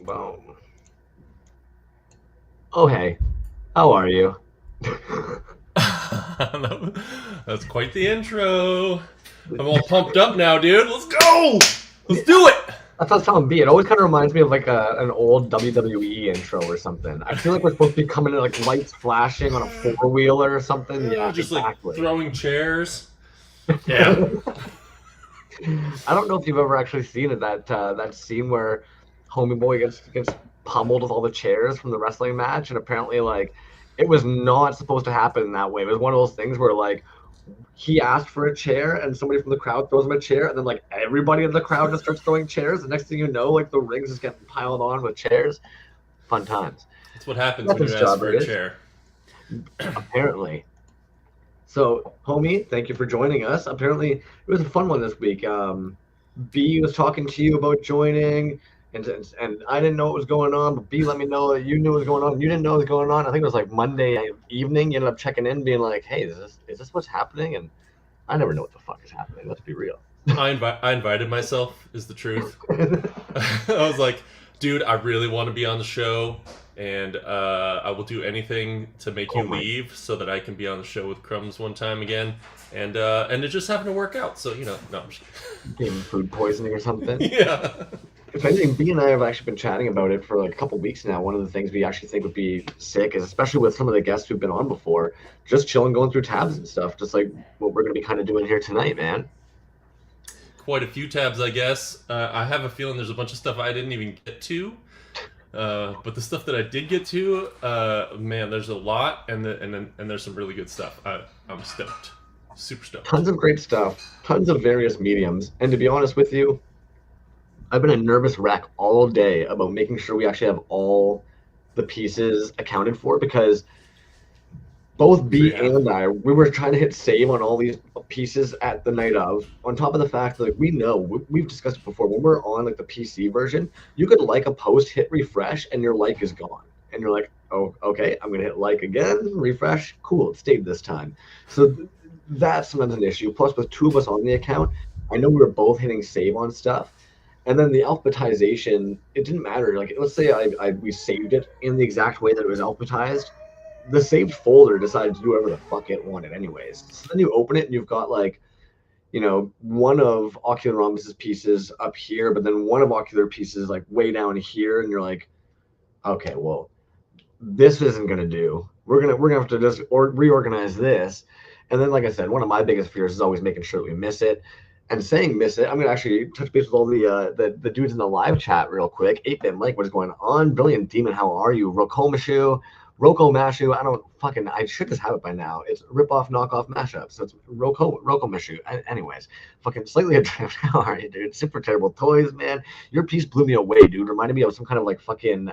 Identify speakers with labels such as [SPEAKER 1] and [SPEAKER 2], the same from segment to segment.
[SPEAKER 1] Boom. Oh, hey. How are you?
[SPEAKER 2] That's quite the intro. I'm all pumped up now, dude. Let's go. Let's do it.
[SPEAKER 1] That's what I was telling B. It always kind of reminds me of like an old WWE intro or something. I feel like we're supposed to be coming in like lights flashing on a four-wheeler or something. Yeah,
[SPEAKER 2] Just like
[SPEAKER 1] exactly.
[SPEAKER 2] throwing chairs. Yeah.
[SPEAKER 1] I don't know if you've ever actually seen it, that scene where Homie Boy gets pummeled with all the chairs from the wrestling match, and apparently like it was not supposed to happen in that way. It was one of those things where like he asked for a chair and somebody from the crowd throws him a chair, and then like everybody in the crowd just starts throwing chairs. The next thing you know, like the rings just getting piled on with chairs. Fun times.
[SPEAKER 2] That's what happens when
[SPEAKER 1] Nothing
[SPEAKER 2] you ask for a
[SPEAKER 1] strawberries,
[SPEAKER 2] chair.
[SPEAKER 1] apparently. So, homie, thank you for joining us. Apparently, it was a fun one this week. B was talking to you about joining, and I didn't know what was going on, but B let me know that you knew what was going on. You didn't know what was going on. I think it was like Monday evening. You ended up checking in, being like, "Hey, is this what's happening?" And I never know what the fuck is happening. Let's be real.
[SPEAKER 2] I invited myself. Is the truth. I was like, dude, I really want to be on the show, and I will do anything to make
[SPEAKER 1] Oh
[SPEAKER 2] you
[SPEAKER 1] my,
[SPEAKER 2] leave so that I can be on the show with Crumbs one time again. And it just happened to work out. So no, I'm just
[SPEAKER 1] game food poisoning or something.
[SPEAKER 2] kidding. Yeah.
[SPEAKER 1] If anything, B and I have actually been chatting about it for like a couple weeks now. One of the things we actually think would be sick is, especially with some of the guests who've been on before, just chilling, going through tabs and stuff, just like what we're going to be kind of doing here tonight, man.
[SPEAKER 2] Quite a few tabs, I guess. I have a feeling there's a bunch of stuff I didn't even get to. But the stuff that I did get to, man, there's a lot, and there's some really good stuff. I'm stoked, super stoked.
[SPEAKER 1] Tons of great stuff, tons of various mediums. And to be honest with you, I've been a nervous wreck all day about making sure we actually have all the pieces accounted for, because both
[SPEAKER 2] I'm sure
[SPEAKER 1] B
[SPEAKER 2] you have.
[SPEAKER 1] and I, we were trying to hit save on all these pieces at the night of. On top of the fact that like, we know we've discussed it before, when we're on like the PC version, you could like a post, hit refresh, and your like is gone, and you're like, oh, okay, I'm gonna hit like again, refresh, cool, it stayed this time. So that's sometimes an issue. Plus, with two of us on the account, I know we were both hitting save on stuff. And then the alphabetization, it didn't matter. Like, let's say we saved it in the exact way that it was alphabetized, the saved folder decided to do whatever the fuck it wanted anyways. So then you open it and you've got like, one of Ocular Rhombus's pieces up here, but then one of Ocular pieces like way down here, and you're like, okay, well, this isn't gonna do. We're gonna have to just reorganize this. And then, like I said, one of my biggest fears is always making sure that we miss it. And saying miss it, I'm gonna actually touch base with all the dudes in the live chat real quick. 8-Bit Mike, what's going on? Brilliant Demon, how are you? Roko Mashu, I don't fucking, I should just have it by now. It's rip off, knockoff mashup. So it's Roko Mashu. Anyways, fucking slightly adrift. How are you, dude? Super terrible toys, man. Your piece blew me away, dude. Reminded me of some kind of like fucking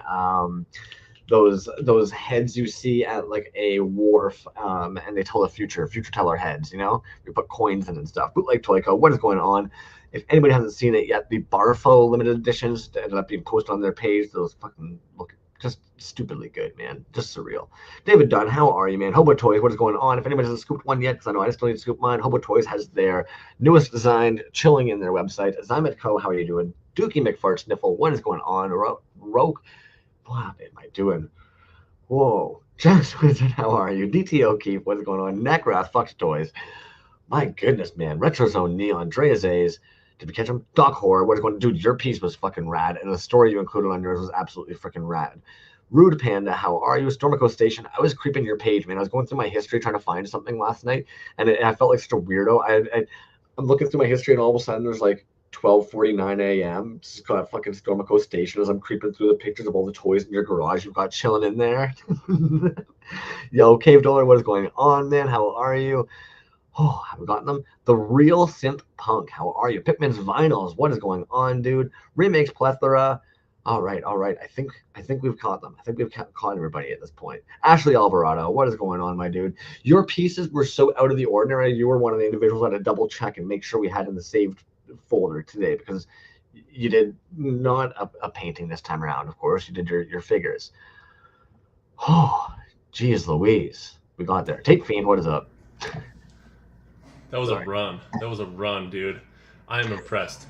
[SPEAKER 1] those heads you see at like a wharf, and they tell the future teller heads, you put coins in and stuff. Bootleg Toyco, what is going on? If anybody hasn't seen it yet, the Barfo limited editions ended up being posted on their page. Those fucking look just stupidly good, man. Just surreal. David Dunn, how are you, man? Hobo Toys, what is going on? If anybody hasn't scooped one yet, because I know I still need to scoop mine, Hobo Toys has their newest design chilling in their website. Zymet Co, how are you doing? Dookie McFart Sniffle, what is going on? Roke, what am I doing? Whoa. Jess Wizard, how are you? DTO Keep, what's going on? Neckrath, Fox Toys. My goodness, man. Retrozone Neon, Drea's A's. Did we catch him? Doc Horror, what is going on? Dude, your piece was fucking rad, and the story you included on yours was absolutely freaking rad. Rude Panda, how are you? Stormico Station, I was creeping your page, man. I was going through my history trying to find something last night, and I felt like such a weirdo. I'm looking through my history, and all of a sudden there's like 12:49 a.m. Just got fucking Stormico Station as I'm creeping through the pictures of all the toys in your garage you've got chilling in there. Yo, Cave Dollar, what is going on, man? How are you? Oh, have we gotten them? The Real Synth Punk, how are you? Pikmin's Vinyls, what is going on, dude? Remakes Plethora. All right, all right. I think we've caught them. I think we've caught everybody at this point. Ashley Alvarado, what is going on, my dude? Your pieces were so out of the ordinary. You were one of the individuals that had to double check and make sure we had in the saved folder today, because you did not a painting this time around. Of course, you did your figures. Oh, geez, Louise, we got there. Take Fiend, what is up?
[SPEAKER 2] That was a
[SPEAKER 1] Sorry.
[SPEAKER 2] run. That was a run, dude. I am impressed.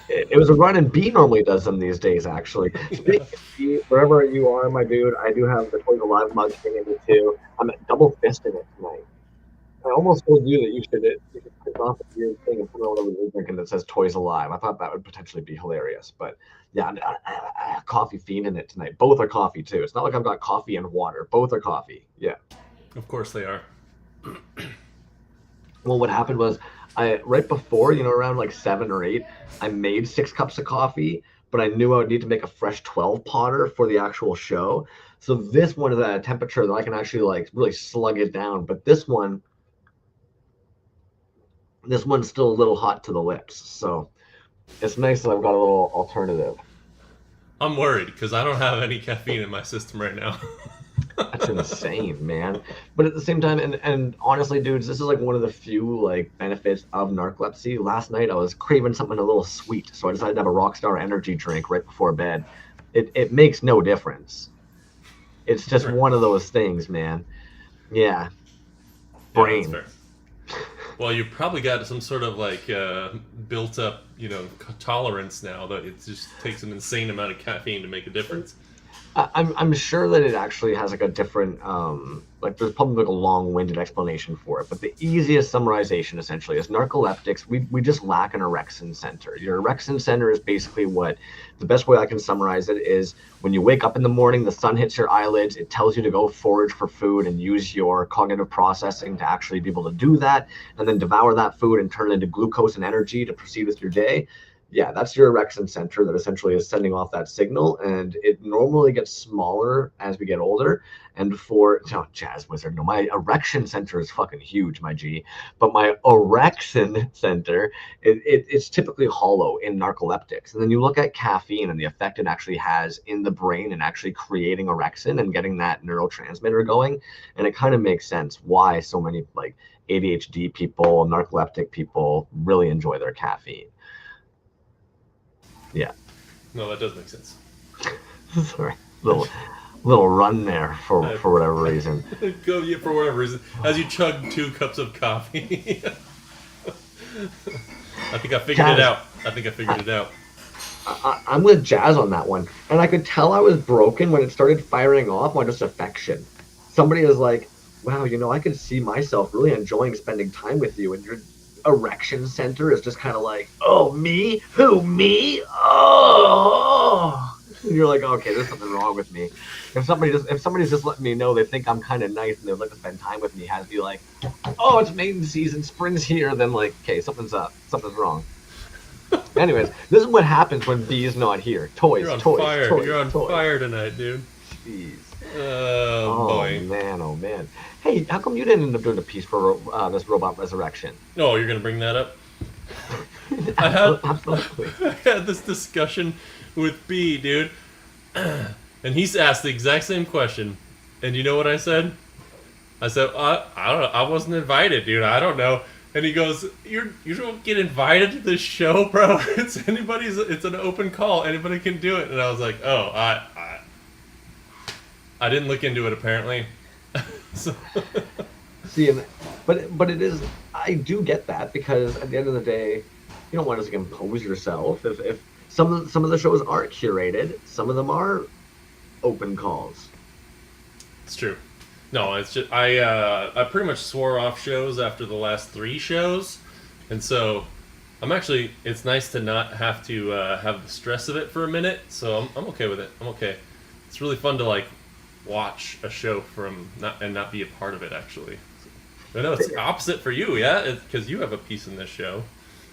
[SPEAKER 1] It was a run, and B normally does them these days. Actually,
[SPEAKER 2] Yeah.
[SPEAKER 1] speaking of B, wherever you are, my dude, I do have the Toys Alive mug thing in me too. I'm double fisting it tonight. I almost told you that you should print off a weird thing and put it all over your drinking that says Toys Alive. I thought that would potentially be hilarious, but yeah, I coffee fiend in it tonight. Both are coffee too. It's not like I've got coffee and water. Both are coffee. Yeah.
[SPEAKER 2] Of course they are.
[SPEAKER 1] Well, what happened was I right before, around like 7 or 8, I made 6 cups of coffee, but I knew I would need to make a fresh 12 potter for the actual show. So this one is at a temperature that I can actually like really slug it down. But this one's still a little hot to the lips. So it's nice that I've got a little alternative.
[SPEAKER 2] I'm worried because I don't have any caffeine in my system right now.
[SPEAKER 1] That's insane, man. But at the same time, and honestly, dudes, this is like one of the few like benefits of narcolepsy. Last night I was craving something a little sweet, so I decided to have a Rockstar energy drink right before bed. It makes no difference. It's just
[SPEAKER 2] Right.
[SPEAKER 1] one of those things, man. Yeah,
[SPEAKER 2] Yeah, that's
[SPEAKER 1] brain.
[SPEAKER 2] fair. Well, you probably got some sort of like built up, tolerance now that it just takes an insane amount of caffeine to make a difference.
[SPEAKER 1] I'm sure that it actually has like a different like there's probably like a long-winded explanation for it, but the easiest summarization essentially is narcoleptics. We just lack an orexin center. Your orexin center is basically what the best way I can summarize it is when you wake up in the morning, the sun hits your eyelids, it tells you to go forage for food and use your cognitive processing to actually be able to do that, and then devour that food and turn it into glucose and energy to proceed with your day. Yeah, that's your orexin center that essentially is sending off that signal, and it normally gets smaller as we get older. And jazz wizard, no, my erection center is fucking huge, my G, but my orexin center, it's typically hollow in narcoleptics. And then you look at caffeine and the effect it actually has in the brain and actually creating orexin and getting that neurotransmitter going, and it kind of makes sense why so many like ADHD people, narcoleptic people really enjoy their caffeine. Yeah.
[SPEAKER 2] No, that does make sense.
[SPEAKER 1] Sorry, little run there for
[SPEAKER 2] I,
[SPEAKER 1] for whatever reason.
[SPEAKER 2] Go yeah, for whatever reason. As you chug 2 cups of coffee. I think I figured it
[SPEAKER 1] Jazz,
[SPEAKER 2] out. I think I figured it out.
[SPEAKER 1] I'm with Jazz on that one, and I could tell I was broken when it started firing off on just affection. Somebody is like, "Wow, I could see myself really enjoying spending time with you," and your erection center is just kind of like, "Oh, me? Who, me? Oh!" And you're like, "Okay, there's something wrong with me." If somebody's just letting me know they think I'm kind of nice and they'd like to spend time with me, has to be like, "Oh, it's mating season, spring's here," then like, okay, something's up, something's wrong. Anyways, this is what happens when B is not here. Toys,
[SPEAKER 2] You're on
[SPEAKER 1] toys,
[SPEAKER 2] fire.
[SPEAKER 1] toys,
[SPEAKER 2] You're on
[SPEAKER 1] toys.
[SPEAKER 2] fire tonight, dude.
[SPEAKER 1] Jeez.
[SPEAKER 2] Oh
[SPEAKER 1] Oh
[SPEAKER 2] boy.
[SPEAKER 1] man, oh man. Hey, how come you didn't end up doing a piece for this robot resurrection?
[SPEAKER 2] Oh, you're gonna bring that up? I had
[SPEAKER 1] Absolutely.
[SPEAKER 2] I had this discussion with B, dude, and he's asked the exact same question. And you know what I said? I said, I don't know. I wasn't invited, dude. I don't know. And he goes, you don't get invited to this show, bro. It's an open call. Anybody can do it. And I was like, oh, I didn't look into it apparently. So,
[SPEAKER 1] See, but it is. I do get that because at the end of the day, you don't want to like, impose yourself. If some of the shows aren't curated, some of them are open calls.
[SPEAKER 2] it's true. No, it's just I pretty much swore off shows after the last 3 shows, and so I'm actually. It's nice to not have to have the stress of it for a minute. So I'm okay with it. I'm okay. It's really fun to like watch a show from not be a part of it actually. I know it's opposite for you, yeah, because you have a piece in this show.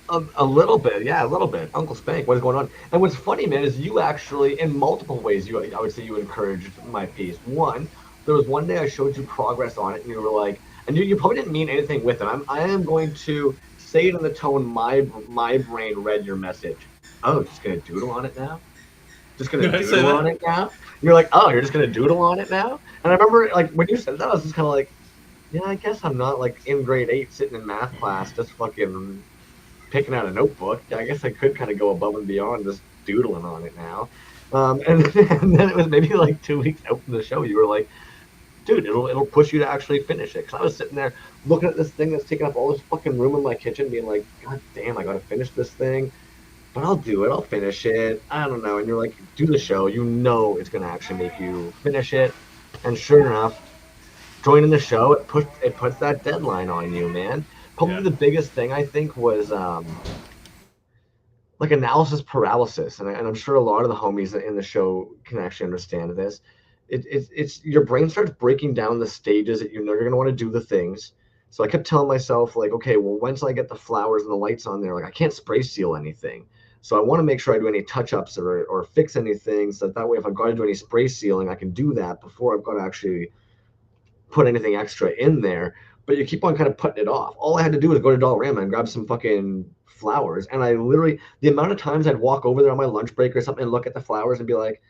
[SPEAKER 1] A little bit, yeah, a little bit. Uncle Spank, what is going on? And what's funny, man, is you actually, in multiple ways, I would say you encouraged my piece. One, there was one day I showed you progress on it, and you were like, and you probably didn't mean anything with it. I am going to say it in the tone my brain read your message. Oh, just gonna doodle on it now? Just gonna
[SPEAKER 2] Did I say
[SPEAKER 1] doodle on
[SPEAKER 2] that?
[SPEAKER 1] it now? You're like, oh, you're just gonna doodle on it now? And I remember, like, when you said that, I was just kind of like, yeah, I guess I'm not like in grade 8 sitting in math class just fucking picking out a notebook. I guess I could kind of go above and beyond just doodling on it now. And then it was maybe like 2 weeks out from the show, you were like, dude, it'll push you to actually finish it. Because I was sitting there looking at this thing that's taking up all this fucking room in my kitchen, being like, God damn, I gotta finish this thing. but I'll do it. I'll finish it. I don't know. And you're like, do the show. You know it's gonna actually make you finish it. And sure enough, joining the show, it puts that deadline on you, man.
[SPEAKER 2] Yeah.
[SPEAKER 1] Probably the biggest thing I think was like analysis paralysis, and I'm sure a lot of the homies in the show can actually understand this. It's your brain starts breaking down the stages that you know you're gonna want to do the things. So I kept telling myself like, okay, well, once I get the flowers and the lights on there, like I can't spray seal anything. So I want to make sure I do any touch ups or fix anything, so that way if I've got to do any spray sealing, I can do that before I've got to actually put anything extra in there. But you keep on kind of putting it off. All I had to do was go to Dollarama and grab some fucking flowers. And I literally, the amount of times I'd walk over there on my lunch break or something and look at the flowers and be like,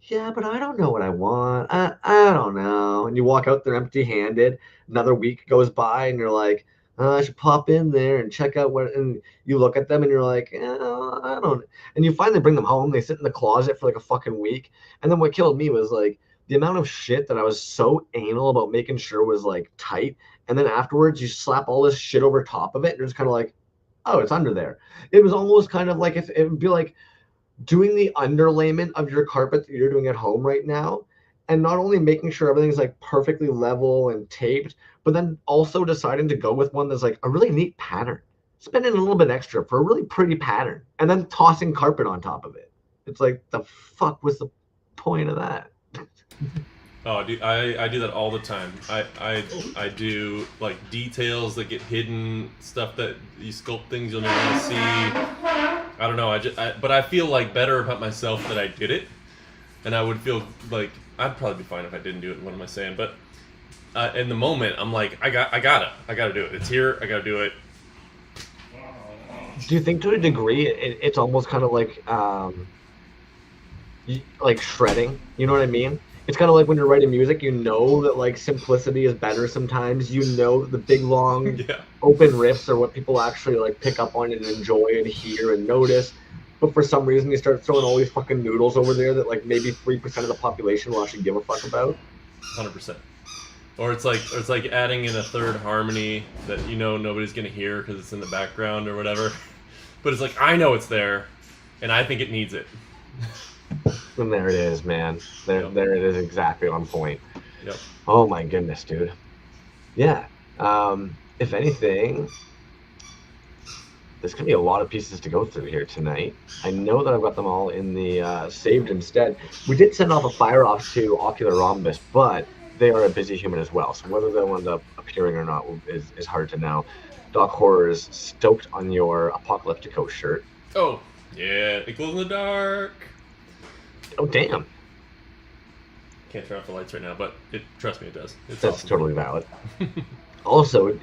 [SPEAKER 1] yeah, but I don't know what I want. I don't know. And you walk out there empty handed. Another week goes by and you're like, I should pop in there and check out what. And you look at them and you're like, I don't. And you finally bring them home. They sit in the closet for like a fucking week. And then what killed me was like the amount of shit that I was so anal about making sure was like tight. And then afterwards, you slap all this shit over top of it. And you're just kind of like, oh, it's under there. It was almost kind of like if it would be like doing the underlayment of your carpet that you're doing at home right now, and not only making sure everything's like perfectly level and taped, but then also deciding to go with one that's like a really neat pattern, spending a little bit extra for a really pretty pattern, and then tossing carpet on top of it. It's like, the fuck was the point of that?
[SPEAKER 2] Oh, dude, I do that all the time. I do like details that get hidden, stuff that you sculpt things you'll never want to see. I don't know. But I feel like better about myself that I did it, and I would feel like I'd probably be fine if I didn't do it. What am I saying? But in the moment, I'm like, I gotta do it. It's here. I gotta do it.
[SPEAKER 1] Do you think to a degree it's almost kind of like shredding? You know what I mean? It's kind of like when you're writing music, you know that like simplicity is better sometimes. You know that the big long
[SPEAKER 2] Yeah.
[SPEAKER 1] open riffs are what people actually like pick up on and enjoy and hear and notice. But for some reason, you start throwing all these fucking noodles over there that like maybe 3% of the population will actually give a fuck about.
[SPEAKER 2] 100%. Or it's like adding in a third harmony that you know nobody's gonna hear because it's in the background or whatever. But it's like I know it's there, and I think it needs it.
[SPEAKER 1] And there it is, man. There,
[SPEAKER 2] Yep.
[SPEAKER 1] there it is, exactly on point.
[SPEAKER 2] Yep.
[SPEAKER 1] Oh my goodness, dude. Yeah. If anything, there's gonna be a lot of pieces to go through here tonight. I know that I've got them all in the saved instead. We did send off a fire off to Ocular Rhombus, but they are a busy human as well. So whether they'll end up appearing or not is hard to know. Doc Horror is stoked on your Apocalyptico shirt.
[SPEAKER 2] Oh, yeah, it glows in the dark.
[SPEAKER 1] Oh damn,
[SPEAKER 2] Can't turn off the lights right now, but trust me, it does. It's
[SPEAKER 1] that's
[SPEAKER 2] awesome.
[SPEAKER 1] totally valid. Also,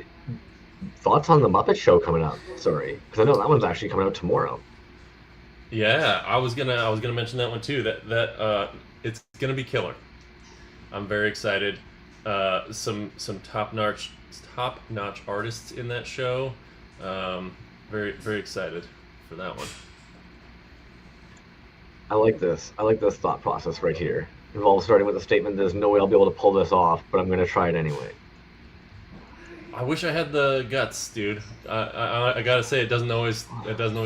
[SPEAKER 1] thoughts on the Muppet Show coming up? Sorry, because I know that one's actually coming out tomorrow.
[SPEAKER 2] Yeah, I was gonna mention that one too. That it's gonna be killer. I'm very excited. Some top notch artists in that show. Very very excited for that one.
[SPEAKER 1] I like this. I like this thought process right here. Involves starting with a statement: "There's no way I'll be able to pull this off, but I'm going to try it anyway."
[SPEAKER 2] I wish I had the guts, dude. I gotta say, it doesn't always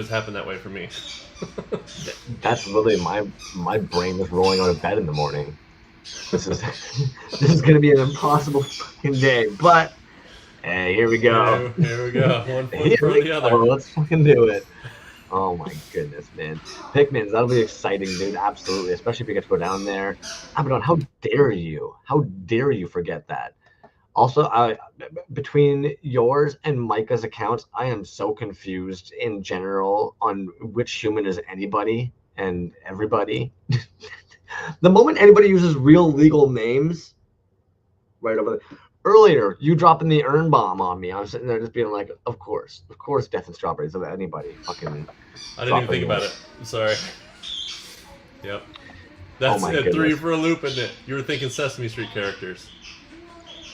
[SPEAKER 2] happen that way for me.
[SPEAKER 1] That's literally my brain was rolling out of bed in the morning. This is this is going to be an impossible fucking day, but hey, here we go.
[SPEAKER 2] Here we go. One foot in
[SPEAKER 1] Here
[SPEAKER 2] front
[SPEAKER 1] we
[SPEAKER 2] of the
[SPEAKER 1] go.
[SPEAKER 2] other.
[SPEAKER 1] Let's fucking do it. Oh my goodness, man. Pikmins, that'll be exciting, dude. Absolutely. Especially if you get to go down there. Abaddon, how dare you? How dare you forget that? Also, between yours and Micah's accounts, I am so confused in general on which human is anybody and everybody. The moment anybody uses real legal names, right over there. Earlier, you dropping the urn bomb on me. I was sitting there just being like, of course, death and strawberries of anybody fucking.
[SPEAKER 2] I didn't even think about it. I'm sorry. Yep. That's
[SPEAKER 1] my
[SPEAKER 2] it. Threw you
[SPEAKER 1] goodness.
[SPEAKER 2] for a loop, isn't it? You were thinking Sesame Street characters.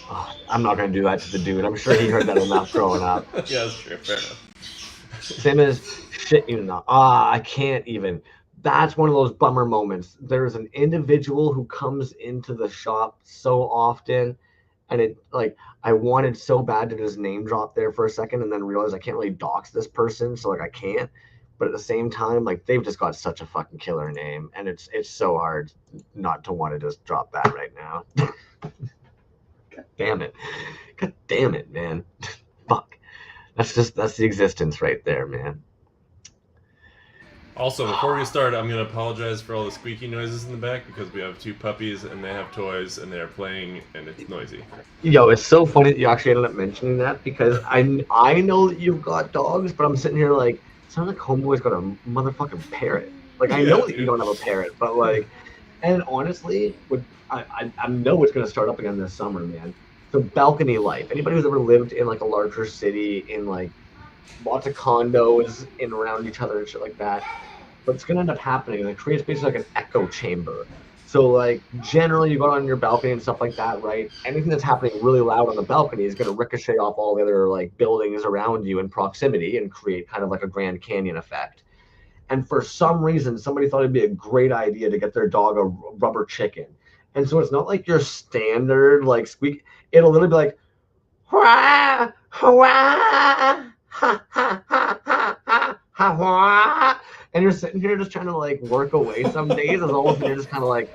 [SPEAKER 1] Oh, I'm not going to do that to the dude. I'm sure he heard that enough growing up.
[SPEAKER 2] Yeah, that's true. Fair enough.
[SPEAKER 1] Same as shit, you know. I can't even. That's one of those bummer moments. There's an individual who comes into the shop so often, and it like I wanted so bad to just name drop there for a second, and then realize I can't really dox this person, so like I can't. but at the same time, like they've just got such a fucking killer name, and it's so hard not to want to just drop that right now. God damn it. God damn it, man. Fuck. That's the existence right there, man.
[SPEAKER 2] Also, before we start, I'm going to apologize for all the squeaky noises in the back because we have 2 puppies and they have toys and they're playing and it's noisy.
[SPEAKER 1] Yo, it's so funny that you actually ended up mentioning that because I know that you've got dogs, but I'm sitting here like, it sounds like Homeboy's got a motherfucking parrot. Like, I know that you don't have a parrot, but like, and honestly, I know it's going to start up again this summer, man. So balcony life. Anybody who's ever lived in like a larger city in like lots of condos in around each other and shit like that. What's going to end up happening is it creates basically like an echo chamber. So like generally you go on your balcony and stuff like that, right? Anything that's happening really loud on the balcony is going to ricochet off all the other like buildings around you in proximity and create kind of like a Grand Canyon effect. And for some reason, somebody thought it'd be a great idea to get their dog a rubber chicken. And so it's not like your standard like squeak. It'll literally be like, hurrah, hurrah, ha ha ha ha ha ha ha. And you're sitting here just trying to like work away some days as long as you're just kind of like,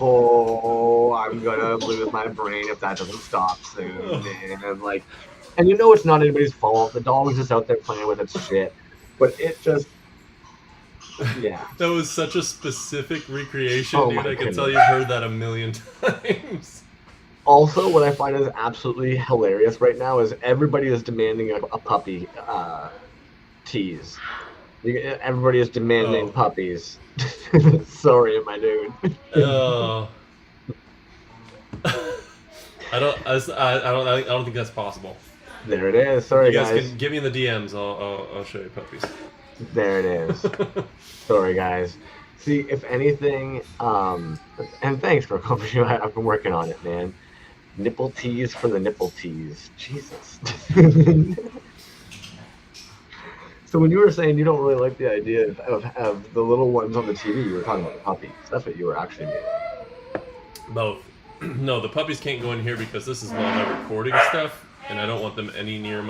[SPEAKER 1] oh, I'm gonna lose my brain if that doesn't stop soon, man. Like, and you know it's not anybody's fault. The dog's just out there playing with its shit. But it just, yeah.
[SPEAKER 2] That was such a specific recreation,
[SPEAKER 1] Oh,
[SPEAKER 2] dude.
[SPEAKER 1] my
[SPEAKER 2] I can
[SPEAKER 1] goodness.
[SPEAKER 2] tell you've heard that a million times.
[SPEAKER 1] Also, what I find is absolutely hilarious right now is everybody is demanding a puppy tease. Everybody is demanding puppies. Sorry, my dude.
[SPEAKER 2] Oh. I don't think that's possible.
[SPEAKER 1] There it is. Sorry,
[SPEAKER 2] You guys
[SPEAKER 1] guys.
[SPEAKER 2] can give me the DMs. I'll show you puppies.
[SPEAKER 1] There it is. Sorry, guys. See, if anything, and thanks for coming. I've been working on it, man. Nipple tease for the nipple tease. Jesus. So when you were saying you don't really like the idea of the little ones on the TV, you were talking about the puppies. That's what you were actually meaning.
[SPEAKER 2] Both. No, the puppies can't go in here because this is while I'm recording stuff, and I don't want them anywhere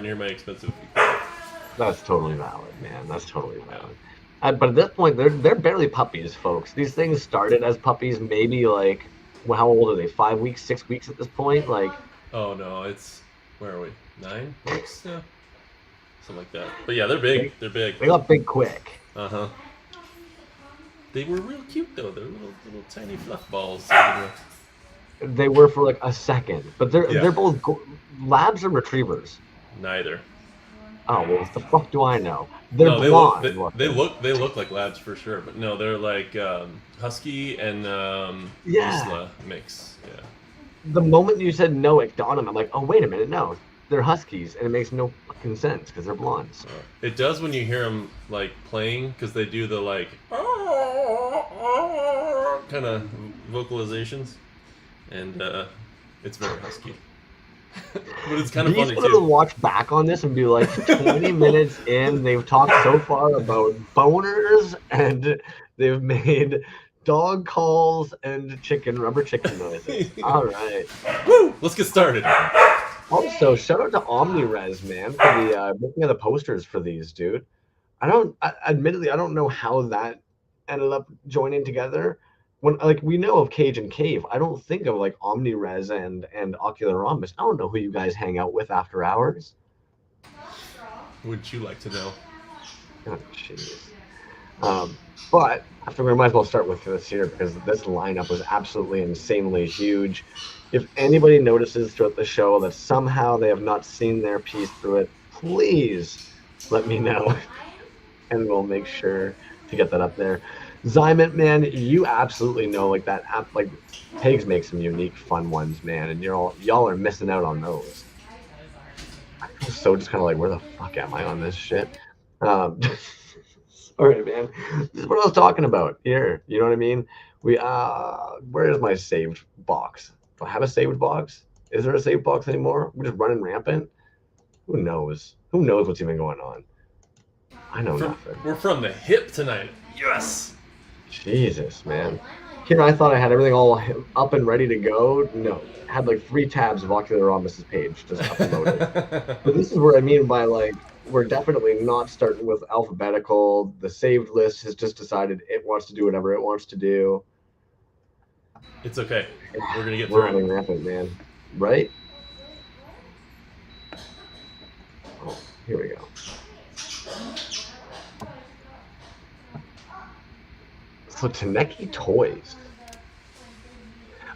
[SPEAKER 2] near my expensive equipment.
[SPEAKER 1] That's totally valid, man. That's totally valid. But at this point, they're barely puppies, folks. These things started as puppies, maybe like, well, how old are they? 5 weeks, 6 weeks at this point? Like,
[SPEAKER 2] oh no, where are we? 9 weeks? Yeah, something like that. But yeah, they're big. They're big.
[SPEAKER 1] they got big quick.
[SPEAKER 2] They were real cute though. They're little tiny fluff balls.
[SPEAKER 1] They were for like a second, but they're both labs or retrievers.
[SPEAKER 2] Neither.
[SPEAKER 1] Oh well, what the fuck do I know? They're
[SPEAKER 2] No,
[SPEAKER 1] blonde.
[SPEAKER 2] they look like labs for sure, but no, they're like husky and Isla mix. Yeah.
[SPEAKER 1] The moment you said no, it dawned on me. I'm like, oh wait a minute, no, they're huskies, and it makes no fucking sense because they're blondes.
[SPEAKER 2] It does when you hear them like playing because they do the like kind of vocalizations, and it's very husky. But it's kind of funny
[SPEAKER 1] too. Watch back on this and be like, 20 minutes in, they've talked so far about boners and they've made dog calls and rubber chicken noises. All right.
[SPEAKER 2] Woo! Let's get started.
[SPEAKER 1] Also, shout out to OmniRes, man, for the making of the posters for these, dude. Admittedly, I don't know how that ended up joining together. When like we know of Cage and Cave, I don't think of like OmniRes and Ocular Rhombus. I don't know who you guys hang out with after hours.
[SPEAKER 2] Would you like to know?
[SPEAKER 1] Oh, jeez. But I figure we might as well start with this here because this lineup was absolutely insanely huge. If anybody notices throughout the show that somehow they have not seen their piece through it, please let me know, and we'll make sure to get that up there. Zyment, man, you absolutely know like that app. Like Pigs make some unique, fun ones, man, and y'all are missing out on those. I'm so just kind of like, where the fuck am I on this shit? Sorry, man. This is what I was talking about here. You know what I mean? Where is my saved box? Do I have a saved box? Is there a saved box anymore? We're just running rampant. Who knows? Who knows what's even going on? I know nothing.
[SPEAKER 2] We're from the hip tonight. Yes.
[SPEAKER 1] Jesus, man. Here I thought I had everything all up and ready to go. No, I had like 3 tabs of Ocular Rhombus's page just uploaded. But this is where I mean by like we're definitely not starting with alphabetical. The saved list has just decided it wants to do whatever it wants to do.
[SPEAKER 2] It's okay. We're gonna get
[SPEAKER 1] We're
[SPEAKER 2] through it.
[SPEAKER 1] running rampant, man. Right? Oh, here we go. So Taneki Toys.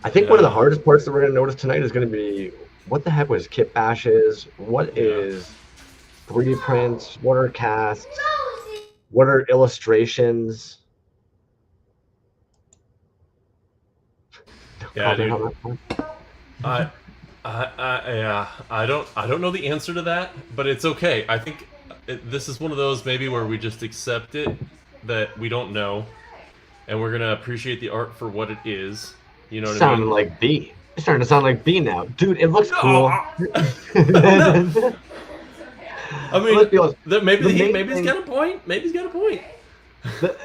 [SPEAKER 1] I think one of the
[SPEAKER 2] Yeah.
[SPEAKER 1] hardest parts that we're going to notice tonight is going to be what the heck was kit bashes? What
[SPEAKER 2] Yeah.
[SPEAKER 1] is 3D prints? What are casts? What are illustrations? No
[SPEAKER 2] Yeah,
[SPEAKER 1] comment
[SPEAKER 2] dude.
[SPEAKER 1] on that one.
[SPEAKER 2] I, yeah. I don't know the answer to that, but it's okay. I think this is one of those maybe where we just accept it that we don't know, and we're gonna appreciate the art for what it is. You know what I
[SPEAKER 1] Sounding
[SPEAKER 2] mean?
[SPEAKER 1] like B. It's starting to sound like B now. Dude, it looks cool.
[SPEAKER 2] No, no. I mean,
[SPEAKER 1] Let's be honest. The main
[SPEAKER 2] maybe he's
[SPEAKER 1] thing,
[SPEAKER 2] got a point. Maybe he's got a point.
[SPEAKER 1] the,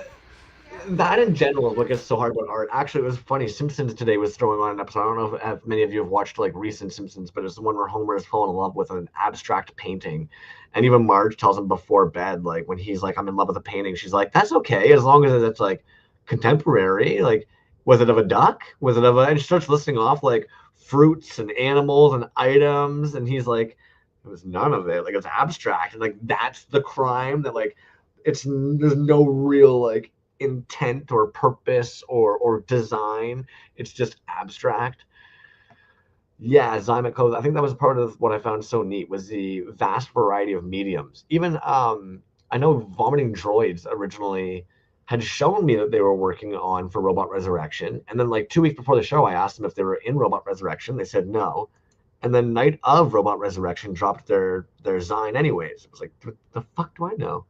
[SPEAKER 1] that in general is what gets so hard about art. Actually, it was funny. Simpsons today was throwing on an episode. I don't know if many of you have watched like recent Simpsons, but it's the one where Homer is falling in love with an abstract painting, and even Marge tells him before bed, like when he's like, "I'm in love with a painting," she's like, "That's okay as long as it's like contemporary. Like, was it of a duck? Was it of a?" And she starts listing off like fruits and animals and items, and he's like, "It was none of it. Like it's abstract, and like that's the crime that like." There's no real like intent or purpose or design. It's just abstract. Yeah, Zymeco. I think that was part of what I found so neat was the vast variety of mediums. Even I know Vomiting Droids originally had shown me that they were working on for Robot Resurrection, and then like 2 weeks before the show, I asked them if they were in Robot Resurrection. They said no, and then night of Robot Resurrection dropped their Zine anyways. It was like, the fuck do I know?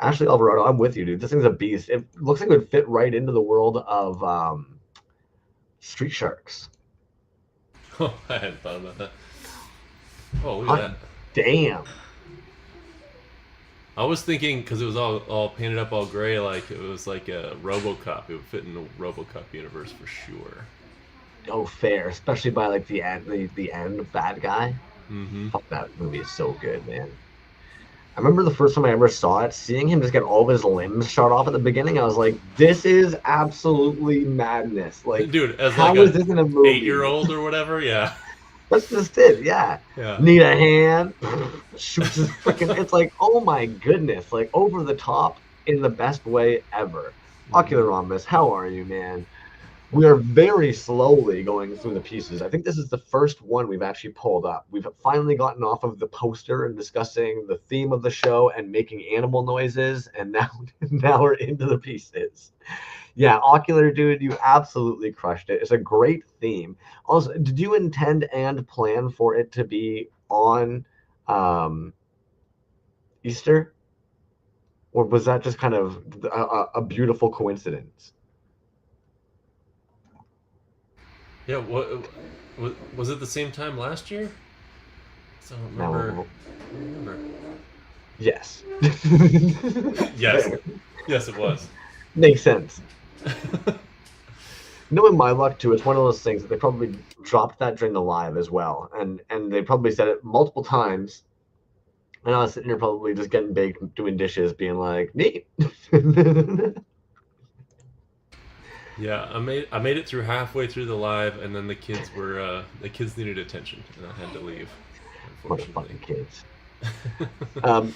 [SPEAKER 1] Ashley Alvarado, I'm with you, dude. This thing's a beast. It looks like it would fit right into the world of Street Sharks.
[SPEAKER 2] Oh, I hadn't thought about that. Oh, look at
[SPEAKER 1] Hot
[SPEAKER 2] that.
[SPEAKER 1] damn.
[SPEAKER 2] I was thinking because it was all painted up all gray, like it was like a RoboCop. It would fit in the RoboCop universe for sure.
[SPEAKER 1] Oh, fair. Especially by like the end bad guy.
[SPEAKER 2] Mm-hmm.
[SPEAKER 1] Fuck, that movie is so good, man. I remember the first time I ever saw it, seeing him just get all of his limbs shot off at the beginning. I was like, this is absolutely madness. Like,
[SPEAKER 2] Dude, as like
[SPEAKER 1] how is
[SPEAKER 2] a
[SPEAKER 1] this in a movie?
[SPEAKER 2] 8-year-old or whatever, yeah,
[SPEAKER 1] That's just it, yeah.
[SPEAKER 2] yeah.
[SPEAKER 1] Need a hand, shoots his freaking. It's like, oh my goodness, like over the top in the best way ever. Ocular Rhombus, how are you, man? We are very slowly going through the pieces. I think this is the first one we've actually pulled up. We've finally gotten off of the poster and discussing the theme of the show and making animal noises, and now we're into the pieces. Yeah, Ocular Dude, you absolutely crushed it. It's a great theme. Also, did you intend and plan for it to be on um, Easter, or was that just kind of a beautiful coincidence?
[SPEAKER 2] Yeah, what was it the same time last year? I don't remember.
[SPEAKER 1] No.
[SPEAKER 2] I don't remember.
[SPEAKER 1] Yes.
[SPEAKER 2] Yes,
[SPEAKER 1] Fair.
[SPEAKER 2] yes, it was.
[SPEAKER 1] Makes sense. Knowing my luck too, it's one of those things that they probably dropped that during the live as well, and they probably said it multiple times. And I was sitting here probably just getting baked, doing dishes, being like, neat.
[SPEAKER 2] Yeah, I made it through halfway through the live, and then the kids needed attention, and I had to leave. Unfortunately.
[SPEAKER 1] Motherfucking kids.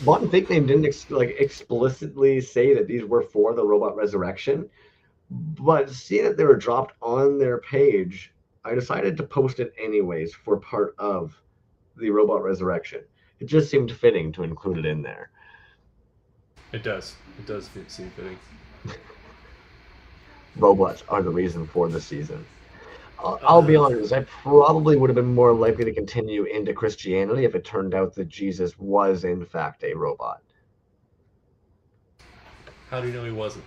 [SPEAKER 1] Bot and Fake Name didn't explicitly say that these were for the Robot Resurrection, but seeing that they were dropped on their page, I decided to post it anyways for part of the Robot Resurrection. It just seemed fitting to include it in there.
[SPEAKER 2] It does. It does seem fitting.
[SPEAKER 1] Robots are the reason for the season. I'll be honest, I probably would have been more likely to continue into Christianity if it turned out that Jesus was, in fact, a robot.
[SPEAKER 2] How do you know he wasn't?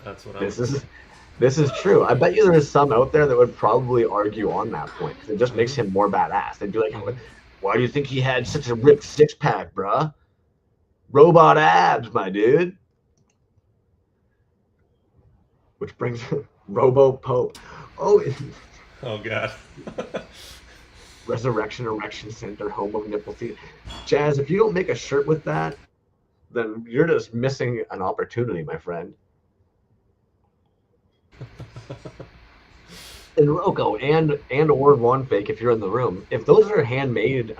[SPEAKER 2] That's what
[SPEAKER 1] This is true. I bet you there is some out there that would probably argue on that point because it just makes him more badass. They'd be like, why do you think he had such a ripped six-pack, bruh? Robot abs, my dude. Which brings Robo Pope. Oh,
[SPEAKER 2] Oh god.
[SPEAKER 1] Resurrection Erection Center, home of nipple theater. Jazz, if you don't make a shirt with that, then you're just missing an opportunity, my friend. And Rocco and or One Fake, if you're in the room, if those are handmade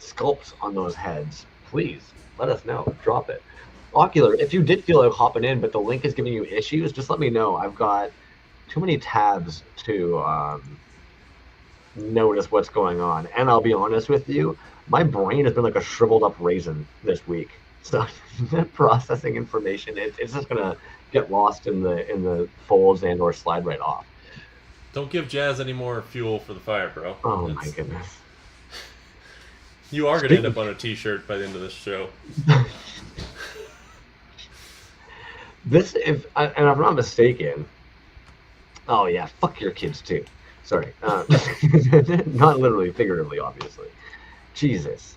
[SPEAKER 1] sculpts on those heads, please let us know. Drop it. Ocular, if you did feel like hopping in, but the link is giving you issues, just let me know. I've got too many tabs to notice what's going on. And I'll be honest with you, my brain has been like a shriveled up raisin this week. So processing information, it's just gonna get lost in the folds and or slide right off.
[SPEAKER 2] Don't give Jazz any more fuel for the fire, bro.
[SPEAKER 1] Oh my goodness.
[SPEAKER 2] You are gonna end up on a t-shirt by the end of this show.
[SPEAKER 1] This, if and if I'm not mistaken, oh yeah, fuck your kids too. Sorry, not literally, figuratively, obviously. Jesus,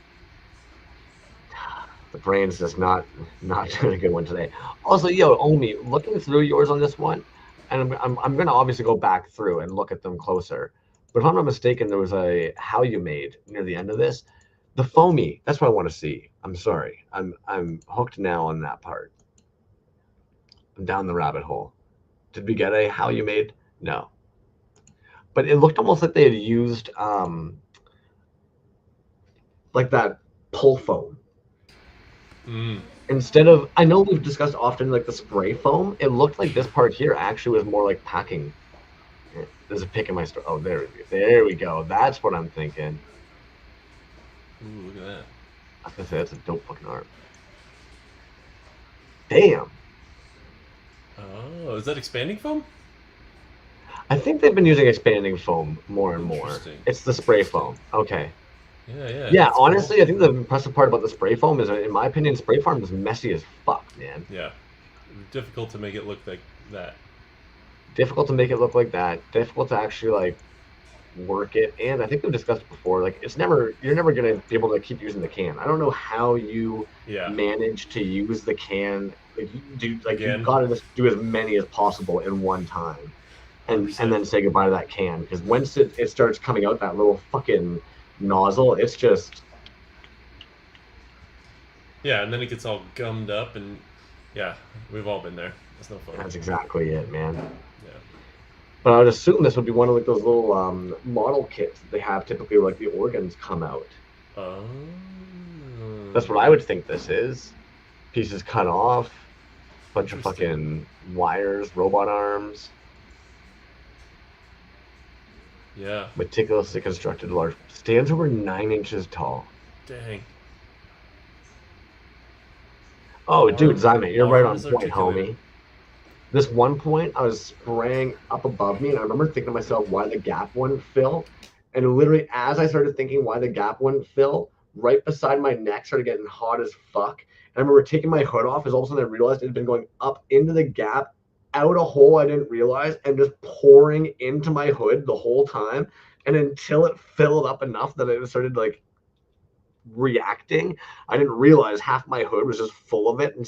[SPEAKER 1] the brain's just not doing a good one today. Also, yo, Omi, looking through yours on this one, and I'm gonna obviously go back through and look at them closer. But if I'm not mistaken, there was a how you made near the end of this. The foamy, that's what I want to see. I'm sorry, I'm hooked now on that part. I'm down the rabbit hole. Did we get a how you made? No. But it looked almost like they had used like that pull foam. Instead of, I know we've discussed often like the spray foam, it looked like this part here actually was more like packing. There's a pick in my store. Oh, there we go. That's what I'm thinking.
[SPEAKER 2] Ooh, look at that.
[SPEAKER 1] I was gonna say that's a dope fucking art. Damn.
[SPEAKER 2] Oh, is that expanding foam?
[SPEAKER 1] I think they've been using expanding foam more and more. It's the spray foam. Okay. Yeah, honestly, cool. I think the impressive part about the spray foam is, in my opinion, spray foam is messy as fuck, man.
[SPEAKER 2] Yeah. Difficult to make it look like that.
[SPEAKER 1] Difficult to make it look like that. Difficult to actually, like, work it. And I think we've discussed it before, like, you're never going to be able to keep using the can. I don't know how you manage to use the can. Like, you've got to just do as many as possible in one time. And then say goodbye to that can. Because once it starts coming out, that little fucking nozzle, it's just...
[SPEAKER 2] Yeah, and then it gets all gummed up, and yeah, we've all been there. That's no fun.
[SPEAKER 1] That's exactly it, man.
[SPEAKER 2] Yeah.
[SPEAKER 1] But I would assume this would be one of like those little model kits that they have typically where like the organs come out.
[SPEAKER 2] Oh.
[SPEAKER 1] That's what I would think this is. Pieces cut off, bunch of fucking wires, robot arms.
[SPEAKER 2] Yeah.
[SPEAKER 1] Meticulously constructed large. Stands over 9 inches tall.
[SPEAKER 2] Dang.
[SPEAKER 1] Oh, dude, Zyman, you're right on point, homie. This one point, I was spraying up above me, and I remember thinking to myself, why the gap wouldn't fill? And literally, as I started thinking why the gap wouldn't fill, right beside my neck started getting hot as fuck. And I remember taking my hood off, as all of a sudden I realized it had been going up into the gap, out a hole I didn't realize, and just pouring into my hood the whole time. And until it filled up enough that it started like reacting, I didn't realize half my hood was just full of it. And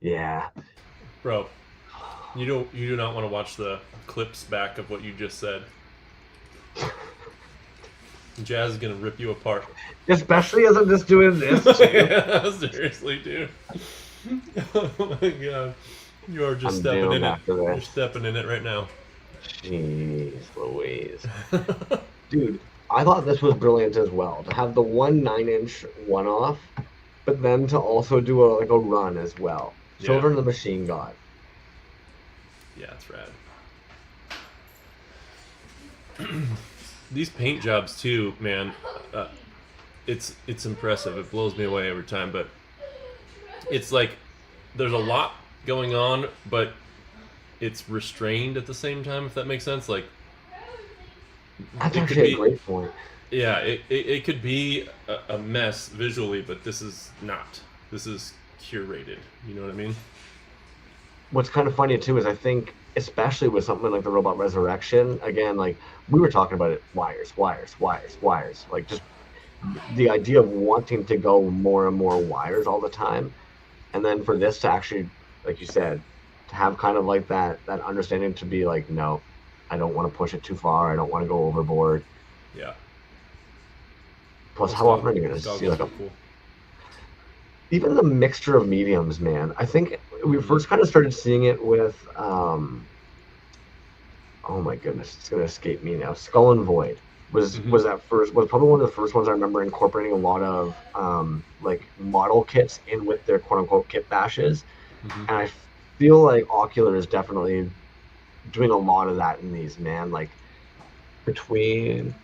[SPEAKER 1] yeah,
[SPEAKER 2] bro, you do not want to watch the clips back of what you just said. Jazz is gonna rip you apart,
[SPEAKER 1] especially as I'm just doing this too.
[SPEAKER 2] Yeah, seriously, dude. Oh my god, you are just stepping in it. You're stepping in it right now.
[SPEAKER 1] Jeez Louise. Dude, I thought this was brilliant as well, to have the 1 9-inch one-off, but then to also do a run as well. Children of the Machine God.
[SPEAKER 2] Yeah, it's rad. These paint jobs too, man. It's impressive. It blows me away every time. But it's like there's a lot going on, but it's restrained at the same time. If that makes sense, like.
[SPEAKER 1] That's actually a great point.
[SPEAKER 2] Yeah, it could be a mess visually, but this is not. This is curated. You know what I mean?
[SPEAKER 1] What's kind of funny too is I think, especially with something like the Robot Resurrection, again, like we were talking about it, wires. Like just the idea of wanting to go more and more wires all the time, and then for this to actually, like you said, to have kind of like that understanding to be like, no, I don't want to push it too far. I don't want to go overboard.
[SPEAKER 2] Yeah.
[SPEAKER 1] Plus,
[SPEAKER 2] Those
[SPEAKER 1] how often are you going to see
[SPEAKER 2] goggles
[SPEAKER 1] like
[SPEAKER 2] are
[SPEAKER 1] a
[SPEAKER 2] cool.
[SPEAKER 1] even the mixture of mediums, man? I think we
[SPEAKER 2] Hmm.
[SPEAKER 1] first kind of started seeing it with oh my goodness, it's gonna escape me now. Skull and Void
[SPEAKER 2] Hmm.
[SPEAKER 1] was at first was probably one of the first ones I remember incorporating a lot of like model kits in with their quote unquote kit bashes,
[SPEAKER 2] Hmm.
[SPEAKER 1] and I feel like Ocular is definitely doing a lot of that in these, man. Like between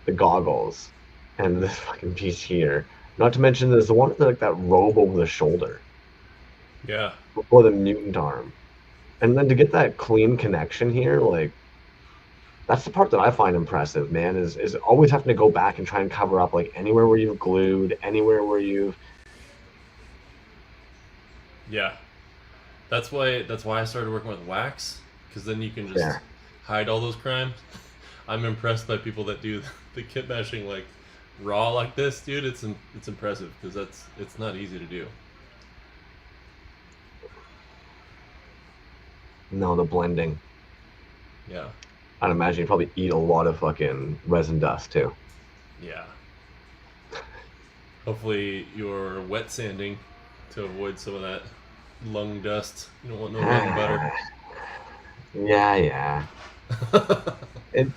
[SPEAKER 1] the goggles and this fucking piece here. Not to mention there's the one with like that robe over the shoulder
[SPEAKER 2] Yeah.
[SPEAKER 1] or the mutant arm. And then to get that clean connection here, like that's the part that I find impressive, man, is always having to go back and try and cover up like anywhere where you've glued, anywhere where you've
[SPEAKER 2] Yeah. That's why I started working with wax, because then you can just
[SPEAKER 1] there.
[SPEAKER 2] hide all those crimes. I'm impressed by people that do the kit bashing like raw like this, dude. It's impressive because it's not easy to do.
[SPEAKER 1] No, the blending.
[SPEAKER 2] Yeah.
[SPEAKER 1] I'd imagine you probably eat a lot of fucking resin dust too.
[SPEAKER 2] Yeah. Hopefully you're wet sanding to avoid some of that lung dust. You don't want no lung butter.
[SPEAKER 1] Yeah, yeah. It,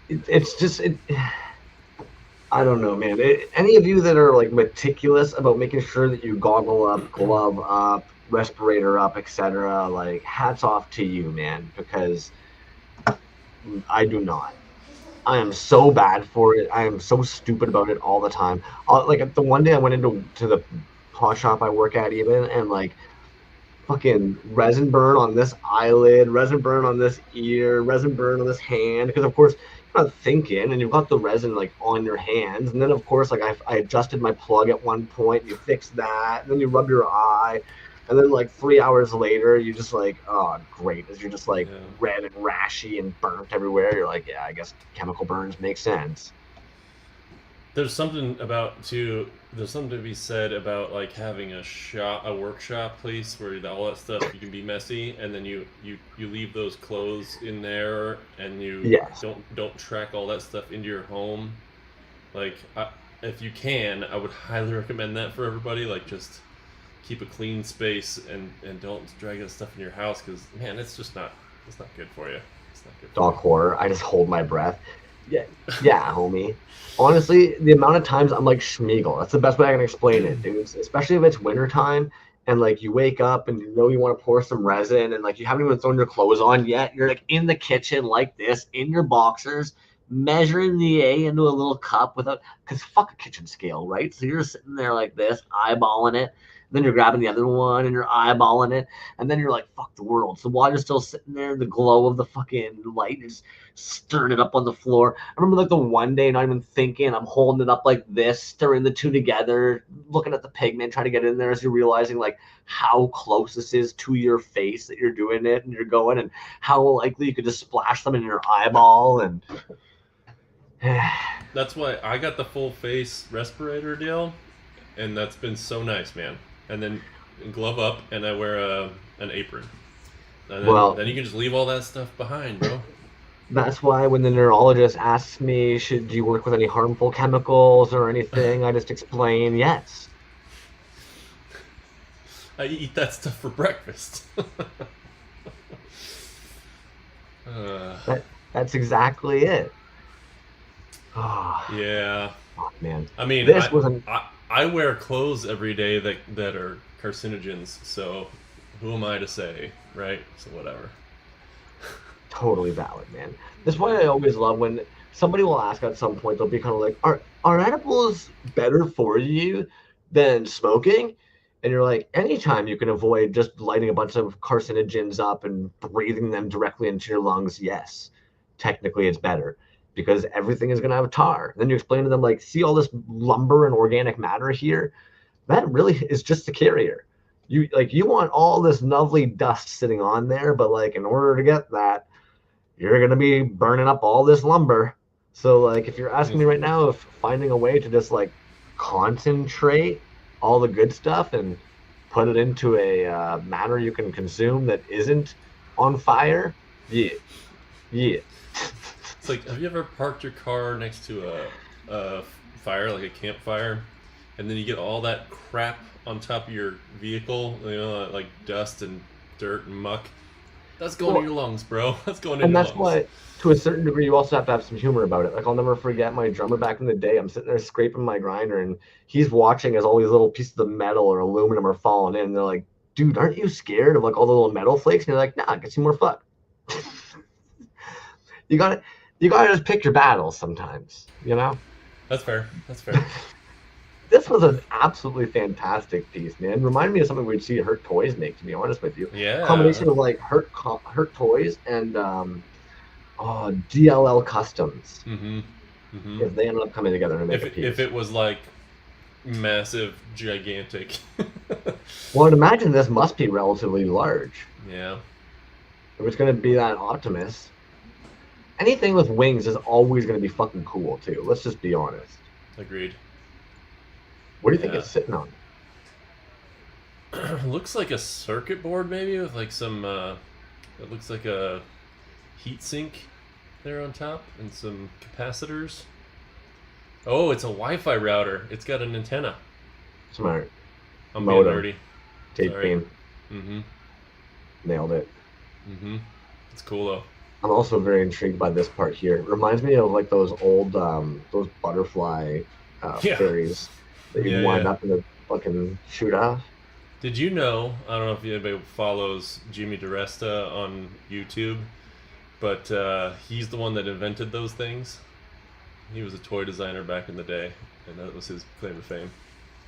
[SPEAKER 1] it's just I don't know, man. Any of you that are like meticulous about making sure that you goggle up, glove up, respirator up, etc., like hats off to you, man, because I do not. I am so bad for it. I am so stupid about it all the time. Like the one day I went into the pawn shop I work at, even, and like fucking resin burn on this eyelid, resin burn on this ear, resin burn on this hand. Because of course you're not thinking, and you've got the resin like on your hands, and then of course like I adjusted my plug at one point, and you fix that, and then you rub your eye, and then like 3 hours later you just like, oh great, as you're just like
[SPEAKER 2] Yeah.
[SPEAKER 1] red and rashy and burnt everywhere. You're like, yeah, I guess chemical burns make sense.
[SPEAKER 2] There's something about too. There's something to be said about like having a workshop place where all that stuff you can be messy, and then you leave those clothes in there, and you
[SPEAKER 1] Yes.
[SPEAKER 2] don't track all that stuff into your home. Like, if you can, I would highly recommend that for everybody. Like, just keep a clean space and don't drag that stuff in your house because man, it's not good for you. It's not good for
[SPEAKER 1] Dog horror. I just hold my breath. Yeah, yeah, homie. Honestly, the amount of times I'm like Schmeagol. That's the best way I can explain it,
[SPEAKER 2] you.
[SPEAKER 1] dude. Especially if it's wintertime and like you wake up and you know you want to pour some resin and like you haven't even thrown your clothes on yet. You're like in the kitchen like this, in your boxers, measuring the A into a little cup without because fuck a kitchen scale, right? So you're sitting there like this, eyeballing it. Then you're grabbing the other one and you're eyeballing it. And then you're like, fuck the world. So while you're still sitting there, the glow of the fucking light is stirring it up on the floor. I remember like the one day, not even thinking, I'm holding it up like this, stirring the two together, looking at the pigment, trying to get in there as you're realizing like how close this is to your face that you're doing it and you're going, and how likely you could just splash them in your eyeball. And
[SPEAKER 2] That's why I got the full face respirator deal, and that's been so nice, man. And then glove up, and I wear an apron, and
[SPEAKER 1] well,
[SPEAKER 2] then you can just leave all that stuff behind, bro.
[SPEAKER 1] that's why when the neurologist asks me, should you work with any harmful chemicals or anything, I just explain yes.
[SPEAKER 2] I eat that stuff for breakfast. uh,
[SPEAKER 1] That's exactly it. Oh,
[SPEAKER 2] yeah,
[SPEAKER 1] fuck, man.
[SPEAKER 2] I mean,
[SPEAKER 1] This was a
[SPEAKER 2] I wear clothes every day that are carcinogens, so who am I to say, right? So whatever.
[SPEAKER 1] totally valid, man. That's why I always love when somebody will ask at some point, they'll be kind of like, are edibles better for you than smoking? And you're like, anytime you can avoid just lighting a bunch of carcinogens up and breathing them directly into your lungs, yes, technically it's better because everything is going to have tar. Then you explain to them, like, see all this lumber and organic matter here? That really is just the carrier. You want all this lovely dust sitting on there, but like in order to get that, you're going to be burning up all this lumber. So like if you're asking me right now if finding a way to just like concentrate all the good stuff and put it into a matter you can consume that isn't on fire, yeah, yeah.
[SPEAKER 2] It's like, have you ever parked your car next to fire, like a campfire, and then you get all that crap on top of your vehicle, like dust and dirt and muck. That's going in
[SPEAKER 1] Well,
[SPEAKER 2] your lungs, bro. That's going in
[SPEAKER 1] and
[SPEAKER 2] your
[SPEAKER 1] that's
[SPEAKER 2] lungs.
[SPEAKER 1] why, to a certain degree, you also have to have some humor about it. Like I'll never forget my drummer back in the day. I'm sitting there scraping my grinder, and he's watching as all these little pieces of metal or aluminum are falling in. And they're like, "Dude, aren't you scared of like all the little metal flakes?" And you're like, "Nah, it gets you more fun." you gotta, you gotta just pick your battles sometimes. You know.
[SPEAKER 2] That's fair. That's fair.
[SPEAKER 1] This was an absolutely fantastic piece, man. Reminded me of something we'd see Hurt Toys make. To be honest with you,
[SPEAKER 2] Yeah.
[SPEAKER 1] combination of like Hurt Toys and DLL Customs.
[SPEAKER 2] Mm-hmm. Mm-hmm.
[SPEAKER 1] If they ended up coming together to make a
[SPEAKER 2] If
[SPEAKER 1] piece.
[SPEAKER 2] it was like massive, gigantic.
[SPEAKER 1] Well, I'd imagine this must be relatively large.
[SPEAKER 2] Yeah.
[SPEAKER 1] If it's going to be that Optimus, anything with wings is always going to be fucking cool too. Let's just be honest.
[SPEAKER 2] Agreed.
[SPEAKER 1] What do you think
[SPEAKER 2] Yeah.
[SPEAKER 1] it's sitting on?
[SPEAKER 2] Looks like a circuit board maybe with like some. It looks like a heat sink there on top and some capacitors. Oh, it's a Wi-Fi router. It's got an antenna.
[SPEAKER 1] Smart.
[SPEAKER 2] I'm being
[SPEAKER 1] Modem.
[SPEAKER 2] nerdy.
[SPEAKER 1] Tape
[SPEAKER 2] Sorry.
[SPEAKER 1] beam.
[SPEAKER 2] Mm-hmm.
[SPEAKER 1] Nailed it.
[SPEAKER 2] Mm-hmm. It's cool though.
[SPEAKER 1] I'm also very intrigued by this part here. It reminds me of like those old those butterfly
[SPEAKER 2] Yeah.
[SPEAKER 1] fairies that you
[SPEAKER 2] Yeah,
[SPEAKER 1] wind
[SPEAKER 2] yeah.
[SPEAKER 1] up in the fucking shoot off.
[SPEAKER 2] Did you know? I don't know if anybody follows Jimmy DiResta on YouTube, but he's the one that invented those things. He was a toy designer back in the day, and that was his claim to fame.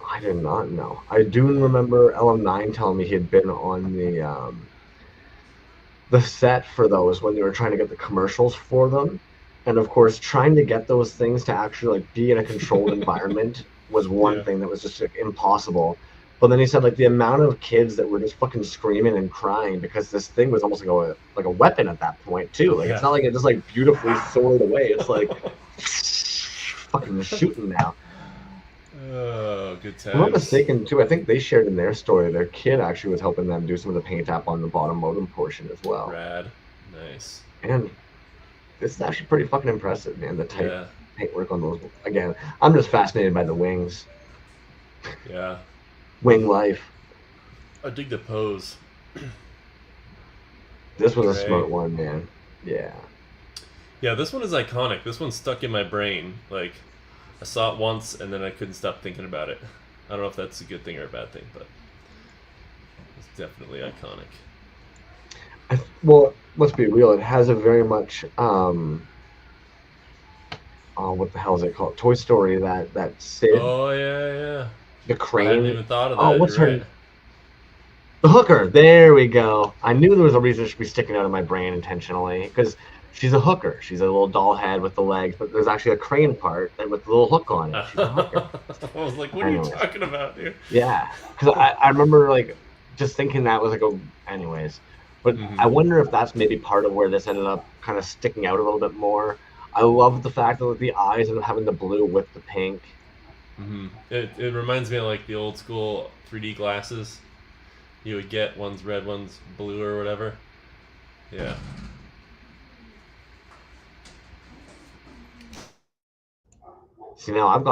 [SPEAKER 1] I did not know. I do remember LM9 telling me he had been on the set for those when they were trying to get the commercials for them. And of course, trying to get those things to actually like be in a controlled environment was one
[SPEAKER 2] Yeah.
[SPEAKER 1] thing that was just like, impossible. But then he said like the amount of kids that were just fucking screaming and crying because this thing was almost like a weapon at that point too. Like it's
[SPEAKER 2] Yeah.
[SPEAKER 1] not like it just like beautifully soared away. It's like fucking shooting now.
[SPEAKER 2] Oh, good
[SPEAKER 1] If I'm not
[SPEAKER 2] times.
[SPEAKER 1] mistaken too, I think they shared in their story their kid actually was helping them do some of the paint app on the bottom modem portion as well.
[SPEAKER 2] Rad. Nice.
[SPEAKER 1] And this is actually pretty fucking impressive, man. The type
[SPEAKER 2] Yeah.
[SPEAKER 1] paintwork on those. Again, I'm just fascinated by the wings,
[SPEAKER 2] Yeah.
[SPEAKER 1] wing life.
[SPEAKER 2] I dig the pose.
[SPEAKER 1] This was a
[SPEAKER 2] Gray.
[SPEAKER 1] smart one, man. Yeah.
[SPEAKER 2] Yeah, this one is iconic. This one's stuck in my brain. Like, I saw it once and then I couldn't stop thinking about it. I don't know if that's a good thing or a bad thing, but it's definitely iconic.
[SPEAKER 1] Well, let's be real. It has a very much oh, what the hell is it called? Toy Story. That Sid,
[SPEAKER 2] Oh yeah, yeah.
[SPEAKER 1] the
[SPEAKER 2] I hadn't
[SPEAKER 1] crane.
[SPEAKER 2] even thought of
[SPEAKER 1] Oh,
[SPEAKER 2] that.
[SPEAKER 1] what's
[SPEAKER 2] You're
[SPEAKER 1] her?
[SPEAKER 2] right.
[SPEAKER 1] The hooker. There we go. I knew there was a reason it should be sticking out of my brain intentionally because she's a hooker. She's a little doll head with the legs, but there's actually a crane part and with the little hook on it. She's a hooker.
[SPEAKER 2] I was like, what are you
[SPEAKER 1] Anyways.
[SPEAKER 2] talking about, dude?
[SPEAKER 1] Yeah, because I remember like just thinking that was like a. Anyways, but
[SPEAKER 2] Mhm.
[SPEAKER 1] I wonder if that's maybe part of where this ended up kind of sticking out a little bit more. I love the fact that like, the eyes ended up having the blue with the pink.
[SPEAKER 2] It reminds me of like the old school 3D glasses. You would get one's red, one's blue, or whatever. Yeah.
[SPEAKER 1] See now I've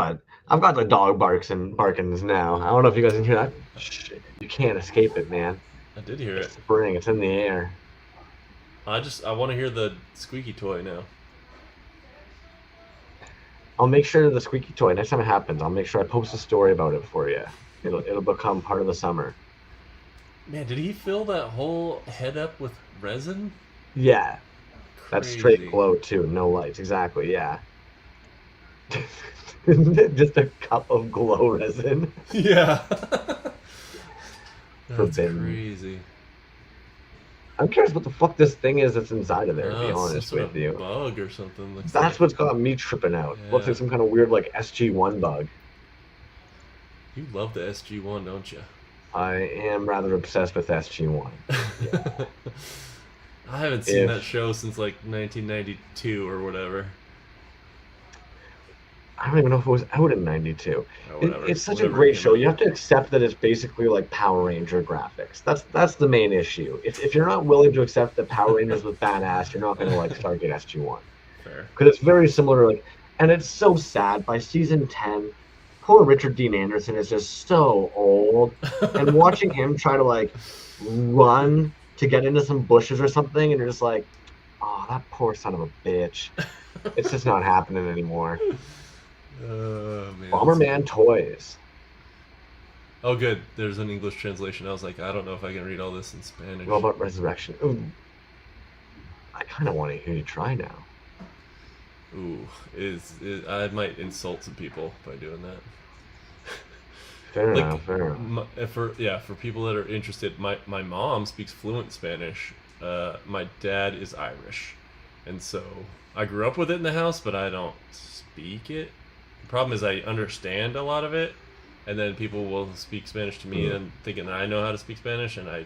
[SPEAKER 1] got the dog barkings now. I don't know if you guys can hear that. Shit, you can't escape it, man.
[SPEAKER 2] I did hear
[SPEAKER 1] It's
[SPEAKER 2] it.
[SPEAKER 1] spring. It's in the air.
[SPEAKER 2] I want to hear the squeaky toy now.
[SPEAKER 1] I'll make sure the squeaky toy next time it happens. I'll make sure I post a story about it for you. It'll become part of the summer.
[SPEAKER 2] Man, did he fill that whole head up with resin?
[SPEAKER 1] Yeah, that's
[SPEAKER 2] Crazy.
[SPEAKER 1] straight glow too. No lights. Exactly. Yeah. Isn't it just a cup of glow resin?
[SPEAKER 2] Yeah. That's
[SPEAKER 1] Forbidden.
[SPEAKER 2] crazy.
[SPEAKER 1] I'm curious what the fuck this thing is that's inside of there, to
[SPEAKER 2] Oh,
[SPEAKER 1] be
[SPEAKER 2] it's
[SPEAKER 1] honest
[SPEAKER 2] some sort
[SPEAKER 1] with
[SPEAKER 2] of
[SPEAKER 1] you.
[SPEAKER 2] bug or something. Looks
[SPEAKER 1] That's
[SPEAKER 2] like.
[SPEAKER 1] what's got me tripping out. Looks
[SPEAKER 2] Yeah.
[SPEAKER 1] like some kind of weird like SG1 bug.
[SPEAKER 2] You love the SG1, don't you?
[SPEAKER 1] I am rather obsessed with SG1. Yeah.
[SPEAKER 2] I haven't seen
[SPEAKER 1] If-
[SPEAKER 2] that show since like 1992 or whatever.
[SPEAKER 1] I don't even know if it was out in '92.
[SPEAKER 2] Or whatever.
[SPEAKER 1] It's such a
[SPEAKER 2] Whatever
[SPEAKER 1] great
[SPEAKER 2] came
[SPEAKER 1] show.
[SPEAKER 2] out.
[SPEAKER 1] You have to accept that it's basically like Power Ranger graphics. That's the main issue. If you're not willing to accept that Power Rangers was badass, you're not going to like Stargate SG1
[SPEAKER 2] Fair.
[SPEAKER 1] because it's very similar. Like And it's so sad. By season 10, poor Richard Dean Anderson is just so old. And watching him try to like run to get into some bushes or something, and you're just like, oh, that poor son of a bitch. It's just not happening anymore.
[SPEAKER 2] Oh man.
[SPEAKER 1] Bomberman toys.
[SPEAKER 2] Oh, good. There's an English translation. I was like, I don't know if I can read all this in Spanish.
[SPEAKER 1] Robot Resurrection. Ooh, I kind of want to hear you try now.
[SPEAKER 2] Ooh, I might insult some people by doing that.
[SPEAKER 1] Fair
[SPEAKER 2] Like,
[SPEAKER 1] enough, fair enough.
[SPEAKER 2] for people that are interested, my mom speaks fluent Spanish. My dad is Irish, and so I grew up with it in the house, but I don't speak it. The problem is I understand a lot of it, and then people will speak Spanish to me and thinking that I know how to speak Spanish, and I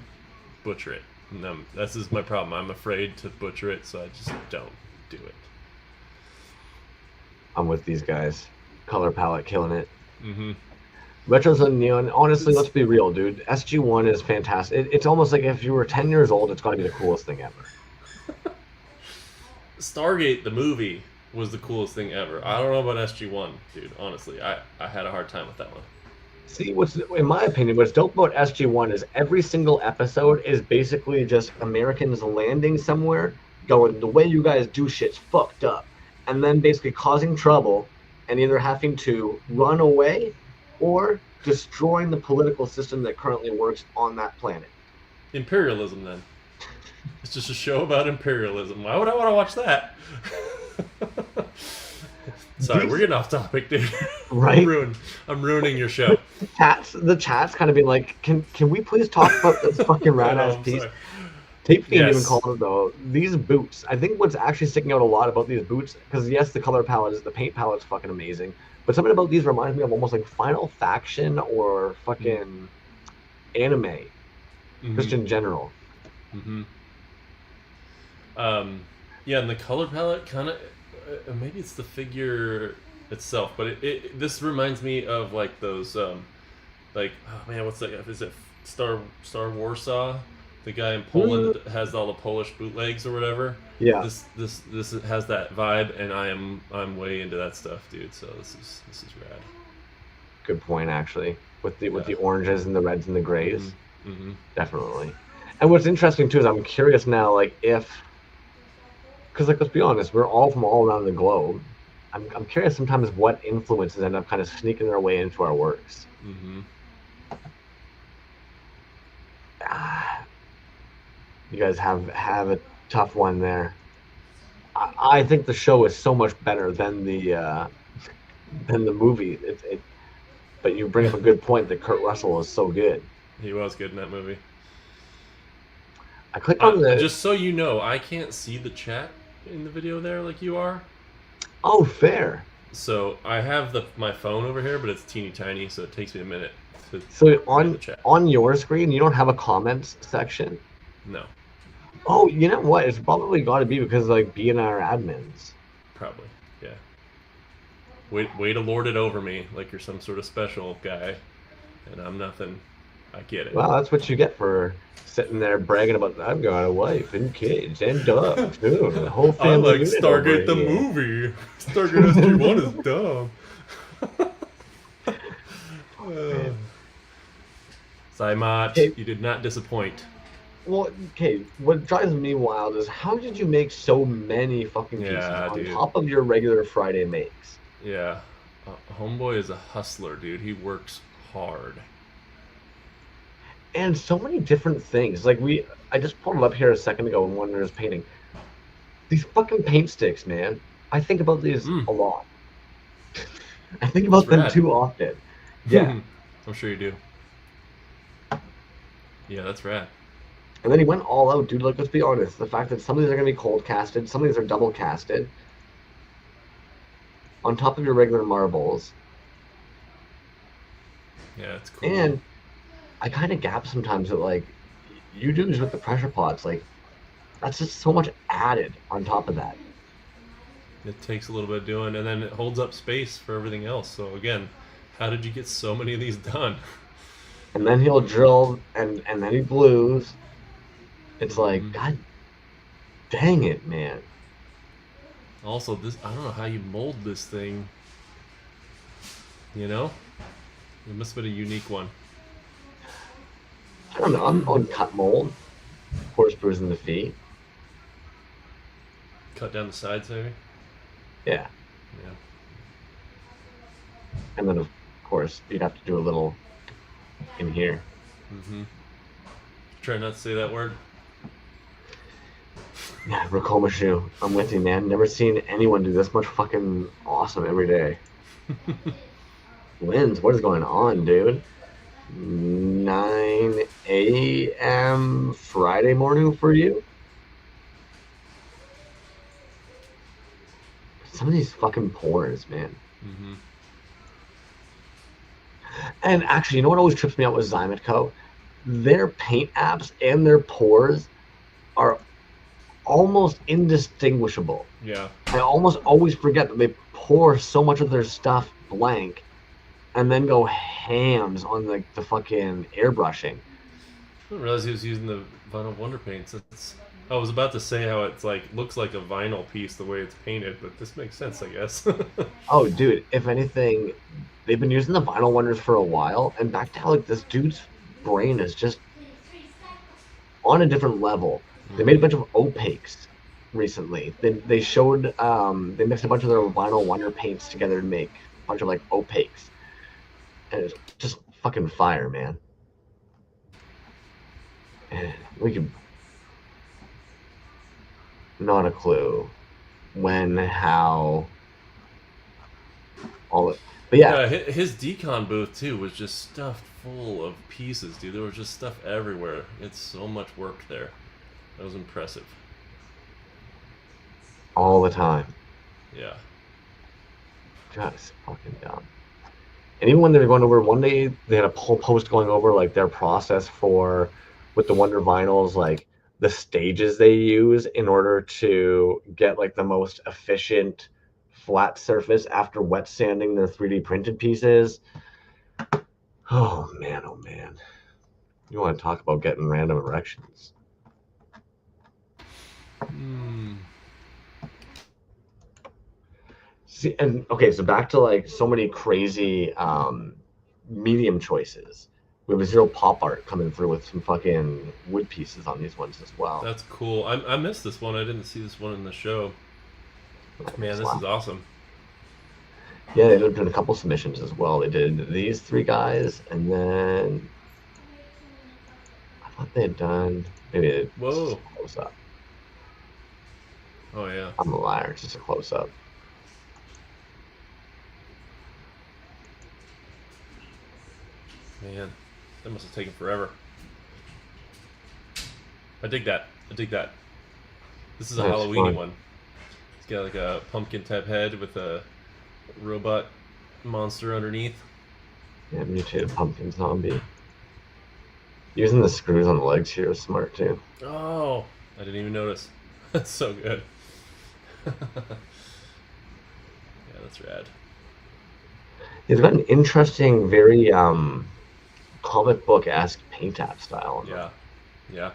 [SPEAKER 2] butcher it. And this is my problem. I'm afraid to butcher it, so I just don't do it.
[SPEAKER 1] I'm with these guys. Color palette killing it.
[SPEAKER 2] Mm-hmm.
[SPEAKER 1] Retros and Neon, honestly, let's be real, dude. SG1 is fantastic. It's almost like if you were 10 years old, it's got to be the coolest thing ever.
[SPEAKER 2] Stargate, the movie, was the coolest thing ever. I don't know about SG1, dude. Honestly, I had a hard time with that one.
[SPEAKER 1] See, in my opinion, what's dope about SG1 is every single episode is basically just Americans landing somewhere, going, the way you guys do shit's fucked up, and then basically causing trouble and either having to run away or destroying the political system that currently works on that planet.
[SPEAKER 2] Imperialism, then. It's just a show about imperialism. Why would I want to watch that? Sorry, we're getting off topic, dude.
[SPEAKER 1] Right?
[SPEAKER 2] I'm ruining your show.
[SPEAKER 1] The chat's kind of been like, can we please talk about this fucking rad-ass piece?
[SPEAKER 2] Sorry.
[SPEAKER 1] Tape Fiend even called it, though, these boots. I think what's actually sticking out a lot about these boots, because yes, the color palette is, the paint palette's fucking amazing, but something about these reminds me of almost like Final Faction or fucking anime, just in general.
[SPEAKER 2] Mm-hmm. Yeah, and the color palette kind of, maybe it's the figure itself, but this reminds me of like those, like, oh man, what's that? Is it Star Warsaw? The guy in Poland has all the Polish bootlegs or whatever.
[SPEAKER 1] Yeah.
[SPEAKER 2] This has that vibe, and I'm way into that stuff, dude. So this is rad.
[SPEAKER 1] Good point, actually, with the oranges and the reds and the grays.
[SPEAKER 2] Mm-hmm. Mm-hmm.
[SPEAKER 1] Definitely. And what's interesting too is I'm curious now, like because like let's be honest, we're all from all around the globe. I'm curious sometimes what influences end up kind of sneaking their way into our works.
[SPEAKER 2] Mm-hmm.
[SPEAKER 1] You guys have a tough one there. I think the show is so much better than the movie. But you bring up a good point that Kurt Russell is so good.
[SPEAKER 2] He was good in that movie.
[SPEAKER 1] I clicked on
[SPEAKER 2] just so you know, I can't see the chat in the video there like you are.
[SPEAKER 1] Oh, fair.
[SPEAKER 2] So I have my phone over here, but it's teeny tiny, so it takes me a minute to.
[SPEAKER 1] So on your screen, you don't have a comments section?
[SPEAKER 2] No.
[SPEAKER 1] Oh, you know what? It's probably got to be because like being our admins.
[SPEAKER 2] Probably, yeah. Way to lord it over me like you're some sort of special guy, and I'm nothing. I get it.
[SPEAKER 1] Well, that's what you get for sitting there bragging about, I've got a wife and kids and dogs too. The whole family.
[SPEAKER 2] I like Stargate the movie. Stargate SG1 is dumb. Zymot, you did not disappoint.
[SPEAKER 1] Well, okay, what drives me wild is how did you make so many fucking pieces on top of your regular Friday makes?
[SPEAKER 2] Yeah. Homeboy is a hustler, dude. He works hard.
[SPEAKER 1] And so many different things. Like I just pulled it up here a second ago when I was painting. These fucking paint sticks, man. I think about these a lot. I think about them too often. Yeah.
[SPEAKER 2] I'm sure you do. Yeah, that's rad.
[SPEAKER 1] And then he went all out, dude. Like, let's be honest. The fact that some of these are going to be cold casted, some of these are double casted. On top of your regular marbles.
[SPEAKER 2] Yeah, it's cool.
[SPEAKER 1] And I kind of gap sometimes that, like, you do this with the pressure pots. Like, that's just so much added on top of that.
[SPEAKER 2] It takes a little bit of doing, and then it holds up space for everything else. So, again, how did you get so many of these done?
[SPEAKER 1] And then he'll drill, and then he blues. It's like, God dang it, man.
[SPEAKER 2] Also, this I don't know how you mold this thing. You know, it must have been a unique one.
[SPEAKER 1] I don't know. I'm on cut mold, horse screws in the feet.
[SPEAKER 2] Cut down the sides, maybe.
[SPEAKER 1] Yeah,
[SPEAKER 2] Yeah.
[SPEAKER 1] and then of course you'd have to do a little in here.
[SPEAKER 2] Mm-hmm. Try not to say that word.
[SPEAKER 1] Yeah, Rokoma shoe. I'm with you, man. Never seen anyone do this much fucking awesome every day. Wins. What is going on, dude? 9 a.m. Friday morning for you? Some of these fucking pores, man.
[SPEAKER 2] Mm-hmm.
[SPEAKER 1] And actually, you know what always trips me out with Zymatco? Their paint apps and their pores are almost indistinguishable.
[SPEAKER 2] Yeah.
[SPEAKER 1] I almost always forget that they pour so much of their stuff blank and then go hams on like the fucking airbrushing.
[SPEAKER 2] I didn't realize he was using the vinyl wonder paints. I was about to say how it's like looks like a vinyl piece the way it's painted, but this makes sense, I guess.
[SPEAKER 1] Oh, dude, if anything, they've been using the vinyl wonders for a while, and back to how like this dude's brain is just on a different level. They made a bunch of opaques recently. They showed they mixed a bunch of their vinyl wonder paints together to make a bunch of like opaques, and it's just fucking fire, man. And we could not a clue when, how, all it. But yeah,
[SPEAKER 2] Yeah, his decon booth too was just stuffed full of pieces, dude. There was just stuff everywhere. It's so much work there. That was impressive.
[SPEAKER 1] all the time.
[SPEAKER 2] Yeah.
[SPEAKER 1] Just fucking dumb. And even when they were going over, one day they had a whole post going over like their process for with the Wonder vinyls, like the stages they use in order to get like the most efficient flat surface after wet sanding their 3D printed pieces. Oh man, oh man. You want to talk about getting random erections.
[SPEAKER 2] Hmm.
[SPEAKER 1] See, and okay, so back to like so many crazy medium choices. We have a zero pop art coming through with some fucking wood pieces on these ones as well.
[SPEAKER 2] That's cool. I missed this one. I didn't see this one in the show. Man, this is awesome.
[SPEAKER 1] Yeah, they did a couple submissions as well. They did these three guys, and then I thought they had done maybe it's just
[SPEAKER 2] Whoa.
[SPEAKER 1] a close up.
[SPEAKER 2] Oh yeah.
[SPEAKER 1] I'm a liar. It's just a close up.
[SPEAKER 2] Man, that must have taken forever. I dig that. I dig that. This is a
[SPEAKER 1] That's
[SPEAKER 2] Halloweeny
[SPEAKER 1] fun.
[SPEAKER 2] one. It's got like a pumpkin type head with a robot monster underneath.
[SPEAKER 1] Yeah, mutated pumpkin zombie. Using the screws on the legs here is smart too.
[SPEAKER 2] Oh, I didn't even notice. That's so good. Yeah, that's rad.
[SPEAKER 1] He's got an interesting, very comic book esque paint app style.
[SPEAKER 2] Yeah, yeah.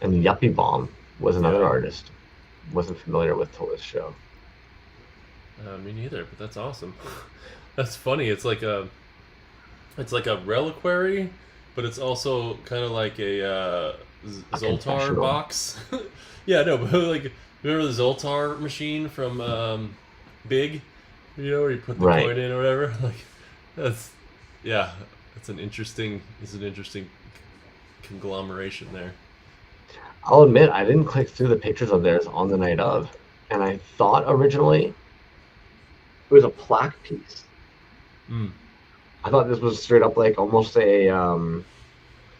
[SPEAKER 1] And Yuppie Bomb was another
[SPEAKER 2] Yeah.
[SPEAKER 1] artist. Wasn't familiar with till this show.
[SPEAKER 2] Me neither, but that's awesome. That's funny. It's like a reliquary, but it's also kind of like a
[SPEAKER 1] A
[SPEAKER 2] Zoltar
[SPEAKER 1] confessional.
[SPEAKER 2] box. Yeah, no, but like remember the Zoltar machine from Big? You know, where you put the
[SPEAKER 1] Right.
[SPEAKER 2] coin in or whatever. Like that's yeah, it's an interesting conglomeration there.
[SPEAKER 1] I'll admit I didn't click through the pictures of theirs on the night of, and I thought originally it was a plaque piece.
[SPEAKER 2] Mm.
[SPEAKER 1] I thought this was straight up like almost a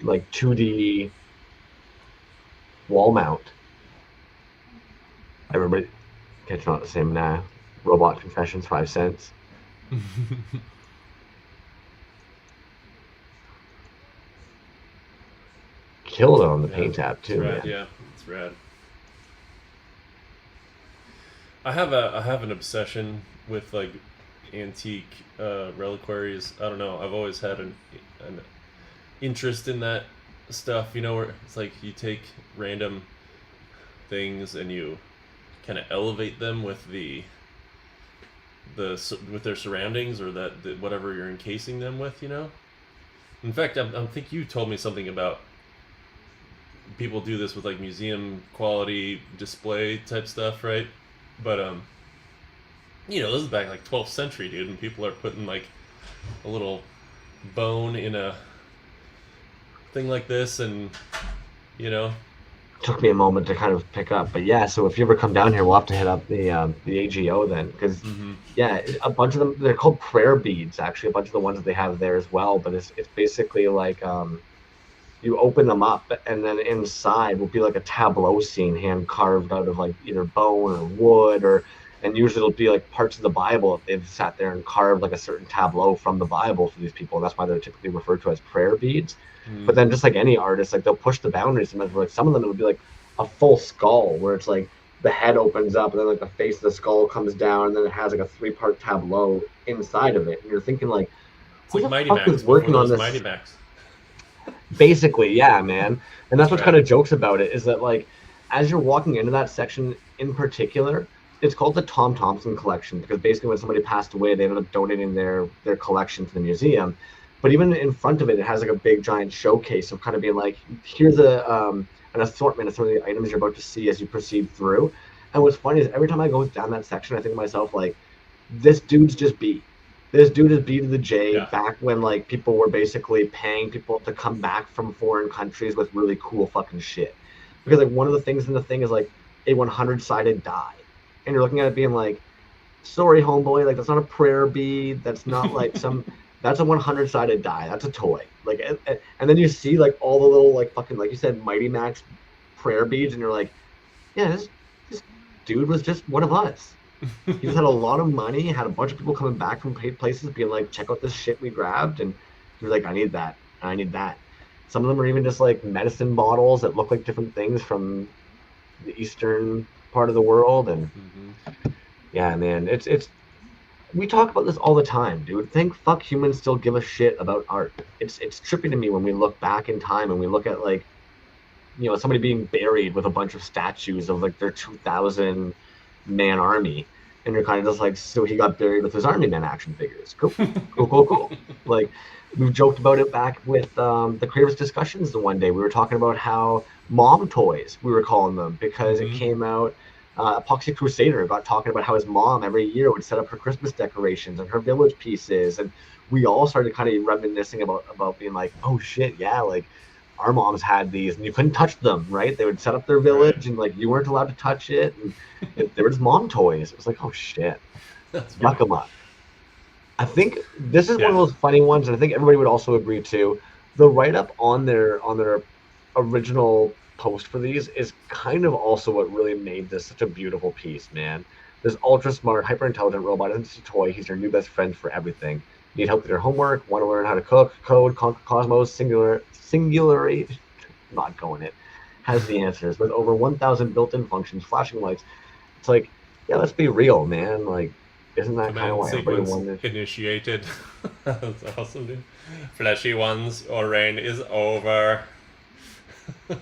[SPEAKER 1] like 2D wall mount. Everybody catching on at the same now. Robot Confessions, 5 cents. Killed it on the
[SPEAKER 2] Yeah,
[SPEAKER 1] paint tab
[SPEAKER 2] it's
[SPEAKER 1] too,
[SPEAKER 2] rad.
[SPEAKER 1] man.
[SPEAKER 2] Yeah, it's rad. I have an obsession with like antique reliquaries. I don't know. I've always had an interest in that stuff. You know, where it's like you take random things and you kind of elevate them with with their surroundings or whatever you're encasing them with, you know. In fact, I think you told me something about people do this with like museum quality display type stuff, right? But you know, this is back like 12th century, dude, and people are putting like a little bone in a thing like this, and you know,
[SPEAKER 1] Took me a moment to kind of pick up, but yeah. So if you ever come down here, we'll have to hit up the AGO then, because
[SPEAKER 2] mm-hmm.
[SPEAKER 1] yeah, a bunch of them, they're called prayer beads. Actually, a bunch of the ones that they have there as well. But it's basically like you open them up, and then inside will be like a tableau scene, hand carved out of like either bone or wood, or and usually it'll be like parts of the Bible if they've sat there and carved like a certain tableau from the Bible for these people. That's why they're typically referred to as prayer beads. But then just like any artist, like they'll push the boundaries. Sometimes like some of them it would be like a full skull where it's like the head opens up and then like the face of the skull comes down and then it has like a 3-part tableau inside of it. And you're thinking like,
[SPEAKER 2] it's
[SPEAKER 1] who
[SPEAKER 2] like
[SPEAKER 1] the
[SPEAKER 2] Mighty
[SPEAKER 1] fuck
[SPEAKER 2] Max
[SPEAKER 1] is working
[SPEAKER 2] before
[SPEAKER 1] on
[SPEAKER 2] those
[SPEAKER 1] this?
[SPEAKER 2] Mighty Max.
[SPEAKER 1] Basically, yeah, man. And that's what's
[SPEAKER 2] Right.
[SPEAKER 1] kind of jokes about it is that like as you're walking into that section in particular, it's called the Tom Thompson collection because basically when somebody passed away, they ended up donating their collection to the museum. But even in front of it, it has like a big giant showcase of kind of being like, here's an assortment of some of the items you're about to see as you proceed through. And what's funny is every time I go down that section, I think to myself like, this dude's just beat. This dude is B to the J
[SPEAKER 2] Yeah.
[SPEAKER 1] back when like people were basically paying people to come back from foreign countries with really cool fucking shit. Because like one of the things in the thing is like a 100-sided die, and you're looking at it being like, sorry homeboy, like that's not a prayer bead, that's not like some that's a 100-sided die, that's a toy. Like and then you see like all the little like fucking like you said Mighty Max prayer beads and you're like, yeah, this dude was just one of us. He just had a lot of money, had a bunch of people coming back from places being like, check out this shit we grabbed, and he was like, I need that, I need that. Some of them are even just like medicine bottles that look like different things from the eastern part of the world. And yeah, man, it's we talk about this all the time, dude. Thank fuck humans still give a shit about art. It's trippy to me when we look back in time and we look at like, you know, somebody being buried with a bunch of statues of like their 2,000 man army, and you're kind of just like, so he got buried with his army man action figures. Cool. Like we've joked about it back with the Creators discussions the one day. We were talking about how mom toys, we were calling them, because it came out. Epoxy Crusader got talking about how his mom every year would set up her Christmas decorations and her village pieces, and we all started kind of reminiscing about being like, oh shit, yeah, like our moms had these and you couldn't touch them, right? They would set up their village right. And like you weren't allowed to touch it, and they were just mom toys. It was like, oh shit, yuck them up. I think this is one of those funny ones, and I think everybody would also agree too. The write-up on their original post for these is kind of also what really made this such a beautiful piece, man. This ultra smart, hyper intelligent robot isn't just a toy. He's your new best friend for everything. Need help with your homework, want to learn how to cook, code, conquer cosmos, singularity, not going it, has the answers with over 1,000 built-in functions, flashing lights. It's like, yeah, let's be real, man. Like, isn't that kind of why everybody wanted?
[SPEAKER 2] Initiated. That's awesome, dude. Fleshy ones, your reign is over.
[SPEAKER 1] I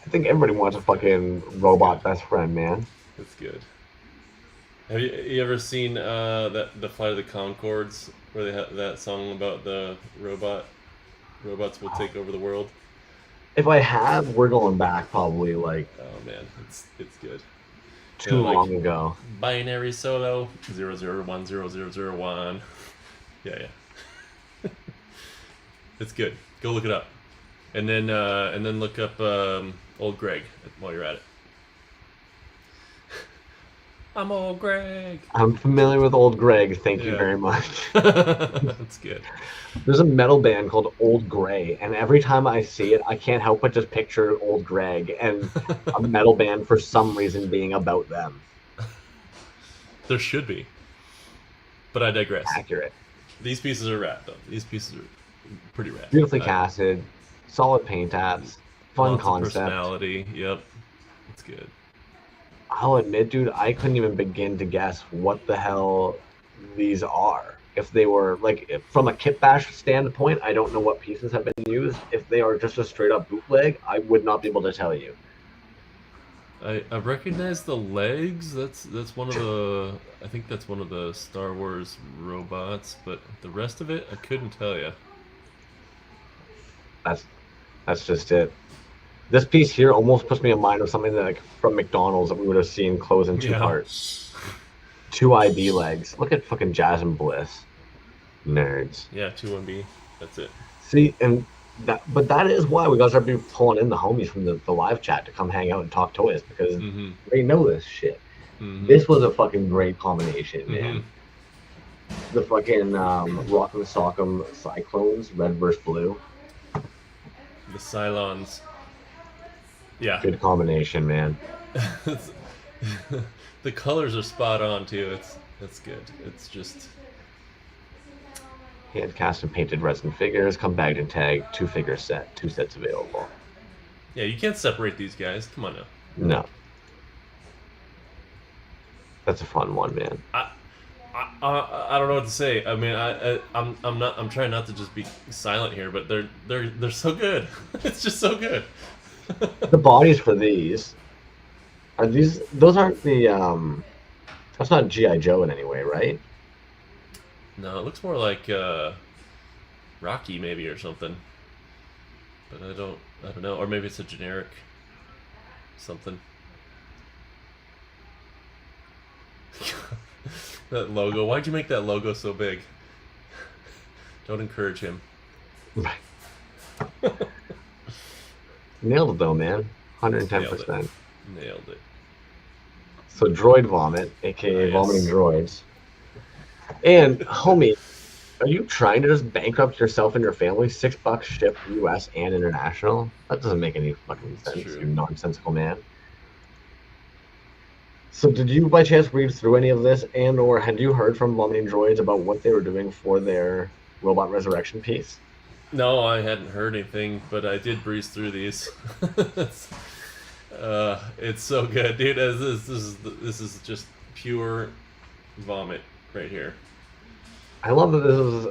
[SPEAKER 1] think everybody wants a fucking robot best friend, man.
[SPEAKER 2] That's good. Have you ever seen the Flight of the Conchords, where they have that song about the robots will take over the world?
[SPEAKER 1] If I have, we're going back probably like.
[SPEAKER 2] Oh man, it's good.
[SPEAKER 1] Too long ago.
[SPEAKER 2] Binary solo 0010001. Yeah. It's good. Go look it up, and then look up Old Greg while you're at it. I'm Old Greg.
[SPEAKER 1] I'm familiar with Old Greg. Thank you very much.
[SPEAKER 2] That's good.
[SPEAKER 1] There's a metal band called Old Grey, and every time I see it, I can't help but just picture Old Greg and a metal band for some reason being about them.
[SPEAKER 2] There should be, but I digress.
[SPEAKER 1] Accurate.
[SPEAKER 2] These pieces are rad, though. These pieces are pretty rad.
[SPEAKER 1] Beautifully casted, solid paint apps, fun concept.
[SPEAKER 2] Personality. Yep, it's good.
[SPEAKER 1] I'll admit, dude, I couldn't even begin to guess what the hell these are. If they were, like, from a kit bash standpoint, I don't know what pieces have been used. If they are just a straight up bootleg, I would not be able to tell you.
[SPEAKER 2] I recognize the legs. That's one of the. I think that's one of the Star Wars robots, but the rest of it, I couldn't tell you.
[SPEAKER 1] That's that's just it. This piece here almost puts me in mind of something that like from McDonald's that we would have seen close in two
[SPEAKER 2] Yeah.
[SPEAKER 1] parts. Two IB legs. Look at fucking Jazz and Bliss. Nerds.
[SPEAKER 2] Yeah, 2-1B. That's it.
[SPEAKER 1] See, and that is why we gotta start be pulling in the homies from the live chat to come hang out and talk toys because
[SPEAKER 2] Mm-hmm.
[SPEAKER 1] they know this shit.
[SPEAKER 2] Mm-hmm.
[SPEAKER 1] This was a fucking great combination, man.
[SPEAKER 2] Mm-hmm.
[SPEAKER 1] The fucking Rock'em Sock'em Cyclones, red versus blue.
[SPEAKER 2] The Cylons. Yeah.
[SPEAKER 1] Good combination, man.
[SPEAKER 2] The colors are spot on too. It's good. It's just
[SPEAKER 1] Hand cast and painted resin figures, come bagged and tagged, 2-figure set, 2 sets available.
[SPEAKER 2] yeah. You can't separate these guys. Come on now.
[SPEAKER 1] No. That's a fun one, man.
[SPEAKER 2] I don't know what to say. I mean, I'm trying not to just be silent here, but they're so good. It's just so good.
[SPEAKER 1] The bodies for these are those aren't the that's not G.I. Joe in any way, right?
[SPEAKER 2] No, it looks more like Rocky maybe or something. But I don't know, or maybe it's a generic something. That logo. Why'd you make that logo so big? Don't encourage him.
[SPEAKER 1] Nailed it though, man. 110%.
[SPEAKER 2] Nailed it.
[SPEAKER 1] So Droid Vomit, aka
[SPEAKER 2] Yes.
[SPEAKER 1] Vomiting Droids. And homie, are you trying to just bankrupt yourself and your family? $6 shipped US and international? That doesn't make any fucking sense,
[SPEAKER 2] true.
[SPEAKER 1] you nonsensical man. So did you by chance read through any of this and or had you heard from Vomiting Droids about what they were doing for their Robot Resurrection piece?
[SPEAKER 2] No, I hadn't heard anything, but I did breeze through these. It's so good, dude. This is just pure vomit right here.
[SPEAKER 1] I love that this is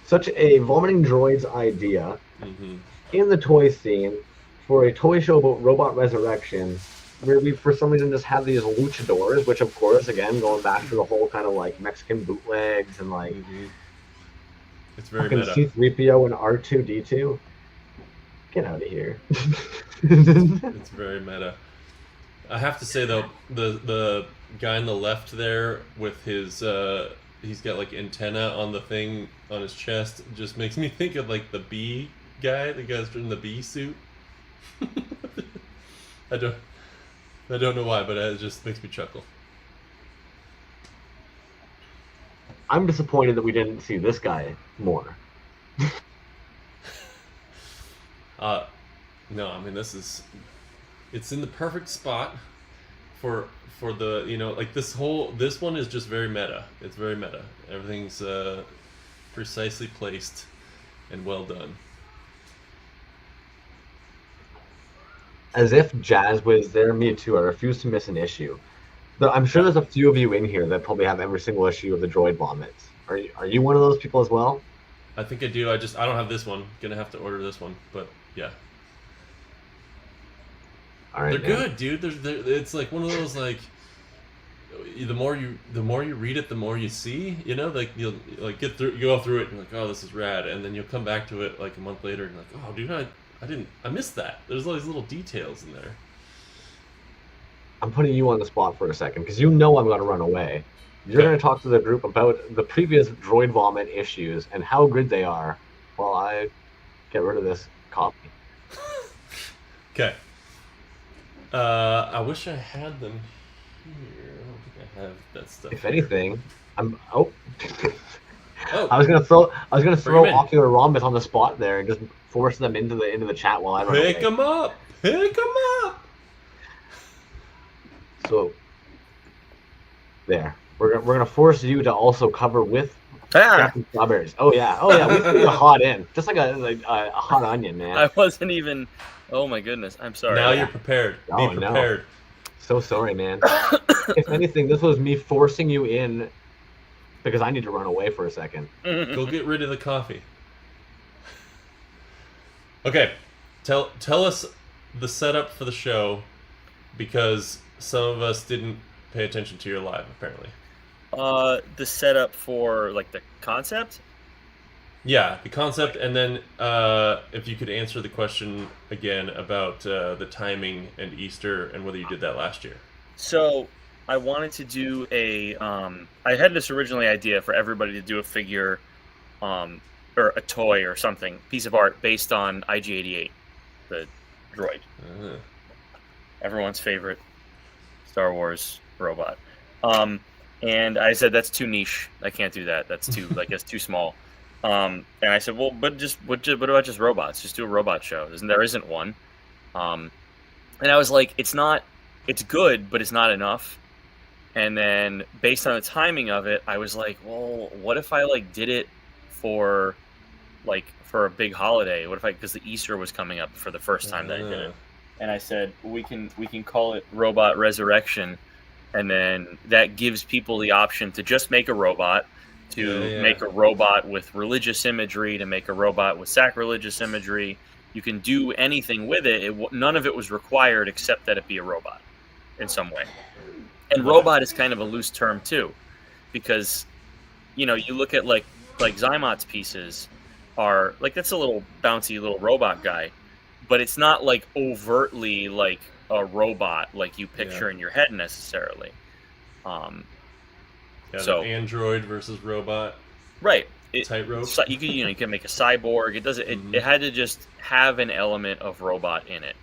[SPEAKER 1] such a Vomiting Droids idea
[SPEAKER 2] Mm-hmm.
[SPEAKER 1] in the toy scene for a toy show about Robot Resurrection, where we for some reason just have these luchadors, which of course, again, going back to the whole kind of like Mexican bootlegs and like
[SPEAKER 2] Mm-hmm. It's very
[SPEAKER 1] fucking
[SPEAKER 2] meta.
[SPEAKER 1] C-3PO and R2-D2. Get out of here.
[SPEAKER 2] It's very meta. I have to say though, the guy on the left there with his he's got like antenna on the thing on his chest just makes me think of like the bee guy, the guy's in the bee suit. I don't know why, but it just makes me chuckle.
[SPEAKER 1] I'm disappointed that we didn't see this guy more.
[SPEAKER 2] No, I mean it's in the perfect spot for the like this one is just very meta. It's very meta. Everything's precisely placed and well done.
[SPEAKER 1] As if Jazz was there. Me too. I refuse to miss an issue. I'm sure there's a few of you in here that probably have every single issue of the Droid Vomits. Are you one of those people as well?
[SPEAKER 2] I think I do. I don't have this one. Gonna have to order this one, but yeah.
[SPEAKER 1] All right,
[SPEAKER 2] They're
[SPEAKER 1] man.
[SPEAKER 2] good, dude. It's like one of those like the more you read it, the more you see. You know, like you'll like you go through it and you're like, oh, this is rad, and then you'll come back to it like a month later and like, oh, dude, I missed that. There's all these little details in there.
[SPEAKER 1] I'm putting you on the spot for a second because you know I'm going to run away. You're going to talk to the group about the previous Droid Vomit issues and how good they are while I get rid of this copy.
[SPEAKER 2] Okay. I wish I had them here. I don't think I have that stuff.
[SPEAKER 1] If anything, I'm I
[SPEAKER 2] Oh,
[SPEAKER 1] was gonna throw
[SPEAKER 2] Bring 'em in.
[SPEAKER 1] Ocular Rhombus on the spot there and just force them into the chat while I run
[SPEAKER 2] pick
[SPEAKER 1] away.
[SPEAKER 2] them up. Pick them up.
[SPEAKER 1] So there, we're gonna force you to also cover with
[SPEAKER 3] Ah,
[SPEAKER 1] Captain Strawberries. Oh yeah, we threw the hot in, just like a hot onion, man.
[SPEAKER 3] I wasn't even. Oh my goodness, I'm sorry.
[SPEAKER 2] Now you're prepared.
[SPEAKER 1] Oh,
[SPEAKER 2] Be
[SPEAKER 1] no.
[SPEAKER 2] prepared.
[SPEAKER 1] So sorry, man. If anything, this was me forcing you in because I need to run away for a second.
[SPEAKER 2] Go get rid of the coffee. Okay, tell us the setup for the show because some of us didn't pay attention to your live, apparently.
[SPEAKER 3] The setup for like the concept.
[SPEAKER 2] Yeah, the concept, and then if you could answer the question again about the timing and Easter and whether you did that last year.
[SPEAKER 3] So I wanted to do a. I had this originally idea for everybody to do a figure, or a toy or something, piece of art based on IG-88, the droid, everyone's favorite Star Wars robot. And I said that's too niche. I can't do that. That's too that's too small. And I said, well, but what about just robots? Just do a robot show. There isn't one. And I was like, it's good, but it's not enough. And then based on the timing of it, I was like, well, what if I did it for a big holiday? What if because the Easter was coming up for the first time that I did it. And I said, we can call it Robot Resurrection. And then that gives people the option to just make a robot, to make a robot with religious imagery, to make a robot with sacrilegious imagery. You can do anything with it. None of it was required except that it be a robot in some way. And robot is kind of a loose term too, because you look at like Zymot's pieces are that's a little bouncy little robot guy, but it's not overtly a robot like you picture in your head necessarily. So
[SPEAKER 2] android versus robot,
[SPEAKER 3] right?
[SPEAKER 2] Tightrope.
[SPEAKER 3] You can make a cyborg. It doesn't. It had to just have an element of robot in it.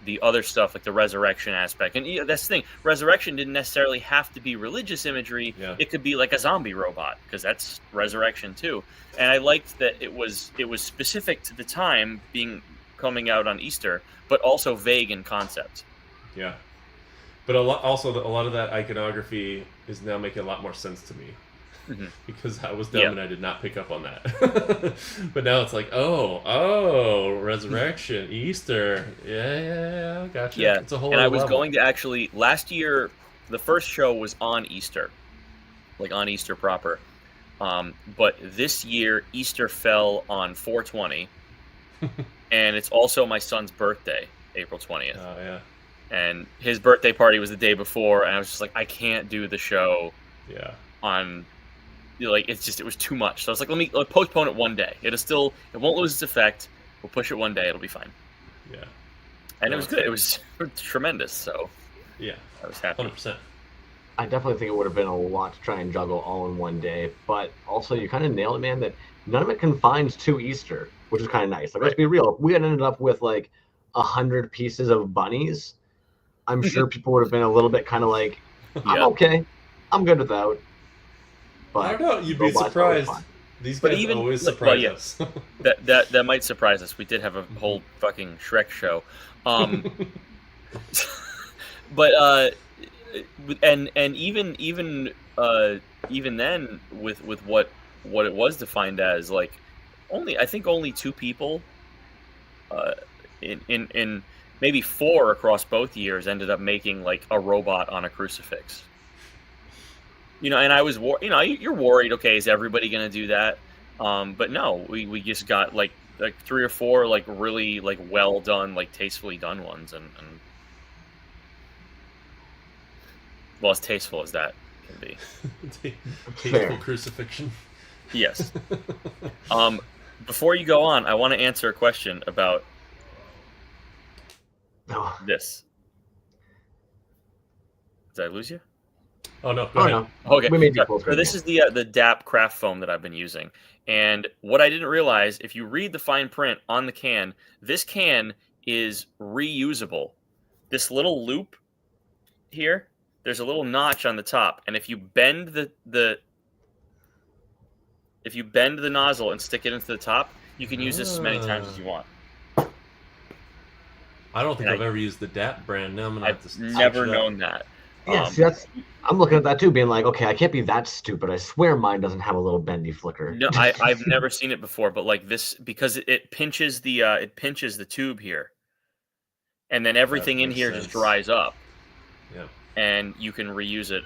[SPEAKER 3] The other stuff like the resurrection aspect, and that's the thing. Resurrection didn't necessarily have to be religious imagery.
[SPEAKER 2] Yeah.
[SPEAKER 3] It could be like a zombie robot because that's resurrection too. And I liked that it was specific to the time coming out on Easter, but also vague in concept.
[SPEAKER 2] Yeah, but a lot of that iconography is now making a lot more sense to me. Because I was dumb and I did not pick up on that. But now it's resurrection, Easter. Yeah, gotcha.
[SPEAKER 3] Yeah,
[SPEAKER 2] it's a whole
[SPEAKER 3] and I was
[SPEAKER 2] level.
[SPEAKER 3] going to actually, last year, the first show was on Easter, on Easter proper. But this year, Easter fell on 4/20, and it's also my son's birthday, April 20th.
[SPEAKER 2] Oh, yeah.
[SPEAKER 3] And his birthday party was the day before, and I was just like, I can't do the show on... it was too much. So I was like, let me postpone it one day. It won't lose its effect. We'll push it one day. It'll be fine.
[SPEAKER 2] Yeah.
[SPEAKER 3] And it was good. It was tremendous. So
[SPEAKER 2] yeah,
[SPEAKER 3] I was happy.
[SPEAKER 2] 100%.
[SPEAKER 1] I definitely think it would have been a lot to try and juggle all in one day. But also, you kind of nailed it, man, that none of it confines to Easter, which is kind of nice. Let's be real. If we had ended up with 100 pieces of bunnies, I'm sure people would have been a little bit kind of I'm okay. I'm good without. But
[SPEAKER 2] I don't know. You'd be surprised. These guys always surprise us.
[SPEAKER 3] that might surprise us. We did have a whole fucking Shrek show, but and even then with what it was defined as only 2 people in maybe 4 across both years ended up making a robot on a crucifix. And I was you're worried, okay, is everybody going to do that? But no, we just got 3 or 4 really well done, tastefully done ones, and well, as tasteful as that can be.
[SPEAKER 2] Tasteful crucifixion.
[SPEAKER 3] Yes. Before you go on, I want to answer a question about this. Did I lose you?
[SPEAKER 2] Oh no! Go ahead.
[SPEAKER 1] No.
[SPEAKER 3] Okay.
[SPEAKER 1] We made
[SPEAKER 3] So this is the DAP craft foam that I've been using, and what I didn't realize, if you read the fine print on the can, this can is reusable. This little loop here, there's a little notch on the top, and if you bend the nozzle and stick it into the top, you can use this as many times as you want.
[SPEAKER 2] I don't think I've ever used the DAP brand. Now
[SPEAKER 3] I've never known that.
[SPEAKER 1] Yeah, I'm looking at that too, being like, okay, I can't be that stupid. I swear mine doesn't have a little bendy flicker.
[SPEAKER 3] No, I've never seen it before, but this, because it pinches the tube here, and then everything in here just dries up.
[SPEAKER 2] Yeah.
[SPEAKER 3] And you can reuse it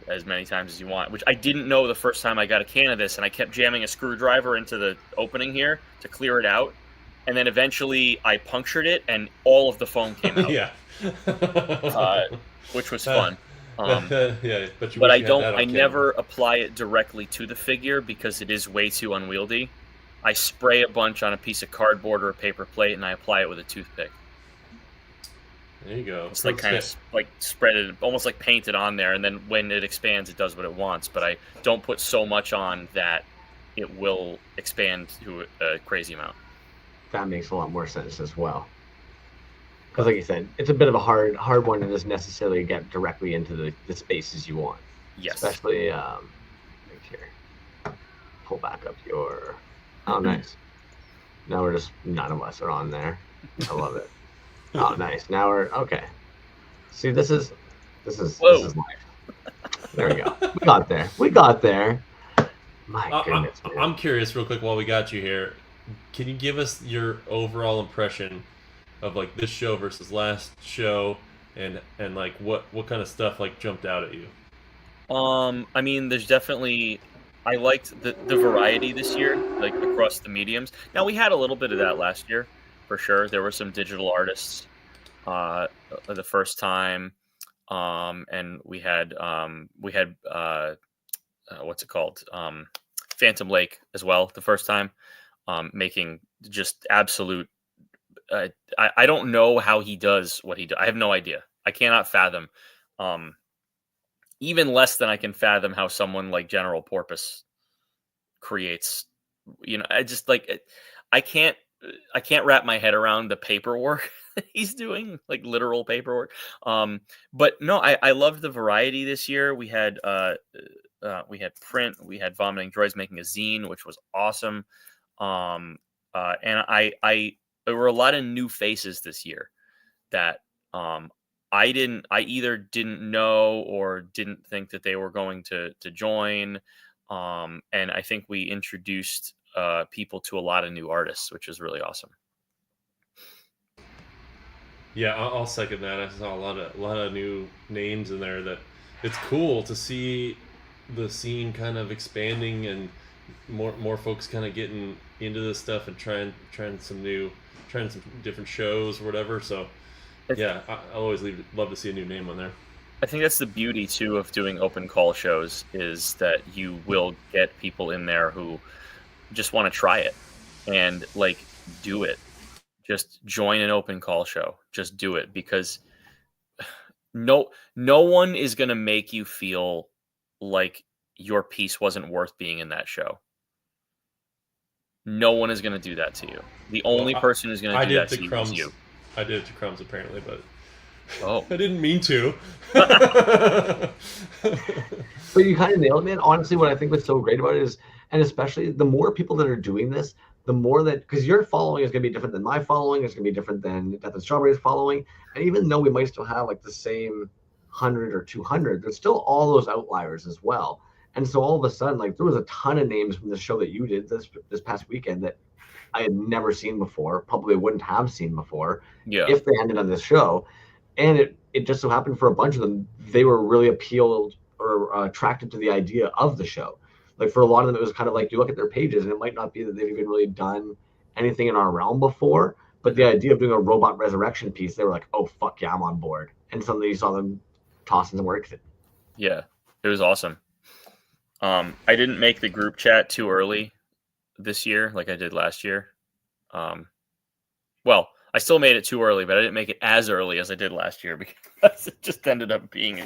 [SPEAKER 3] as many times as you want, which I didn't know the first time I got a can of this, and I kept jamming a screwdriver into the opening here to clear it out, and then eventually I punctured it, and all of the foam came out.
[SPEAKER 2] Yeah.
[SPEAKER 3] which was fun.
[SPEAKER 2] Yeah, but you
[SPEAKER 3] But
[SPEAKER 2] wish you had that
[SPEAKER 3] I
[SPEAKER 2] on camera.
[SPEAKER 3] never apply it directly to the figure because it is way too unwieldy. I spray a bunch on a piece of cardboard or a paper plate, and I apply it with a toothpick.
[SPEAKER 2] There you go.
[SPEAKER 3] Just like kind of like spread it, almost like paint it on there, and then when it expands, it does what it wants. But I don't put so much on that it will expand to a crazy amount.
[SPEAKER 1] That makes a lot more sense as well. Because, like you said, it's a bit of a hard one to just necessarily get directly into the spaces you want.
[SPEAKER 3] Yes.
[SPEAKER 1] Especially, right here. Pull back up your. Oh, nice. Now we're just none of us are on there. I love it. Oh, nice. Now we're okay. See, this is life. There we go. We got there. We got there. My goodness. Man.
[SPEAKER 2] I'm curious, real quick, while we got you here. Can you give us your overall impression of like this show versus last show, and like what kind of stuff like jumped out at you?
[SPEAKER 3] I mean, there's definitely. I liked the variety this year, like across the mediums. Now we had a little bit of that last year, for sure. There were some digital artists the first time, and we had what's it called, Phantom Lake as well the first time, making just absolute. I don't know how he does what he does. I have no idea. I cannot fathom. Even less than I can fathom how someone like General Porpoise creates. I just like I can't wrap my head around the paperwork he's doing, like literal paperwork. But no, I loved the variety this year. We had print, we had Vomiting Droids making a zine, which was awesome. And there were a lot of new faces this year that I either didn't know or didn't think that they were going to join. And I think we introduced people to a lot of new artists, which is really awesome.
[SPEAKER 2] Yeah, I'll second that. I saw a lot of new names in there. That it's cool to see the scene kind of expanding and more folks kind of getting into this stuff and trying some different shows or whatever. So yeah, I always love to see a new name on there.
[SPEAKER 3] I think that's the beauty too of doing open call shows, is that you will get people in there who just want to try it and like do it. Just join an open call show. Just do it, because no one is going to make you feel like your piece wasn't worth being in that show. No one is going to do that to you. The only person who's going to do that to you is you.
[SPEAKER 2] I did it to Crumbs apparently, but
[SPEAKER 3] I
[SPEAKER 2] didn't mean to.
[SPEAKER 1] But you kind of nailed it, man. Honestly, what I think was so great about it is, and especially the more people that are doing this, the more that, because your following is going to be different than my following, it's going to be different than Death and Strawberry's following. And even though we might still have like the same 100 or 200, there's still all those outliers as well. And so all of a sudden, like there was a ton of names from the show that you did this past weekend that I had never seen before, probably wouldn't have seen before if they ended on this show. And it just so happened for a bunch of them, they were really appealed or attracted to the idea of the show. Like for a lot of them, it was kind of like you look at their pages and it might not be that they've even really done anything in our realm before, but the idea of doing a robot resurrection piece, they were like, oh, fuck yeah, I'm on board. And suddenly you saw them tossing some work.
[SPEAKER 3] Yeah, it was awesome. I didn't make the group chat too early this year like I did last year. Well, I still made it too early, but I didn't make it as early as I did last year because it just ended up being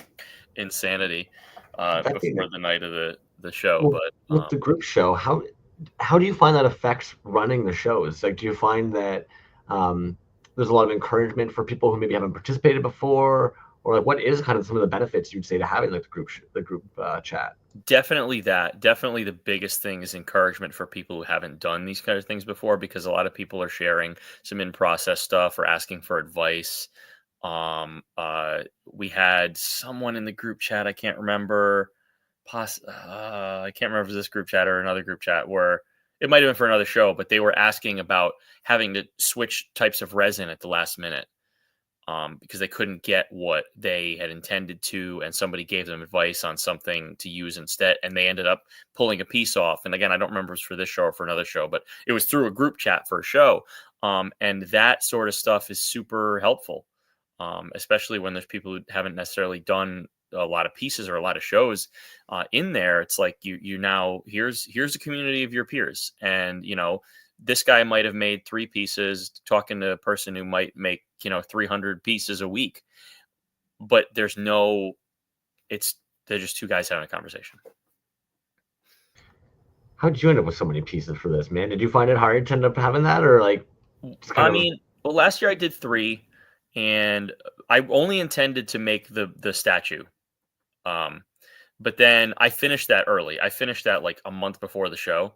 [SPEAKER 3] insanity before the night of the show.
[SPEAKER 1] Well,
[SPEAKER 3] but
[SPEAKER 1] with the group show, how do you find that affects running the shows? Like, do you find that there's a lot of encouragement for people who maybe haven't participated before, or like what is kind of some of the benefits you'd say to having like the group chat?
[SPEAKER 3] Definitely the biggest thing is encouragement for people who haven't done these kind of things before, because a lot of people are sharing some in-process stuff or asking for advice. We had someone in the group chat, I can't remember, I can't remember if it was this group chat or another group chat, where it might have been for another show, but they were asking about having to switch types of resin at the last minute. Because they couldn't get what they had intended to, and somebody gave them advice on something to use instead, and they ended up pulling a piece off. And again, I don't remember if it was for this show or for another show, but it was through a group chat for a show. And that sort of stuff is super helpful. especially when there's people who haven't necessarily done a lot of pieces or a lot of shows in there. It's like you now here's a community of your peers, and this guy might have made 3 pieces, talking to a person who might make 300 pieces a week, but they're just 2 guys having a conversation.
[SPEAKER 1] How did you end up with so many pieces for this, man? Did you find it hard to end up having that, or like?
[SPEAKER 3] Well, last year I did 3, and I only intended to make the statue. But then I finished that early. I finished that like a month before the show,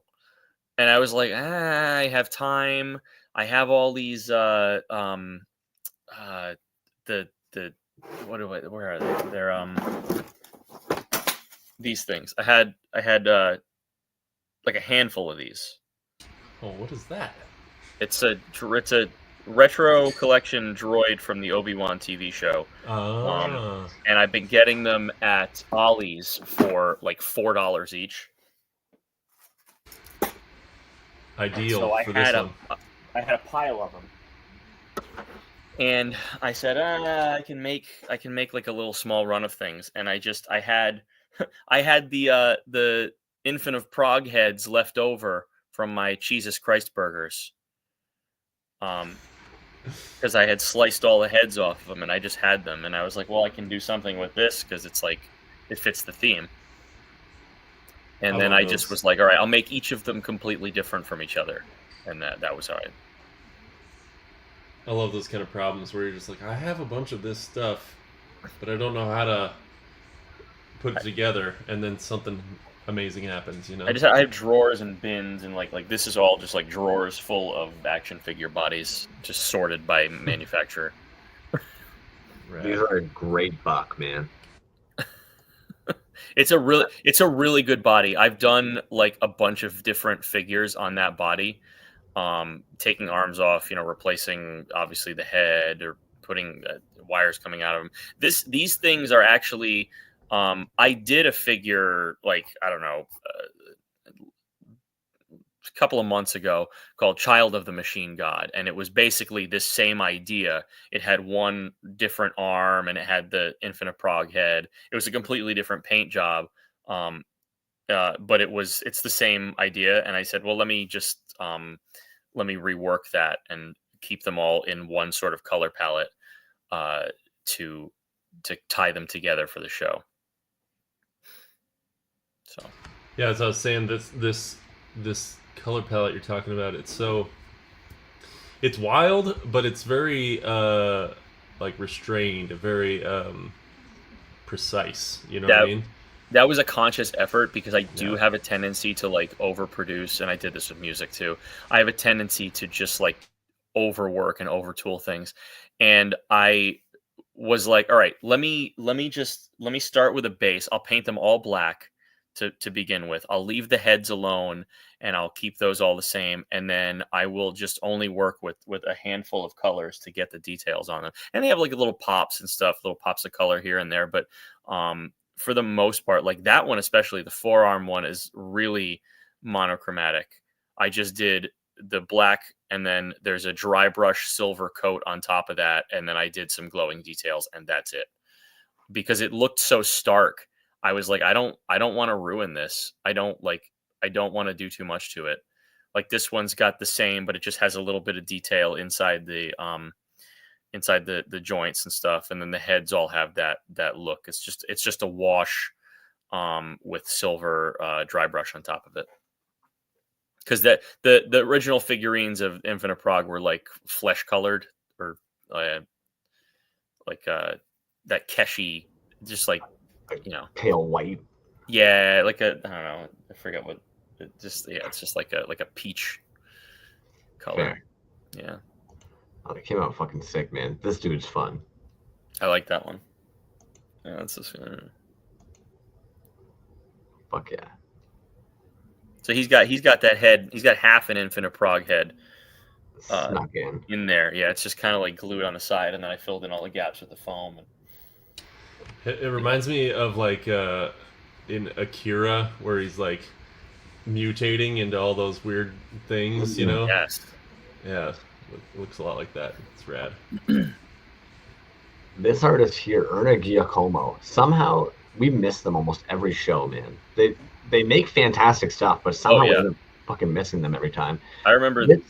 [SPEAKER 3] and I was like, I have time. I have all these the where are they? They're these things. I had like a handful of these.
[SPEAKER 2] Oh, what is that?
[SPEAKER 3] It's a retro collection droid from the Obi-Wan TV show. And I've been getting them at Ollie's for like $4 each.
[SPEAKER 2] Ideal
[SPEAKER 3] so
[SPEAKER 2] for this one.
[SPEAKER 3] I had a pile of them, and I said, I can make like a little small run of things. And I had the Infant of Prague heads left over from my Jesus Christ burgers. Because I had sliced all the heads off of them, and I just had them, and I was like, well, I can do something with this because it's like it fits the theme. And then I just was like, all right, I'll make each of them completely different from each other, and that was how
[SPEAKER 2] I love those kind of problems where you're just like, I have a bunch of this stuff, but I don't know how to put it together, and then something amazing happens,
[SPEAKER 3] I have drawers and bins, and like this is all just like drawers full of action figure bodies, just sorted by manufacturer.
[SPEAKER 1] Right. These are a great buck, man.
[SPEAKER 3] It's a really good body. I've done like a bunch of different figures on that body, taking arms off, replacing obviously the head or putting wires coming out of them. These things are actually. I did a figure like, I don't know, a couple of months ago called Child of the Machine God. And it was basically this same idea. It had one different arm, and it had the Infant of Prague head. It was a completely different paint job. But it's the same idea. And I said, well, let me rework that and keep them all in one sort of color palette, to tie them together for the show. So,
[SPEAKER 2] yeah, as I was saying, this color palette you're talking about, it's wild, but it's very like restrained, very precise. You know what I mean?
[SPEAKER 3] That was a conscious effort because I do have a tendency to like overproduce, and I did this with music too. I have a tendency to just like overwork and overtool things, and I was like, all right, let me start with a base. I'll paint them all black to begin with. I'll leave the heads alone, and I'll keep those all the same, and then I will just only work with a handful of colors to get the details on them. And they have like little pops and stuff, little pops of color here and there, but for the most part, like that one, especially the forearm one, is really monochromatic. I just did the black, and then there's a dry brush silver coat on top of that, and then I did some glowing details, and that's it. Because it looked so stark, I was like, I don't want to ruin this. I don't want to do too much to it. Like this one's got the same, but it just has a little bit of detail inside the joints and stuff, and then the heads all have that look. It's just a wash with silver dry brush on top of it. Because the original figurines of Infant of Prague were like flesh colored, or that Keshi, just like
[SPEAKER 1] pale white.
[SPEAKER 3] Yeah, like I don't know, I forget what. It's just like a peach color. Fair. Yeah.
[SPEAKER 1] Oh, it came out fucking sick, man. This dude's fun.
[SPEAKER 3] I like that one. Yeah, that's just.
[SPEAKER 1] Fuck yeah.
[SPEAKER 3] So he's got that head. He's got half an Infant of Prague head
[SPEAKER 1] snuck
[SPEAKER 3] in there. Yeah, it's just kind of like glued on the side, and then I filled in all the gaps with the foam.
[SPEAKER 2] It reminds me of like in Akira, where he's like mutating into all those weird things,
[SPEAKER 3] Yes.
[SPEAKER 2] Yeah, it looks a lot like that. It's rad.
[SPEAKER 1] this artist here, Erna Giacomo, somehow we miss them almost every show, man. They make fantastic stuff, but
[SPEAKER 3] Oh
[SPEAKER 1] somehow we
[SPEAKER 3] yeah,
[SPEAKER 1] end up fucking missing them every time.
[SPEAKER 3] I remember
[SPEAKER 1] This,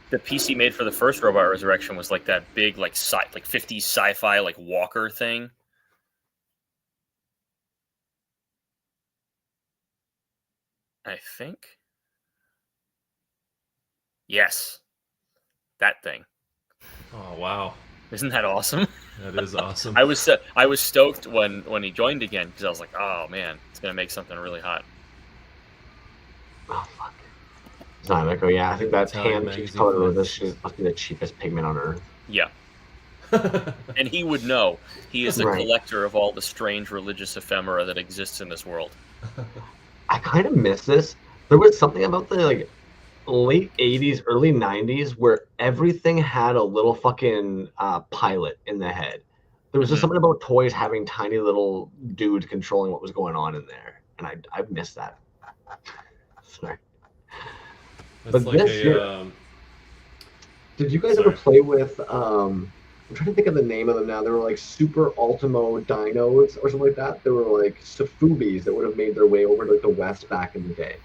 [SPEAKER 3] the piece he made for the first Robot Resurrection was like that big like 50s sci-fi like walker thing. I think. Yes, that thing.
[SPEAKER 2] Oh wow,
[SPEAKER 3] Isn't that awesome?
[SPEAKER 2] that is awesome.
[SPEAKER 3] I was stoked when he joined again because I was like, oh man, it's gonna make something really hot.
[SPEAKER 1] oh fuck. Zymeco, yeah, I think that
[SPEAKER 2] Italian
[SPEAKER 1] tan peach
[SPEAKER 2] magazine
[SPEAKER 1] color
[SPEAKER 2] for
[SPEAKER 1] of this shit must be the cheapest pigment on earth.
[SPEAKER 3] Yeah, and he would know. He is a
[SPEAKER 1] Right.
[SPEAKER 3] collector of all the strange religious ephemera that exists in this world.
[SPEAKER 1] I kind of miss this. There was something about the like late 80s, early 90s where everything had a little fucking pilot in the head. There was just
[SPEAKER 3] Mhm.
[SPEAKER 1] something about toys having tiny little dudes controlling what was going on in there. And I miss that. Sorry.
[SPEAKER 2] That's
[SPEAKER 1] But
[SPEAKER 2] like
[SPEAKER 1] this
[SPEAKER 2] a
[SPEAKER 1] year, did you guys
[SPEAKER 2] sorry.
[SPEAKER 1] ever play with I'm trying to think of the name of them now. They were like Super Ultimo Dinos or something like that. They were like Safubis that would have made their way over to like the West back in the day.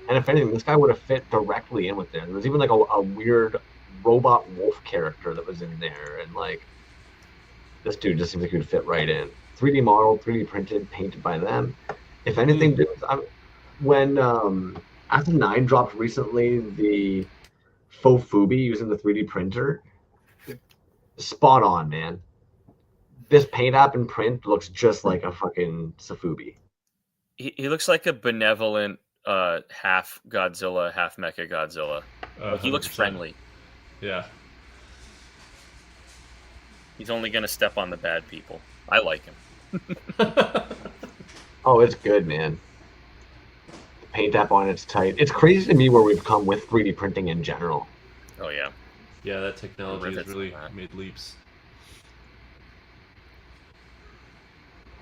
[SPEAKER 1] And if anything, this guy would have fit directly in with there. There was even like a weird robot wolf character that was in there, and like this dude just seems like he would fit right in. 3D model, 3D printed, painted by them. If anything, dude, when Asset 9 dropped recently the faux Fubi using the 3D printer, spot on, man. This paint app and print looks just like a fucking Safubi.
[SPEAKER 3] He looks like a benevolent half Godzilla, half Mecha Godzilla. Like he looks
[SPEAKER 2] 100%.
[SPEAKER 3] friendly.
[SPEAKER 2] Yeah.
[SPEAKER 3] He's only gonna step on the bad people. I like him.
[SPEAKER 1] Oh, it's good, man. The paint app on it's tight. It's crazy to me where we've come with 3D printing in general.
[SPEAKER 3] Oh yeah.
[SPEAKER 2] Yeah, that technology has
[SPEAKER 3] Rivets
[SPEAKER 2] really
[SPEAKER 3] and that.
[SPEAKER 2] made leaps.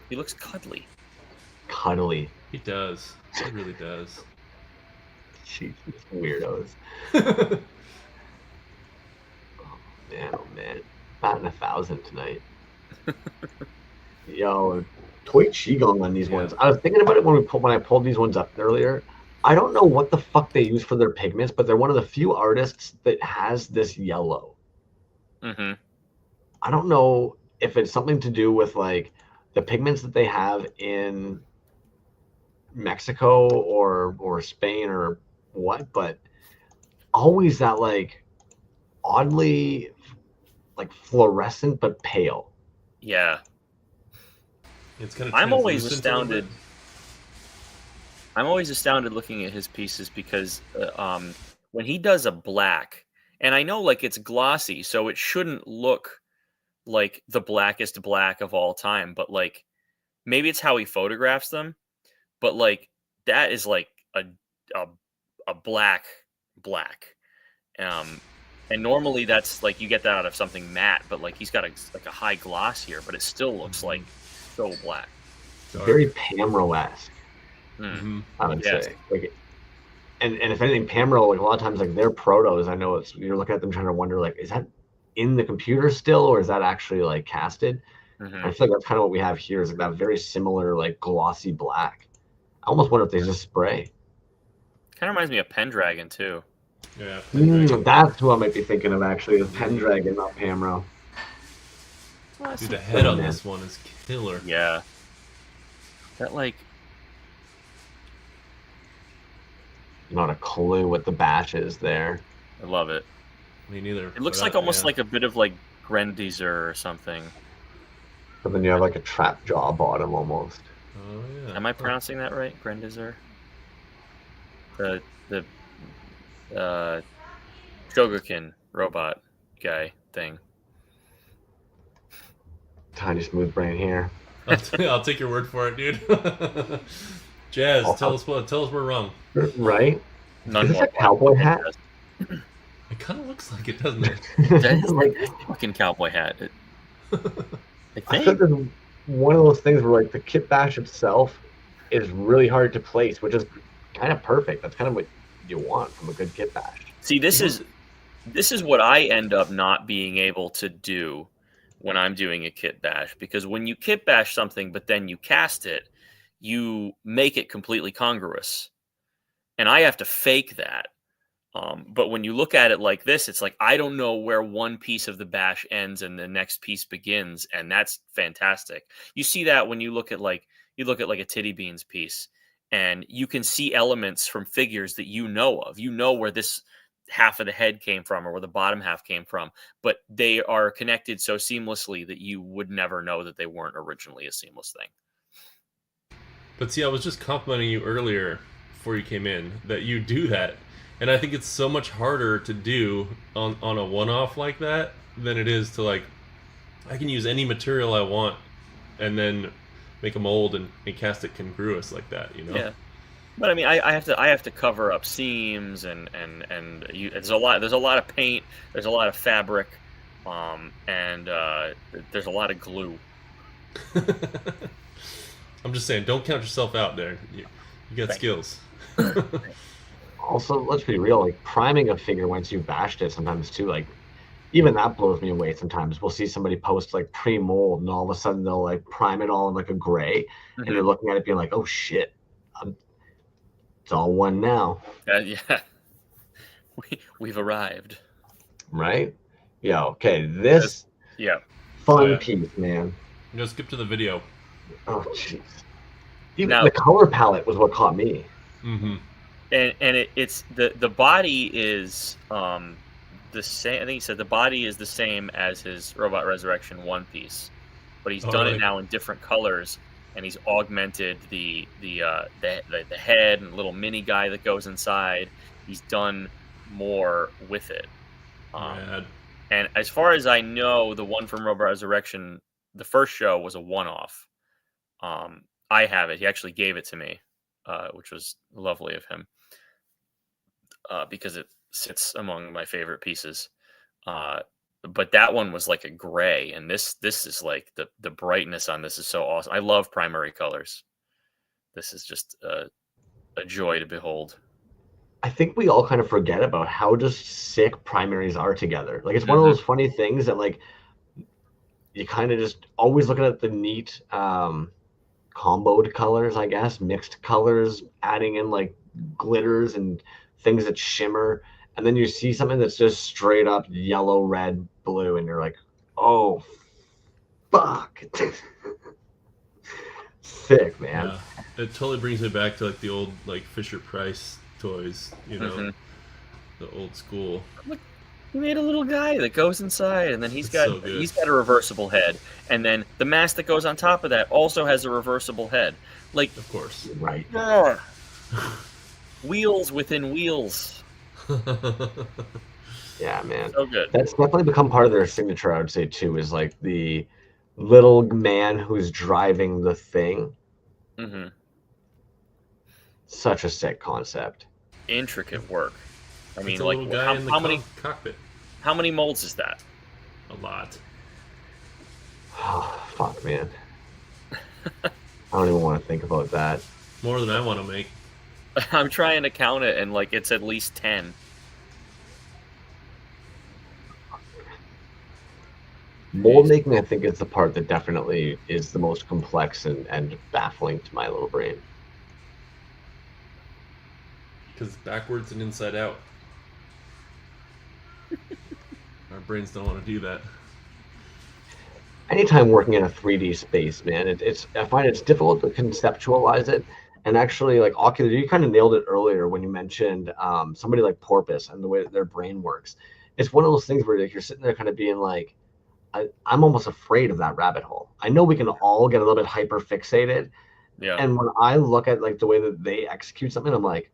[SPEAKER 3] He looks cuddly.
[SPEAKER 1] Cuddly.
[SPEAKER 2] He does. He really does.
[SPEAKER 1] Jeez, weirdos. Man, oh man. Batting 1,000 tonight. Yo, toy Qigong on these ones. I was thinking about it when I pulled these ones up earlier. I don't know what the fuck they use for their pigments, but they're one of the few artists that has this yellow.
[SPEAKER 3] Mm-hmm.
[SPEAKER 1] I don't know if it's something to do with like the pigments that they have in Mexico or Spain or what, but always that like oddly like fluorescent but pale.
[SPEAKER 3] Yeah.
[SPEAKER 2] It's kind of
[SPEAKER 3] I'm always
[SPEAKER 2] translucent a little
[SPEAKER 3] astounded.
[SPEAKER 2] bit.
[SPEAKER 3] I'm always astounded looking at his pieces because when he does a black, and I know like it's glossy, so it shouldn't look like the blackest black of all time, but like maybe it's how he photographs them, but like that is like a, a black. And normally that's like you get that out of something matte, but like he's got a high gloss here, but it still looks like so black.
[SPEAKER 2] Dark.
[SPEAKER 1] Very Pamro-esque,
[SPEAKER 2] Mhm.
[SPEAKER 1] I would
[SPEAKER 3] Yes.
[SPEAKER 1] say. Like, and if anything, Pamro, like a lot of times, like their protos, I know it's you're looking at them trying to wonder, like, is that in the computer still, or is that actually like casted?
[SPEAKER 3] Hmm.
[SPEAKER 1] I feel like that's kind of what we have here is like that very similar, like glossy black. I almost wonder if they just spray.
[SPEAKER 3] Kind of reminds me of Pendragon too.
[SPEAKER 2] Yeah. Pendragon.
[SPEAKER 1] That's who I might be thinking of actually, is Pendragon, not Pamro.
[SPEAKER 2] Dude, the head on
[SPEAKER 1] man.
[SPEAKER 2] this one is killer.
[SPEAKER 3] Yeah. That like
[SPEAKER 1] Not a clue what the bash is there.
[SPEAKER 3] I love it.
[SPEAKER 2] Me neither.
[SPEAKER 3] It looks
[SPEAKER 2] but,
[SPEAKER 3] like almost
[SPEAKER 2] yeah.
[SPEAKER 3] like a bit of like Grendizer or something.
[SPEAKER 1] But then you have like a trap jaw bottom almost.
[SPEAKER 2] Oh yeah.
[SPEAKER 3] Am I pronouncing that right? Grendizer? The Shogakin robot guy thing.
[SPEAKER 1] Tiny smooth brain here.
[SPEAKER 2] I'll take your word for it, dude. Jazz, tell us we're wrong.
[SPEAKER 1] Right?
[SPEAKER 3] None
[SPEAKER 1] Is this
[SPEAKER 3] more
[SPEAKER 1] a cowboy hat?
[SPEAKER 2] It kind of looks like it, doesn't it?
[SPEAKER 3] That is
[SPEAKER 1] like,
[SPEAKER 3] like a fucking cowboy hat. I
[SPEAKER 1] I
[SPEAKER 3] think.
[SPEAKER 1] think this is one of those things where like the kit bash itself is really hard to place, which is kind of perfect. That's kind of what you want from a good kit bash.
[SPEAKER 3] See, this is what I end up not being able to do when I'm doing a kit bash, because when you kit bash something but then you cast it, you make it completely congruous, and I have to fake that. But when you look at it like this, it's like I don't know where one piece of the bash ends and the next piece begins, and that's fantastic. You see that when you look at like a Titty Beans piece, and you can see elements from figures that you know of. You know where this half of the head came from or where the bottom half came from, but they are connected so seamlessly that you would never know that they weren't originally a seamless thing.
[SPEAKER 2] But see, I was just complimenting you earlier before you came in that you do that. And I think it's so much harder to do on a one-off like that than it is to, like, I can use any material I want and then make a mold and cast it congruous like that, you know?
[SPEAKER 3] Yeah. But I mean, I have to cover up seams and there's a lot of paint, there's a lot of fabric, and there's a lot of glue.
[SPEAKER 2] I'm just saying, don't count yourself out there. You got skills.
[SPEAKER 1] Also, let's be real, like priming a figure once you've bashed it sometimes too, like even that blows me away sometimes. We'll see somebody post like pre-mold and all of a sudden they'll like prime it all in like a gray and you're looking at it being like, oh shit, it's all one now.
[SPEAKER 3] Yeah. We've arrived.
[SPEAKER 1] Right? Yeah, okay. This fun piece, man.
[SPEAKER 2] I'm gonna skip to the video.
[SPEAKER 1] Oh jeez. Even the color palette was what caught me.
[SPEAKER 2] Mm-hmm.
[SPEAKER 3] And it's the body is the same. I think he said the body is the same as his Robot Resurrection one piece, but he's done it now in different colors, and he's augmented the head and little mini guy that goes inside. He's done more with it. And as far as I know, the one from Robot Resurrection, the first show, was a one-off. I have it. He actually gave it to me, which was lovely of him. Because it sits among my favorite pieces. But that one was like a gray, and this is like the brightness on this is so awesome. I love primary colors. This is just a joy to behold.
[SPEAKER 1] I think we all kind of forget about how just sick primaries are together. Like, it's one of those funny things that, like, you kind of just always looking at the neat comboed colors, I guess, mixed colors, adding in like glitters and things that shimmer, and then you see something that's just straight up yellow, red, blue, and you're like, oh fuck. Sick, man.
[SPEAKER 2] Yeah. It totally brings me back to like the old like Fisher Price toys, you know, the old school.
[SPEAKER 3] Look, he made a little guy that goes inside, and then he's got a reversible head, and then the mask that goes on top of that also has a reversible head. Like,
[SPEAKER 2] of course,
[SPEAKER 1] right.
[SPEAKER 3] Wheels within wheels.
[SPEAKER 1] Yeah, man.
[SPEAKER 3] So good.
[SPEAKER 1] That's definitely become part of their signature, I would say, too, is like the little man who's driving the thing.
[SPEAKER 3] Mm-hmm.
[SPEAKER 1] Such a sick concept.
[SPEAKER 3] Intricate work. I mean,
[SPEAKER 2] like,
[SPEAKER 3] how many
[SPEAKER 2] cockpit?
[SPEAKER 3] How many molds is that?
[SPEAKER 2] A lot.
[SPEAKER 1] Oh, fuck, man. I don't even want to think about that.
[SPEAKER 2] More than I want to make.
[SPEAKER 3] I'm trying to count it, and like it's at least 10.
[SPEAKER 1] Mold making, I think, is the part that definitely is the most complex and baffling to my little brain.
[SPEAKER 2] Because it's backwards and inside out. Our brains don't want to do that.
[SPEAKER 1] Anytime working in a 3D space, man, I find it's difficult to conceptualize it. And actually, like Ocular, you kind of nailed it earlier when you mentioned somebody like Porpoise and the way that their brain works. It's one of those things where you're sitting there kind of being like, I'm almost afraid of that rabbit hole. I know we can all get a little bit hyper fixated.
[SPEAKER 3] Yeah.
[SPEAKER 1] And when I look at like the way that they execute something, I'm like,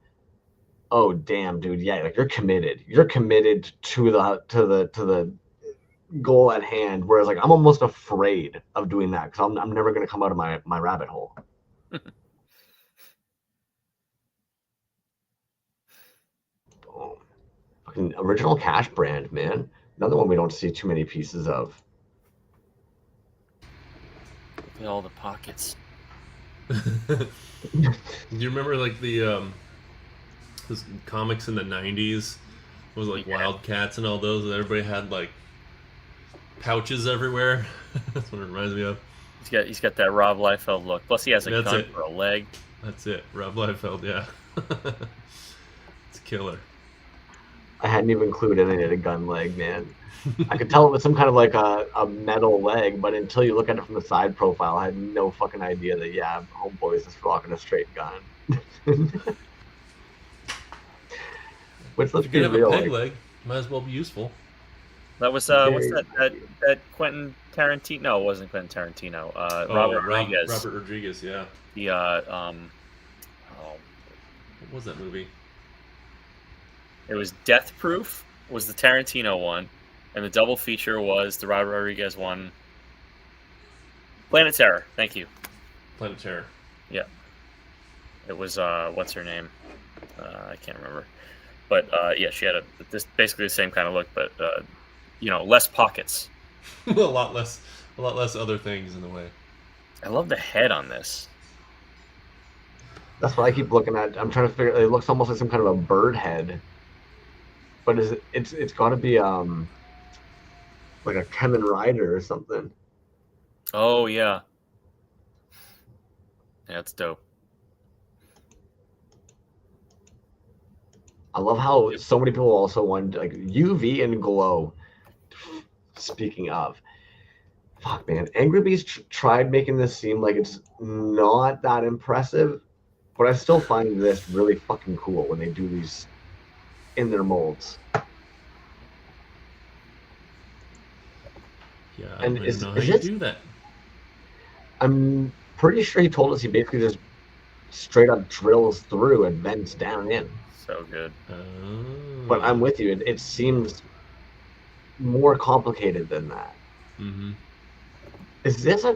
[SPEAKER 1] oh damn, dude, yeah, like you're committed. You're committed to the goal at hand. Whereas like I'm almost afraid of doing that because I'm never gonna come out of my rabbit hole. Oh, fucking original Cash brand, man. Another one we don't see too many pieces of.
[SPEAKER 3] Look at all the pockets.
[SPEAKER 2] Do you remember like the those comics in the 90s? It was like Wildcats and all those, and everybody had like pouches everywhere. That's what it reminds me of.
[SPEAKER 3] He's got that Rob Liefeld look. Plus, he has a
[SPEAKER 2] That's
[SPEAKER 3] gun
[SPEAKER 2] it.
[SPEAKER 3] for a leg.
[SPEAKER 2] That's it. Rob Liefeld, yeah. It's killer.
[SPEAKER 1] I hadn't even clued in it a gun leg, man. I could tell it was some kind of like a metal leg, but until you look at it from the side profile, I had no fucking idea that, yeah, homeboy is just rocking a straight gun. Which, let's
[SPEAKER 2] If
[SPEAKER 1] be
[SPEAKER 2] you're gonna
[SPEAKER 1] real,
[SPEAKER 2] have a peg
[SPEAKER 1] like,
[SPEAKER 2] leg, might as well be useful.
[SPEAKER 3] That was what's that Quentin Tarantino? No, it wasn't Quentin Tarantino. Robert Rodriguez.
[SPEAKER 2] Robert Rodriguez, yeah.
[SPEAKER 3] The
[SPEAKER 2] What was that movie?
[SPEAKER 3] it was Death Proof was the Tarantino one, and the double feature was the Robert Rodriguez one. Planet Terror. Thank you.
[SPEAKER 2] Planet Terror.
[SPEAKER 3] Yeah. It was what's her name? I can't remember. But yeah, she had this basically the same kind of look, but less pockets.
[SPEAKER 2] a lot less other things in the way.
[SPEAKER 3] I love the head on this.
[SPEAKER 1] that's what I keep looking at. I'm trying to figure. It looks almost like some kind of a bird head, but it's got to be like a Kamen Rider or something.
[SPEAKER 3] Oh yeah. Yeah, it's dope.
[SPEAKER 1] I love how so many people also want like UV and glow. Speaking of, fuck man, Angry Beast tried making this seem like it's not that impressive, but I still find this really fucking cool when they do these in their molds.
[SPEAKER 2] Yeah, I
[SPEAKER 1] And
[SPEAKER 2] don't
[SPEAKER 1] is
[SPEAKER 2] even know how
[SPEAKER 1] this-
[SPEAKER 2] you do that.
[SPEAKER 1] I'm pretty sure he told us he basically just straight up drills through and bends down in.
[SPEAKER 3] So good.
[SPEAKER 2] Oh.
[SPEAKER 1] But I'm with you. It seems more complicated than that.
[SPEAKER 2] Mm-hmm.
[SPEAKER 1] Is this a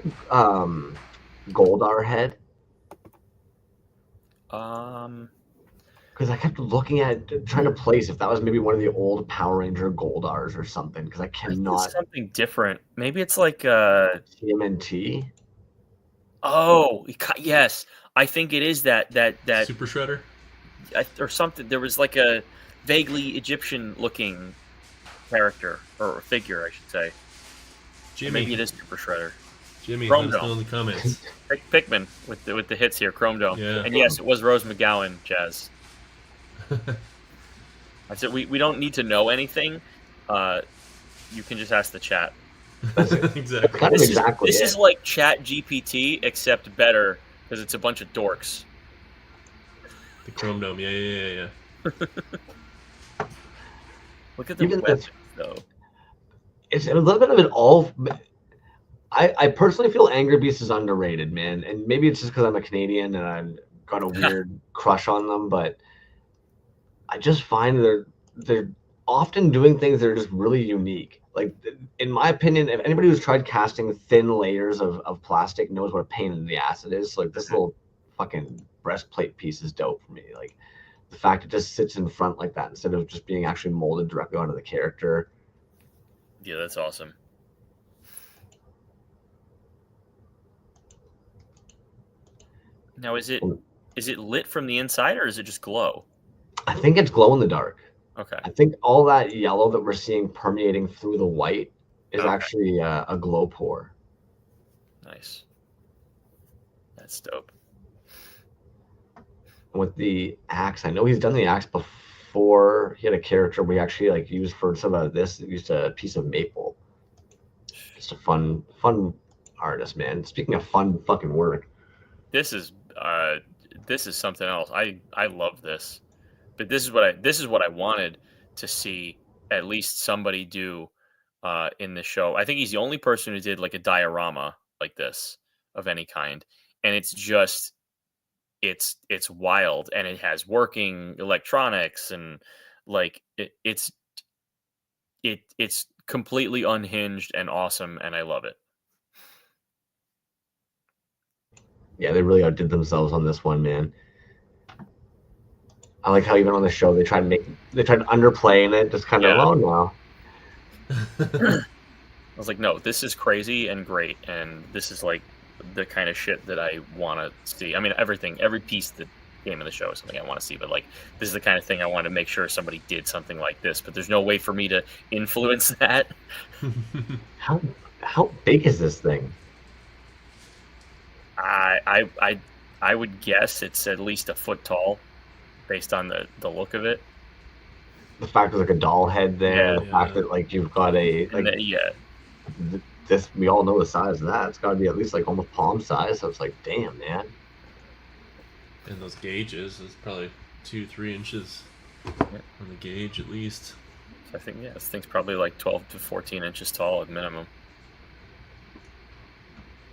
[SPEAKER 1] Goldar head? Because I kept looking at trying to place if that was maybe one of the old Power Ranger Goldars or something. Because I
[SPEAKER 3] I think
[SPEAKER 1] cannot
[SPEAKER 3] it's something different. Maybe it's like
[SPEAKER 1] TMNT.
[SPEAKER 3] oh yes, I think it is that
[SPEAKER 2] Super Shredder?
[SPEAKER 3] or something. There was like a vaguely Egyptian looking character or figure, I should say.
[SPEAKER 2] Jimmy.
[SPEAKER 3] Maybe it is Super Shredder.
[SPEAKER 2] Jimmy,
[SPEAKER 3] Chrome
[SPEAKER 2] let us
[SPEAKER 3] Dome.
[SPEAKER 2] know in the comments.
[SPEAKER 3] Pikmin with the hits here, Chrome Dome.
[SPEAKER 2] Yeah.
[SPEAKER 3] And yes, it was Rose McGowan, Jazz. I said we don't need to know anything. You can just ask the chat.
[SPEAKER 2] Exactly.
[SPEAKER 1] Kind of exactly.
[SPEAKER 3] This is like Chat GPT except better because it's a bunch of dorks.
[SPEAKER 2] The Chrome Dome, yeah.
[SPEAKER 3] Look at the
[SPEAKER 1] Even
[SPEAKER 3] weapons, though.
[SPEAKER 1] It's a little bit of it all. I personally feel Angry Beast is underrated, man. And maybe it's just because I'm a Canadian and I've got a weird crush on them, but I just find they're often doing things that are just really unique. Like, in my opinion, if anybody who's tried casting thin layers of plastic knows what a pain in the ass it is. Like, this little fucking breastplate piece is dope for me. Like, the fact it just sits in front like that instead of just being actually molded directly onto the character.
[SPEAKER 3] Yeah, that's awesome. Now, is it lit from the inside or is it just glow?
[SPEAKER 1] I think it's glow in the dark.
[SPEAKER 3] Okay.
[SPEAKER 1] I think all that yellow that we're seeing permeating through the white is actually a glow pour.
[SPEAKER 3] Nice. That's dope.
[SPEAKER 1] With the axe, I know he's done the axe before. He had a character we actually like used for some of this. Used a piece of maple. Just a fun artist, man. Speaking of fun fucking work,
[SPEAKER 3] This is something else. I love this, but this is what I wanted to see at least somebody do in the show. I think he's the only person who did like a diorama like this of any kind, and it's just it's wild, and it has working electronics, and like it's completely unhinged and awesome, and I love it.
[SPEAKER 1] yeah, they really outdid themselves on this one, man. I like how even on the show they tried to underplay in it, just kind of
[SPEAKER 3] Yeah.
[SPEAKER 1] oh no.
[SPEAKER 3] I was like, no, this is crazy and great, and this is like the kind of shit that I want to see. I mean, every piece that game of the show is something I want to see. But like, this is the kind of thing I want to make sure somebody did something like this. But there's no way for me to influence that.
[SPEAKER 1] How big is this thing?
[SPEAKER 3] I would guess it's at least a foot tall, based on the look of it.
[SPEAKER 1] The fact there's like a doll head there,
[SPEAKER 3] Yeah,
[SPEAKER 1] the fact that like you've got a like this, we all know the size of that. It's got to be at least like almost palm size. So it's like, damn, man.
[SPEAKER 2] And those gauges is probably 2-3 inches on the gauge at least.
[SPEAKER 3] So I think this thing's probably like 12 to 14 inches tall at minimum.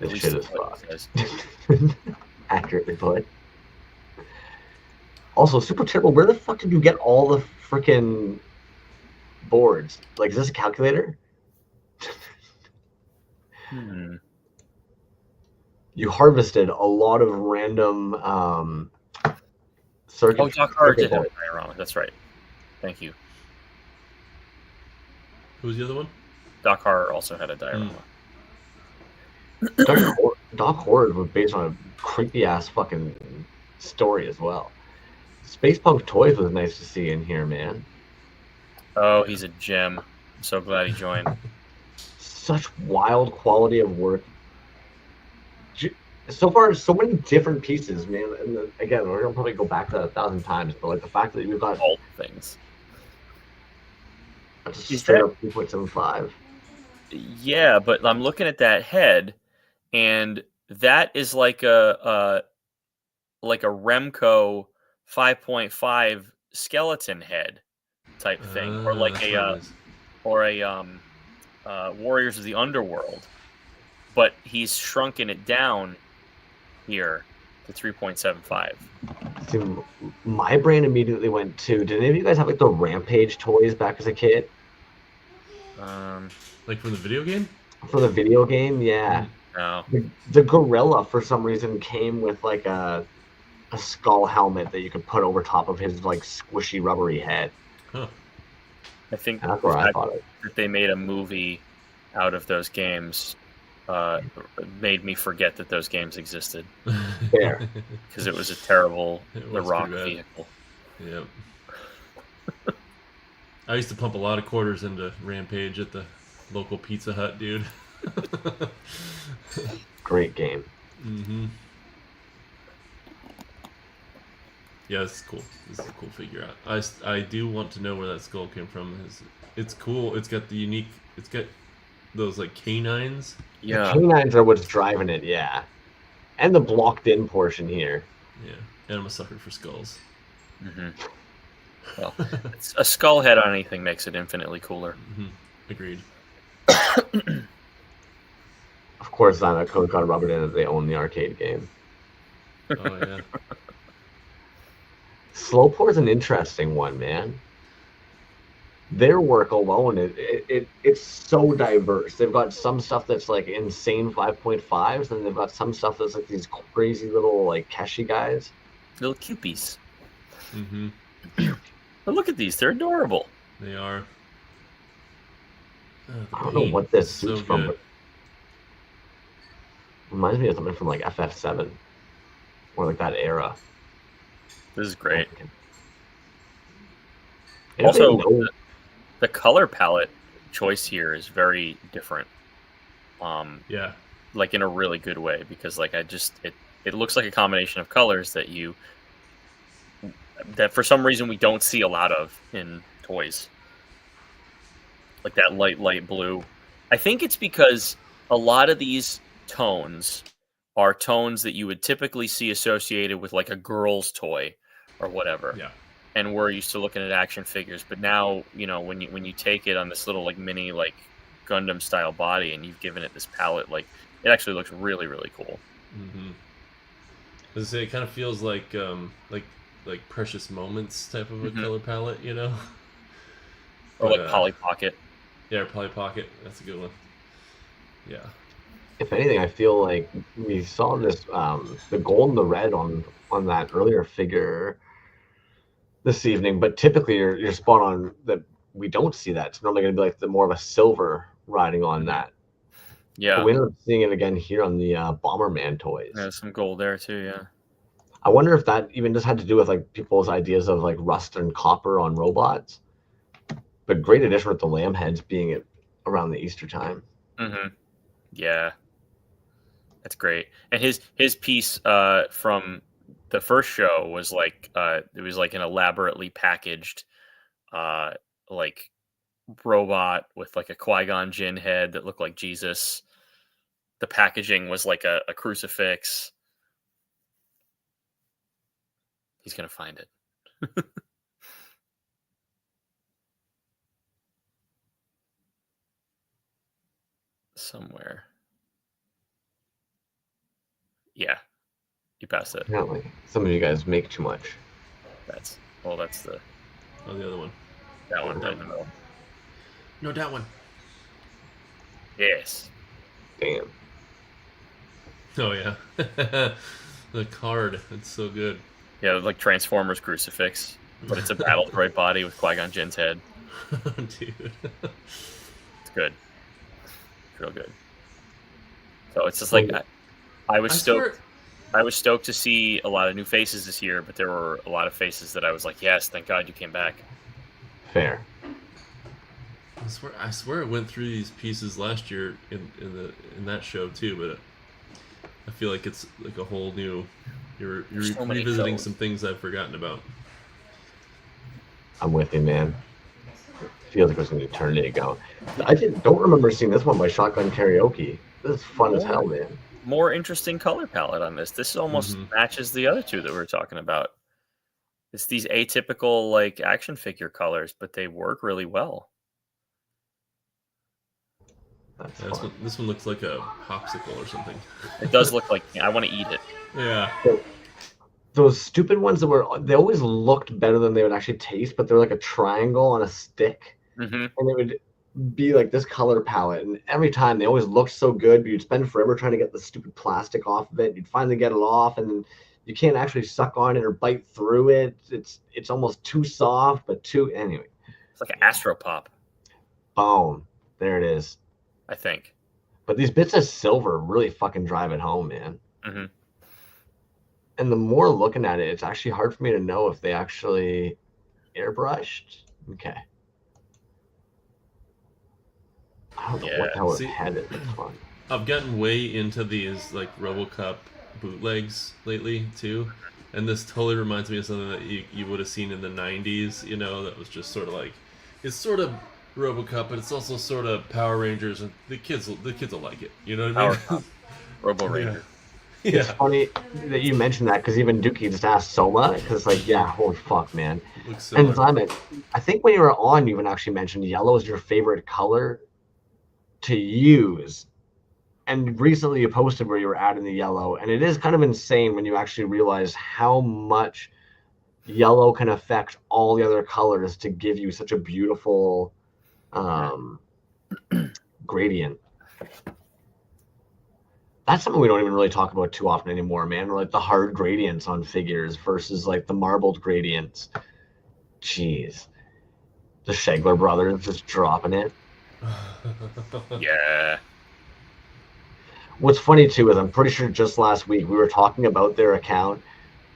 [SPEAKER 1] This
[SPEAKER 3] At
[SPEAKER 1] shit
[SPEAKER 3] least
[SPEAKER 1] is
[SPEAKER 3] that's what it
[SPEAKER 1] fucked. Accurately put. Also, Super Turbo, where the fuck did you get all the freaking boards? Like, is this a calculator? You harvested a lot of random circuit.
[SPEAKER 3] Oh, Doc Hart did have a diorama. That's right. Thank you.
[SPEAKER 2] Who was the other one?
[SPEAKER 3] Doc Hart also had a diorama.
[SPEAKER 1] Doc Horde was based on a creepy ass fucking story as well. Space Punk Toys was nice to see in here, man.
[SPEAKER 3] Oh, he's a gem. I'm so glad he joined.
[SPEAKER 1] Such wild quality of work. So far, so many different pieces, man. And again, we're gonna probably go back to that 1,000 times, but like the fact that we've got
[SPEAKER 3] all things.
[SPEAKER 1] Straight up 3.75.
[SPEAKER 3] Yeah, but I'm looking at that head, and that is like a Remco 5.5 skeleton head type thing, or like a Warriors of the Underworld, but he's shrunken it down here to 3.75.
[SPEAKER 1] See, my brain immediately went to, did any of you guys have like the Rampage toys back as a kid?
[SPEAKER 2] Like from the video game?
[SPEAKER 1] For the video game, yeah.
[SPEAKER 3] No.
[SPEAKER 1] The gorilla, for some reason, came with like a skull helmet that you could put over top of his like squishy rubbery head.
[SPEAKER 2] Huh.
[SPEAKER 3] I think
[SPEAKER 1] that's where I thought it.
[SPEAKER 3] That they made a movie out of those games made me forget that those games existed.
[SPEAKER 1] Fair.
[SPEAKER 3] Because it was a terrible The Rock vehicle.
[SPEAKER 2] Yep. I used to pump a lot of quarters into Rampage at the local Pizza Hut, dude.
[SPEAKER 1] Great game.
[SPEAKER 2] Mm-hmm. Yeah, this is cool. This is a cool figure out. I do want to know where that skull came from. It's cool. It's got the unique. It's got those like canines.
[SPEAKER 3] Yeah,
[SPEAKER 1] the canines are what's driving it. Yeah, and the blocked-in portion here.
[SPEAKER 2] Yeah, and I'm a sucker for skulls.
[SPEAKER 3] Mm-hmm. Well, a skull head on anything makes it infinitely cooler.
[SPEAKER 2] Mm-hmm. Agreed.
[SPEAKER 1] Of course, Zyma got rubbed in that they own the arcade game.
[SPEAKER 2] Oh yeah.
[SPEAKER 1] Slowpore's an interesting one, man. Their work alone, it's so diverse. They've got some stuff that's like insane 5.5s, and they've got some stuff that's like these crazy little like Keshi guys.
[SPEAKER 3] Little cupies.
[SPEAKER 2] Mm-hmm.
[SPEAKER 3] But look at these; they're adorable.
[SPEAKER 2] They are.
[SPEAKER 1] I don't know what this suit's
[SPEAKER 2] so
[SPEAKER 1] from, but reminds me of something from like FF7 or like that era.
[SPEAKER 3] This is great.
[SPEAKER 1] Anybody
[SPEAKER 3] Also,
[SPEAKER 1] know?
[SPEAKER 3] the color palette choice here is very different.
[SPEAKER 2] Yeah.
[SPEAKER 3] Like in a really good way, because like it looks like a combination of colors that for some reason we don't see a lot of in toys. Like that light blue. I think it's because a lot of these tones are tones that you would typically see associated with like a girl's toy or whatever.
[SPEAKER 2] Yeah.
[SPEAKER 3] And we're used to looking at action figures, but now, you know, when you take it on this little like mini like Gundam style body and you've given it this palette, like it actually looks really, really cool.
[SPEAKER 2] Mm-hmm. As I say, it kind of feels like Precious Moments type of a color palette, you know?
[SPEAKER 3] Or like Polly Pocket.
[SPEAKER 2] Yeah, Polly Pocket. That's a good one. Yeah.
[SPEAKER 1] If anything, I feel like we saw this the gold and the red on that earlier figure this evening, but typically you're spot on that we don't see that. It's normally going to be like the more of a silver riding on that.
[SPEAKER 3] Yeah.
[SPEAKER 1] But we ended up seeing it again here on the Bomberman toys.
[SPEAKER 3] There's some gold there too, yeah.
[SPEAKER 1] I wonder if that even just had to do with like people's ideas of like rust and copper on robots. But great addition with the lamb heads being it around the Easter time.
[SPEAKER 3] Mm-hmm. Yeah, that's great. And his piece from the first show was like it was like an elaborately packaged like robot with like a Qui-Gon Jinn head that looked like Jesus. The packaging was like a crucifix. He's gonna find it. Somewhere. Yeah, you passed it.
[SPEAKER 1] Apparently, some of you guys make too much.
[SPEAKER 3] That's the
[SPEAKER 2] Oh, the other one.
[SPEAKER 3] that one in the middle.
[SPEAKER 2] No, that one.
[SPEAKER 3] Yes.
[SPEAKER 1] Damn.
[SPEAKER 2] Oh yeah, the card. It's so good.
[SPEAKER 3] Yeah, like Transformers crucifix, but it's a battle droid body with Qui-Gon Jinn's head.
[SPEAKER 2] Dude.
[SPEAKER 3] It's good. It's real good. So it's just like I was stoked. I was stoked to see a lot of new faces this year, but there were a lot of faces that I was like, yes, thank God you came back.
[SPEAKER 1] Fair.
[SPEAKER 2] I swear it went through these pieces last year in that show too, but I feel like it's like a whole new. You're
[SPEAKER 3] so many
[SPEAKER 2] revisiting
[SPEAKER 3] shows.
[SPEAKER 2] some things I've forgotten about.
[SPEAKER 1] I'm with you, man. Feels like it was an eternity ago. I don't remember seeing this one by Shotgun Karaoke. This is fun as hell, man.
[SPEAKER 3] More interesting color palette on this. This almost matches the other two that we were talking about. It's these atypical like action figure colors, but they work really well.
[SPEAKER 1] That's
[SPEAKER 2] Yeah,
[SPEAKER 1] fun.
[SPEAKER 2] this one looks like a popsicle or something.
[SPEAKER 3] It does look like I want to eat it.
[SPEAKER 2] Yeah.
[SPEAKER 1] Those stupid ones they always looked better than they would actually taste, but they're like a triangle on a stick.
[SPEAKER 3] Mm-hmm.
[SPEAKER 1] And it would be like this color palette. And every time they always looked so good, but you'd spend forever trying to get the stupid plastic off of it. You'd finally get it off, and then you can't actually suck on it or bite through it. It's almost too soft, but anyway.
[SPEAKER 3] It's like an Astropop.
[SPEAKER 1] Boom. There it is.
[SPEAKER 3] I think.
[SPEAKER 1] But these bits of silver really fucking drive it home, man.
[SPEAKER 3] Mm-hmm.
[SPEAKER 1] And the more looking at it, it's actually hard for me to know if they actually airbrushed. Okay. I don't know what the hell his head is. It's fun.
[SPEAKER 2] I've gotten way into these like RoboCop bootlegs lately too, and this totally reminds me of something that you would have seen in the '90s. You know, that was just sort of like it's sort of RoboCop, but it's also sort of Power Rangers, and the kids will like it. You know what I mean?
[SPEAKER 3] Robo Ranger.
[SPEAKER 2] Yeah.
[SPEAKER 1] It's funny that you mentioned that because even Dookie just asked Soma because it's like, yeah, holy fuck, man. And Simon, I think when you were on, you even actually mentioned yellow is your favorite color to use. And recently you posted where you were adding the yellow, and it is kind of insane when you actually realize how much yellow can affect all the other colors to give you such a beautiful gradient. That's something we don't even really talk about too often anymore, man. Like the hard gradients on figures versus like the marbled gradients. Jeez. The Shegler brothers just dropping it.
[SPEAKER 3] Yeah.
[SPEAKER 1] What's funny too is I'm pretty sure just last week we were talking about their account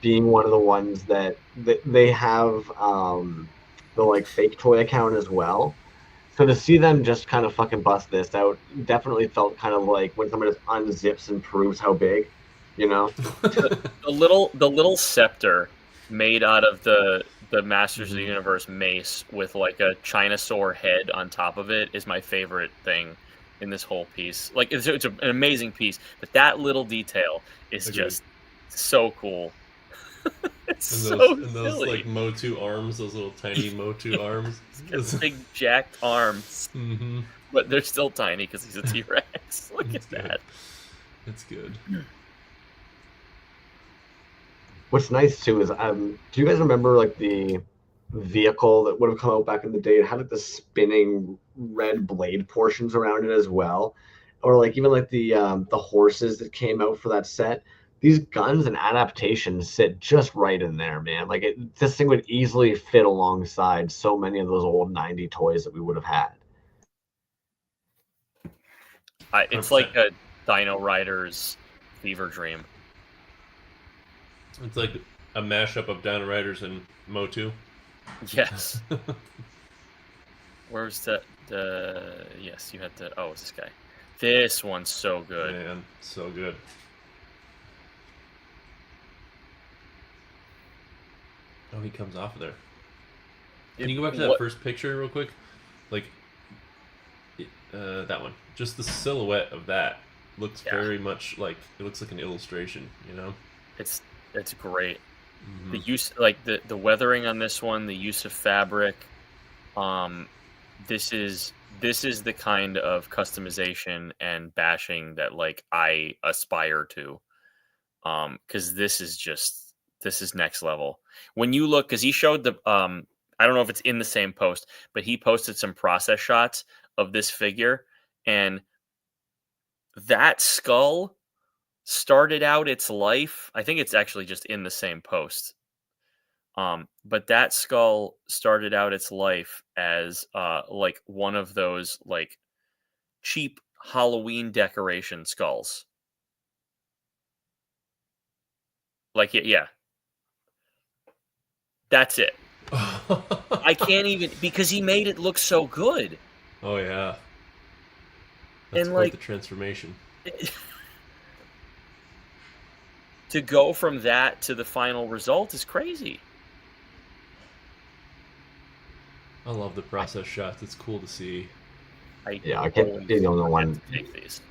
[SPEAKER 1] being one of the ones that they have the like fake toy account as well. So to see them just kind of fucking bust this out definitely felt kind of like when someone just unzips and proves how big, you know?
[SPEAKER 3] the little scepter made out of the Masters of the Universe mace with like a Chinasaur head on top of it is my favorite thing in this whole piece. Like it's an amazing piece, but that little detail is just so cool. It's
[SPEAKER 2] those
[SPEAKER 3] silly.
[SPEAKER 2] like Motu arms, those little tiny Motu arms.
[SPEAKER 3] It's big jacked arms, but they're still tiny because he's a T-Rex. Look at that.
[SPEAKER 2] It's good.
[SPEAKER 1] What's nice too is do you guys remember like the vehicle that would have come out back in the day? It had like the spinning red blade portions around it as well, or like even like the horses that came out for that set. These guns and adaptations sit just right in there, man. Like this thing would easily fit alongside so many of those old 90 toys that we would have had.
[SPEAKER 3] It's like a Dino Rider's fever dream.
[SPEAKER 2] It's like a mashup of Down Riders and Motu.
[SPEAKER 3] Yes. Where's the yes, you had to it's this guy. This one's so good.
[SPEAKER 2] Man, so good. Oh, he comes off of there. Can you go back to that first picture real quick? Like, that one. Just the silhouette of that looks very much like, it looks like an illustration, you know?
[SPEAKER 3] It's great. Mm-hmm. The use, like the weathering on this one, the use of fabric. This is the kind of customization and bashing that like I aspire to. Because this is next level. When you look, because he showed the I don't know if it's in the same post, but he posted some process shots of this figure, and that skull started out its life. I think it's actually just in the same post. But that skull started out its life as like one of those like cheap Halloween decoration skulls. Like yeah. That's it. I can't even, because he made it look so good.
[SPEAKER 2] Oh yeah. That's
[SPEAKER 3] and
[SPEAKER 2] quite
[SPEAKER 3] like
[SPEAKER 2] the transformation.
[SPEAKER 3] To go from that to the final result is crazy.
[SPEAKER 2] I love the process shots. It's cool to see.
[SPEAKER 1] I can't be the only one.
[SPEAKER 3] Take these.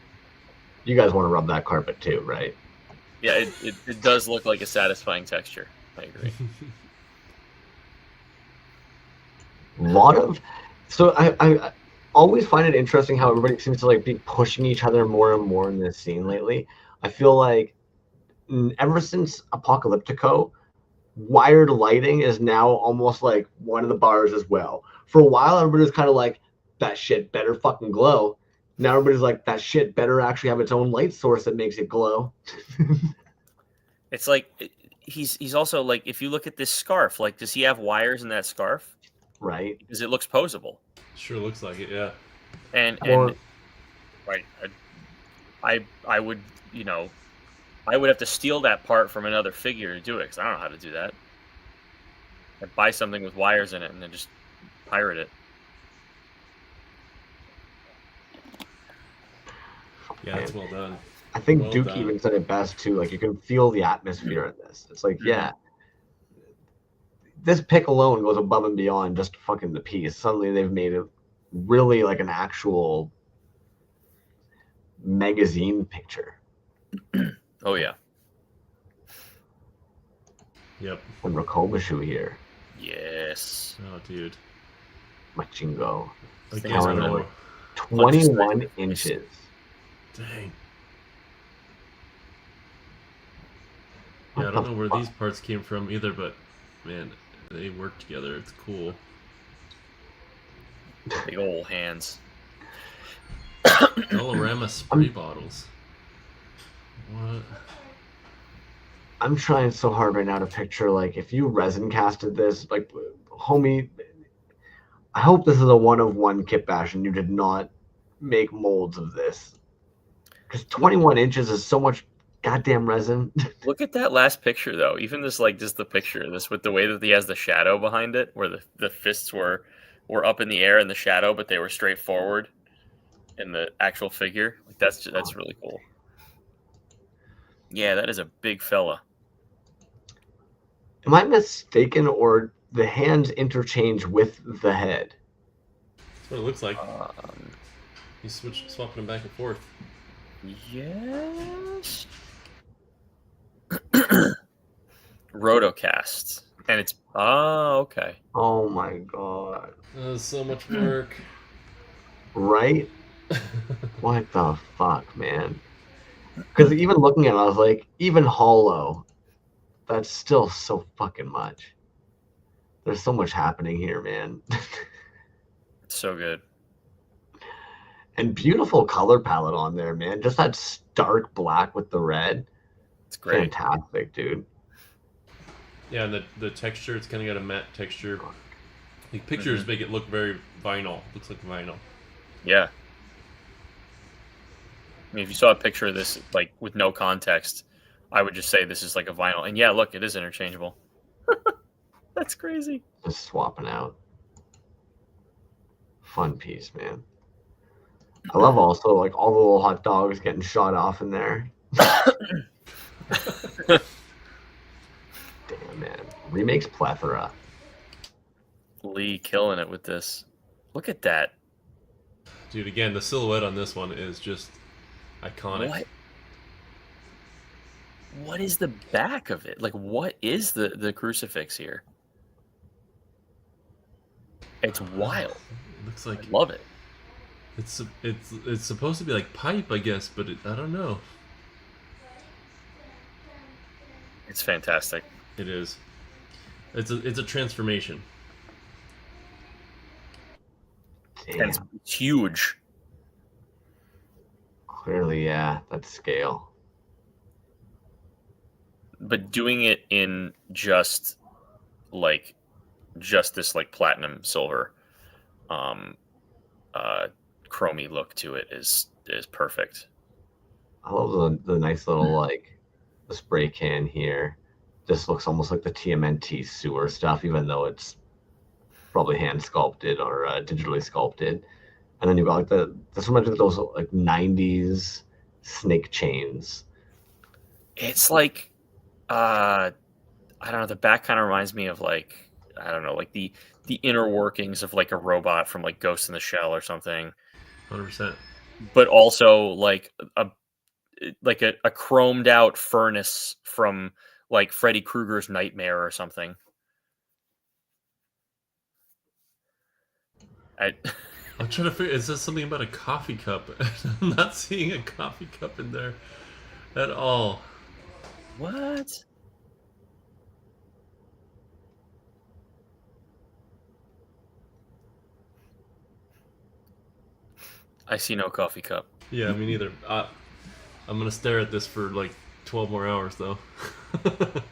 [SPEAKER 1] You guys want to rub that carpet too, right?
[SPEAKER 3] Yeah, it does look like a satisfying texture. I agree.
[SPEAKER 1] So I always find it interesting how everybody seems to like be pushing each other more and more in this scene lately. I feel like ever since Apocalyptico, wired lighting is now almost like one of the bars as well. For a while, everybody's kind of like, that shit better fucking glow. Now everybody's like, that shit better actually have its own light source that makes it glow.
[SPEAKER 3] It's like he's also like, if you look at this scarf, like, does he have wires in that scarf?
[SPEAKER 1] Right.
[SPEAKER 3] Because it looks posable.
[SPEAKER 2] Sure looks like it, yeah.
[SPEAKER 3] And right, I would, I would have to steal that part from another figure to do it, because I don't know how to do that. I'd buy something with wires in it and then just pirate it.
[SPEAKER 2] Yeah, that's well done.
[SPEAKER 1] I think Duke even said it best too. Like, you can feel the atmosphere in this. It's like, yeah, this pick alone goes above and beyond just fucking the piece. Suddenly they've made it really like an actual magazine picture.
[SPEAKER 3] Oh yeah.
[SPEAKER 2] Yep.
[SPEAKER 1] And Rakobashu here.
[SPEAKER 3] Yes.
[SPEAKER 2] Oh, dude.
[SPEAKER 1] Machingo.
[SPEAKER 2] Like
[SPEAKER 1] 21 inches.
[SPEAKER 2] Dang. Yeah, I don't know where these parts came from either, but man, they work together. It's cool.
[SPEAKER 3] Big old hands.
[SPEAKER 2] Dollarama spray bottles. What?
[SPEAKER 1] I'm trying so hard right now to picture, like, if you resin casted this, like, homie, I hope this is a one-of-one kit bash and you did not make molds of this. Because 21 inches is so much goddamn resin.
[SPEAKER 3] Look at that last picture, though. Even this, like, just the picture, this with the way that he has the shadow behind it, where the fists were up in the air in the shadow, but they were straight forward in the actual figure. Like, that's really cool. Yeah, that is a big fella.
[SPEAKER 1] Am I mistaken, or the hands interchange with the head?
[SPEAKER 2] That's what it looks like. He's swapping them back and forth.
[SPEAKER 3] Yes. Rotocast. And it's... Oh, okay.
[SPEAKER 1] Oh my god.
[SPEAKER 2] That was so much work.
[SPEAKER 1] Right? What the fuck, man? Because even looking at it, I was like, even hollow, that's still so fucking much. There's so much happening here, man.
[SPEAKER 3] So good.
[SPEAKER 1] And beautiful color palette on there, man. Just that stark black with the red.
[SPEAKER 3] It's great.
[SPEAKER 1] Fantastic, dude.
[SPEAKER 2] Yeah, and the texture, it's kind of got a matte texture. Like, pictures make it look very vinyl. Looks like vinyl.
[SPEAKER 3] Yeah. I mean, if you saw a picture of this, like, with no context, I would just say this is like a vinyl. And yeah, look, it is interchangeable. That's crazy.
[SPEAKER 1] Just swapping out. Fun piece, man. I love also like all the little hot dogs getting shot off in there. Damn, man. Remakes plethora.
[SPEAKER 3] Lee killing it with this. Look at that.
[SPEAKER 2] Dude, again, the silhouette on this one is just iconic.
[SPEAKER 3] What is the back of it? Like, what is the crucifix here? It's wild.
[SPEAKER 2] It looks like
[SPEAKER 3] I love it.
[SPEAKER 2] it's supposed to be like pipe, I guess, but I don't know.
[SPEAKER 3] It's fantastic.
[SPEAKER 2] It is. It's a transformation.
[SPEAKER 3] And it's huge.
[SPEAKER 1] Clearly, yeah, that's scale.
[SPEAKER 3] But doing it in just this like platinum silver, chromy look to it is perfect.
[SPEAKER 1] I love the nice little like the spray can here. This looks almost like the TMNT sewer stuff, even though it's probably hand sculpted or digitally sculpted. And then you've got like this reminds me of those like 90s snake chains.
[SPEAKER 3] It's like I don't know, the back kind of reminds me of like, I don't know, like the inner workings of like a robot from like Ghost in the Shell or something.
[SPEAKER 2] 100%.
[SPEAKER 3] But also like a chromed out furnace from like Freddy Krueger's Nightmare or something. I'm
[SPEAKER 2] trying to figure. Is this something about a coffee cup? I'm not seeing a coffee cup in there at all.
[SPEAKER 3] What? I see no coffee cup.
[SPEAKER 2] Yeah, me neither. I'm gonna stare at this for like 12 more hours though. Yeah,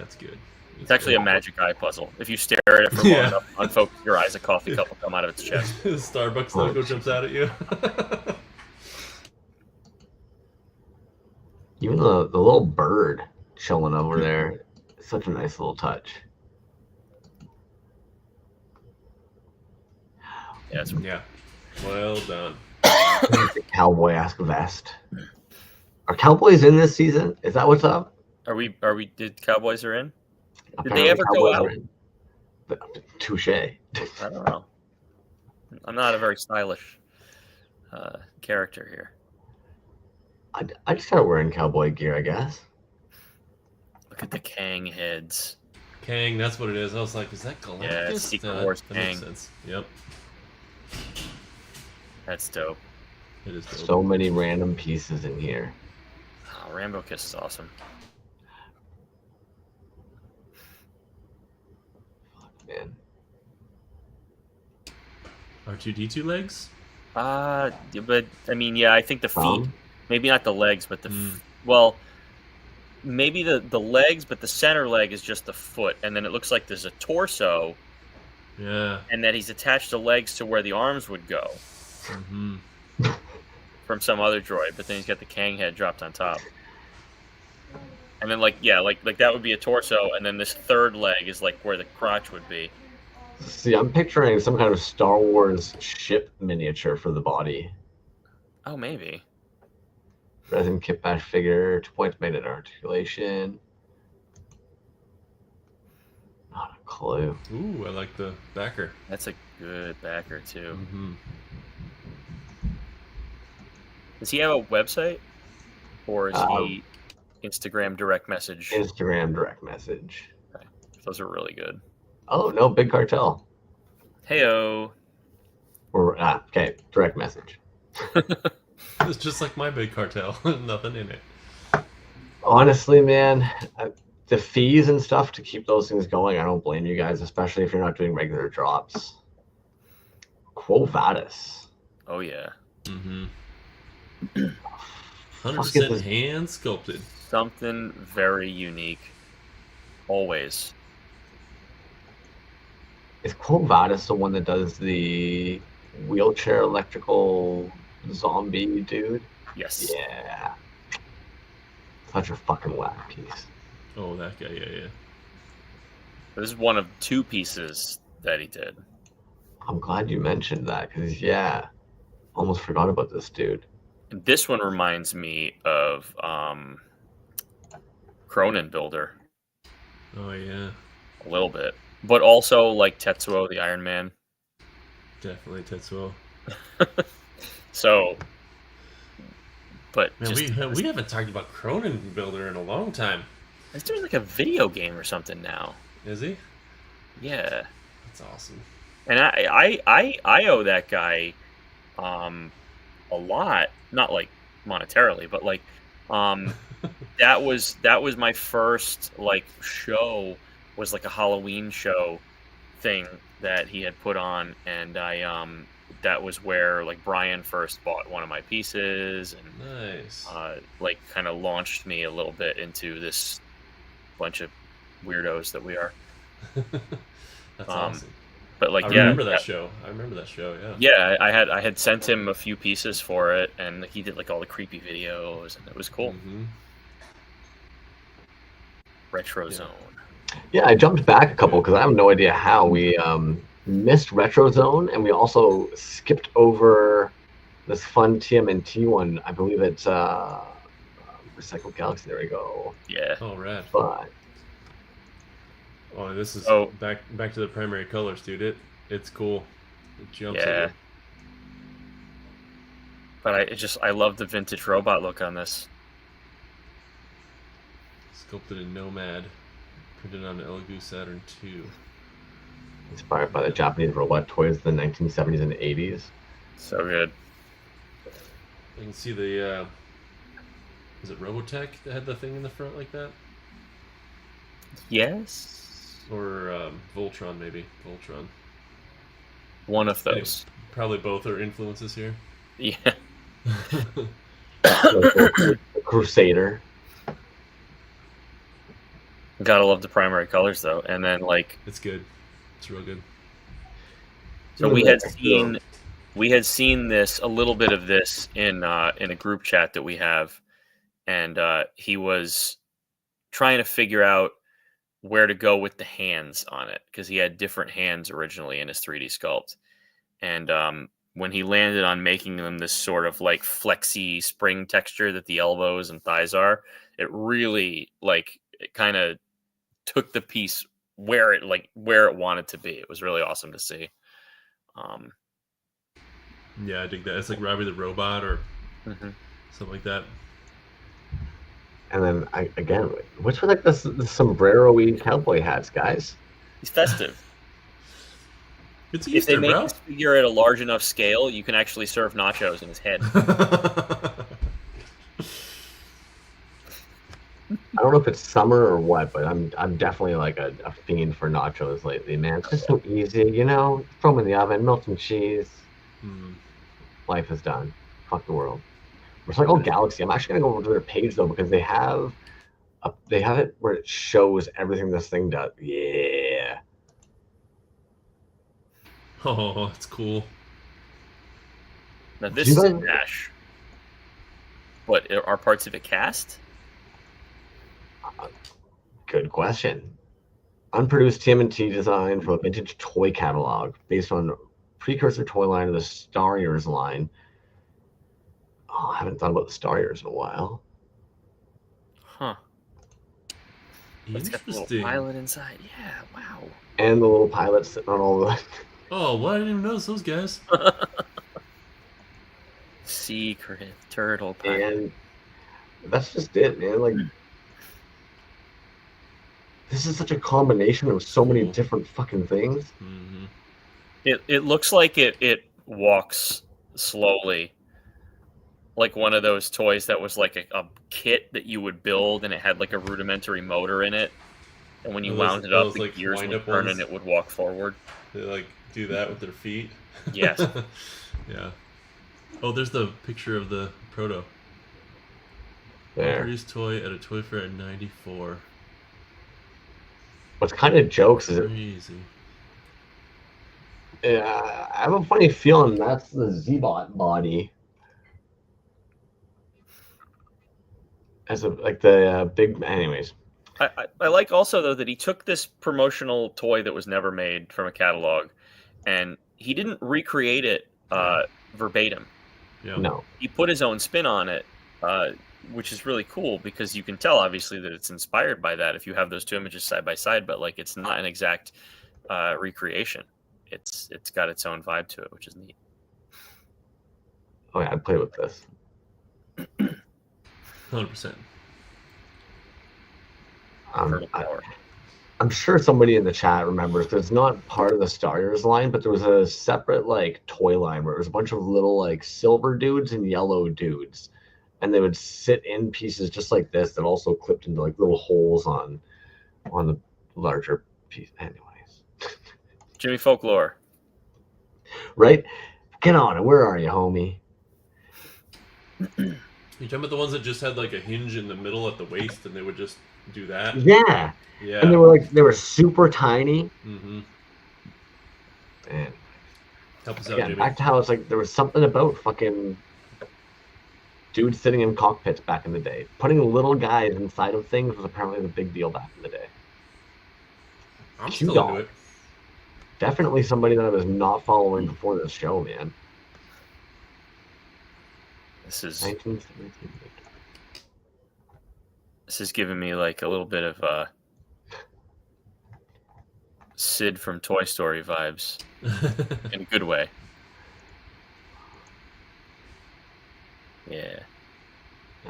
[SPEAKER 2] it's good.
[SPEAKER 3] It's actually a magic eye puzzle. If you stare at it for long enough, unfocus your eyes, a coffee cup will come out of its chest.
[SPEAKER 2] The Starbucks logo jumps out at you.
[SPEAKER 1] Even the little bird chilling over there, such a nice little touch.
[SPEAKER 3] Yeah.
[SPEAKER 2] Well done.
[SPEAKER 1] Cowboy-esque vest. Are Cowboys in this season? Is that what's up?
[SPEAKER 3] Did Cowboys are in? Did
[SPEAKER 1] Apparently
[SPEAKER 3] they ever go
[SPEAKER 1] Cowboys
[SPEAKER 3] out?
[SPEAKER 1] are in. Touche.
[SPEAKER 3] I don't know. I'm not a very stylish character here.
[SPEAKER 1] I'd start wearing cowboy gear, I guess.
[SPEAKER 3] Look at the Kang heads.
[SPEAKER 2] Kang, that's what it is. I was like, is that Galactus?
[SPEAKER 3] Yeah, Secret Wars
[SPEAKER 2] that
[SPEAKER 3] Kang.
[SPEAKER 2] makes sense. Yep.
[SPEAKER 3] That's dope.
[SPEAKER 2] It is dope.
[SPEAKER 1] So many random pieces in here.
[SPEAKER 3] Oh, Rambo Kiss is awesome.
[SPEAKER 1] Man.
[SPEAKER 2] R2-D2 legs?
[SPEAKER 3] But I mean, yeah, I think the feet. Maybe not the legs, but well, maybe the legs, but the center leg is just the foot, and then it looks like there's a torso.
[SPEAKER 2] Yeah.
[SPEAKER 3] And that he's attached the legs to where the arms would go.
[SPEAKER 2] Mm-hmm.
[SPEAKER 3] From some other droid, but then he's got the Kang head dropped on top. And then like that would be a torso, and then this third leg is like where the crotch would be.
[SPEAKER 1] See, I'm picturing some kind of Star Wars ship miniature for the body.
[SPEAKER 3] Oh, maybe.
[SPEAKER 1] Resin kit bash figure, 2 points made at articulation. Not a clue.
[SPEAKER 2] Ooh, I like the backer.
[SPEAKER 3] That's a good backer too.
[SPEAKER 2] Mm-hmm.
[SPEAKER 3] Does he have a website, or is he Instagram direct message?
[SPEAKER 1] Instagram direct message.
[SPEAKER 3] Okay. Those are really good.
[SPEAKER 1] Oh no, Big Cartel.
[SPEAKER 3] Heyo.
[SPEAKER 1] Or okay, direct message.
[SPEAKER 2] It's just like my big cartel. Nothing in it.
[SPEAKER 1] Honestly, man, the fees and stuff to keep those things going, I don't blame you guys, especially if you're not doing regular drops. Quo Vadis.
[SPEAKER 3] Oh yeah.
[SPEAKER 2] Mm-hmm. 100% hand sculpted.
[SPEAKER 3] Something very unique. Always.
[SPEAKER 1] Is Quo Vadis the one that does the wheelchair electrical zombie dude?
[SPEAKER 3] Yes.
[SPEAKER 1] Yeah. Such a fucking whack piece.
[SPEAKER 2] Oh, that guy, yeah.
[SPEAKER 3] This is one of 2 pieces that he did.
[SPEAKER 1] I'm glad you mentioned that because almost forgot about this dude.
[SPEAKER 3] And this one reminds me of Cronin Builder
[SPEAKER 2] Oh, yeah.
[SPEAKER 3] a little bit, but also like Tetsuo the Iron Man.
[SPEAKER 2] Definitely Tetsuo.
[SPEAKER 3] So, but
[SPEAKER 2] Man, we haven't talked about Cronin Builder in a long time.
[SPEAKER 3] Is there like a video game or something now?
[SPEAKER 2] Is he?
[SPEAKER 3] Yeah,
[SPEAKER 2] That's awesome.
[SPEAKER 3] and I owe that guy a lot, not like monetarily, but like that was my first like show, was like a Halloween show thing that he had put on, and I that was where like Brian first bought one of my pieces, and
[SPEAKER 2] Nice.
[SPEAKER 3] like kind of launched me a little bit into this bunch of weirdos that we are.
[SPEAKER 2] That's awesome.
[SPEAKER 3] But like,
[SPEAKER 2] I
[SPEAKER 3] yeah,
[SPEAKER 2] remember that show. I remember that show. Yeah.
[SPEAKER 3] Yeah, I had sent him a few pieces for it, and he did like all the creepy videos, and it was cool.
[SPEAKER 2] Mm-hmm.
[SPEAKER 3] Retro Zone.
[SPEAKER 1] Yeah, I jumped back a couple because I have no idea how we missed Retro Zone, and we also skipped over this fun TMNT one. I believe it's Recycled Galaxy. There we go.
[SPEAKER 3] Yeah.
[SPEAKER 2] Oh, rad.
[SPEAKER 1] But
[SPEAKER 2] Oh, this is back to the primary colors, dude. It's cool. It jumps at you.
[SPEAKER 3] But I love the vintage robot look on this.
[SPEAKER 2] Sculpted in Nomad, printed on Elegoo Saturn II.
[SPEAKER 1] Inspired by the Japanese robot toys of the 1970s and 80s.
[SPEAKER 3] So good.
[SPEAKER 2] You can see the is it Robotech that had the thing in the front like that?
[SPEAKER 3] Yes.
[SPEAKER 2] Or Voltron, maybe. Voltron.
[SPEAKER 3] One of those.
[SPEAKER 2] Anyway, probably both are influences here.
[SPEAKER 3] Yeah.
[SPEAKER 1] Crusader.
[SPEAKER 3] Gotta love the primary colors though, and then like
[SPEAKER 2] it's good. It's real good.
[SPEAKER 3] So we had seen this, a little bit of this in a group chat that we have, and he was trying to figure out where to go with the hands on it, because he had different hands originally in his 3D sculpt, and when he landed on making them this sort of like flexy spring texture that the elbows and thighs are, it really like it kind of took the piece where it wanted to be. It was really awesome to see.
[SPEAKER 2] Yeah, I dig that. It's like Robbie the Robot or something like that.
[SPEAKER 1] And then again, what's with like the sombrero-y cowboy hats, guys?
[SPEAKER 3] He's festive.
[SPEAKER 2] It's
[SPEAKER 3] Easter, if they make this figure at a large enough scale, you can actually serve nachos in his head.
[SPEAKER 1] I don't know if it's summer or what, but I'm definitely like a fiend for nachos lately, man. It's just so easy, you know. Throw them in the oven, melt some cheese. Life is done. Fuck the world. Recycled Galaxy. I'm actually gonna go over to their page though, because they have it where it shows everything this thing does. Yeah.
[SPEAKER 2] Oh, that's cool.
[SPEAKER 3] Now this is a dash. What are parts of it cast?
[SPEAKER 1] Good question. Unproduced TMNT design from a vintage toy catalog based on precursor toy line of the Star Years line. Oh, I haven't thought about the Star Years in a while.
[SPEAKER 3] Huh. It's got the little pilot inside. Yeah, wow.
[SPEAKER 1] And the little pilot sitting on all the...
[SPEAKER 2] Oh, well, I didn't even notice those guys.
[SPEAKER 3] Secret turtle pilot.
[SPEAKER 1] And that's just it, man. Like, this is such a combination of so many different fucking things.
[SPEAKER 3] It looks like it walks slowly, like one of those toys that was like a kit that you would build, and it had like a rudimentary motor in it, and when you wound it up, the like gears would turn and it would walk forward.
[SPEAKER 2] They like do that with their feet.
[SPEAKER 3] Yes.
[SPEAKER 2] Yeah. Oh, there's the picture of the proto.
[SPEAKER 1] There.
[SPEAKER 2] Produced toy at a toy fair in '94.
[SPEAKER 1] What's kind of jokes is
[SPEAKER 2] crazy.
[SPEAKER 1] I have a funny feeling that's the Z-Bot body. as a like the big. Anyways,
[SPEAKER 3] I like also though that he took this promotional toy that was never made from a catalog, and he didn't recreate it verbatim.
[SPEAKER 2] Yeah.
[SPEAKER 1] no,
[SPEAKER 3] He put his own spin on it, which is really cool because you can tell obviously that it's inspired by that if you have those two images side by side, but like it's not an exact recreation. It's got its own vibe to it, which is neat.
[SPEAKER 1] oh yeah, I'd play with this.
[SPEAKER 2] 100%.
[SPEAKER 3] Turtle
[SPEAKER 1] I,
[SPEAKER 3] power.
[SPEAKER 1] I'm sure somebody in the chat remembers that it's not part of the Starters line, but there was a separate like toy line where it was a bunch of little like silver dudes and yellow dudes, and they would sit in pieces just like this that also clipped into like little holes on the larger piece. Anyways,
[SPEAKER 3] Jimmy Folklore.
[SPEAKER 1] right? Get on it. Where are you, homie?
[SPEAKER 2] You talking about the ones that just had like a hinge in the middle at the waist, and they would just do that?
[SPEAKER 1] Yeah.
[SPEAKER 2] Yeah.
[SPEAKER 1] And they were super tiny.
[SPEAKER 2] Mm-hmm.
[SPEAKER 1] And
[SPEAKER 2] Help us out,
[SPEAKER 1] again,
[SPEAKER 2] Jimmy.
[SPEAKER 1] back to how it's like there was something about fucking dudes sitting in cockpits back in the day. Putting little guys inside of things was apparently the big deal back in the day.
[SPEAKER 2] I'm
[SPEAKER 1] Q
[SPEAKER 2] still
[SPEAKER 1] Dog.
[SPEAKER 2] into it.
[SPEAKER 1] Definitely somebody that I was not following before this show, man.
[SPEAKER 3] This is
[SPEAKER 1] 1917.
[SPEAKER 3] this is giving me like a little bit of Sid from Toy Story vibes in a good way. Yeah.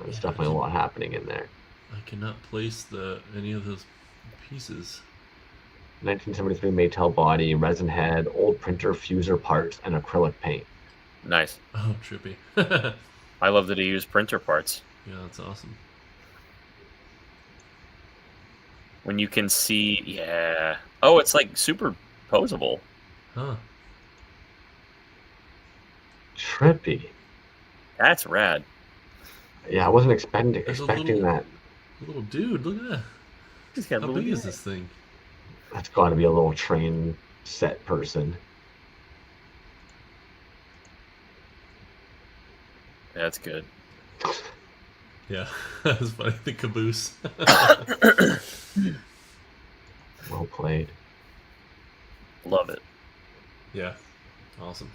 [SPEAKER 1] There's definitely a lot happening in there.
[SPEAKER 2] I cannot place any of those pieces.
[SPEAKER 1] 1973 Maytel body, resin head, old printer fuser parts, and acrylic paint.
[SPEAKER 3] Nice.
[SPEAKER 2] Oh, trippy.
[SPEAKER 3] I love that he used printer parts.
[SPEAKER 2] Yeah, that's awesome.
[SPEAKER 3] When you can see, yeah. Oh, it's like superposable.
[SPEAKER 2] Huh.
[SPEAKER 1] Trippy.
[SPEAKER 3] That's rad.
[SPEAKER 1] Yeah, I wasn't expecting
[SPEAKER 2] little-
[SPEAKER 1] that.
[SPEAKER 2] Little dude, look at that.
[SPEAKER 3] He's got
[SPEAKER 2] How
[SPEAKER 3] little
[SPEAKER 2] big is
[SPEAKER 3] ears.
[SPEAKER 2] this thing?
[SPEAKER 1] That's got to be a little train set person.
[SPEAKER 3] That's good.
[SPEAKER 2] Yeah, that's funny. The caboose.
[SPEAKER 1] Well played.
[SPEAKER 3] Love it.
[SPEAKER 2] Yeah, awesome.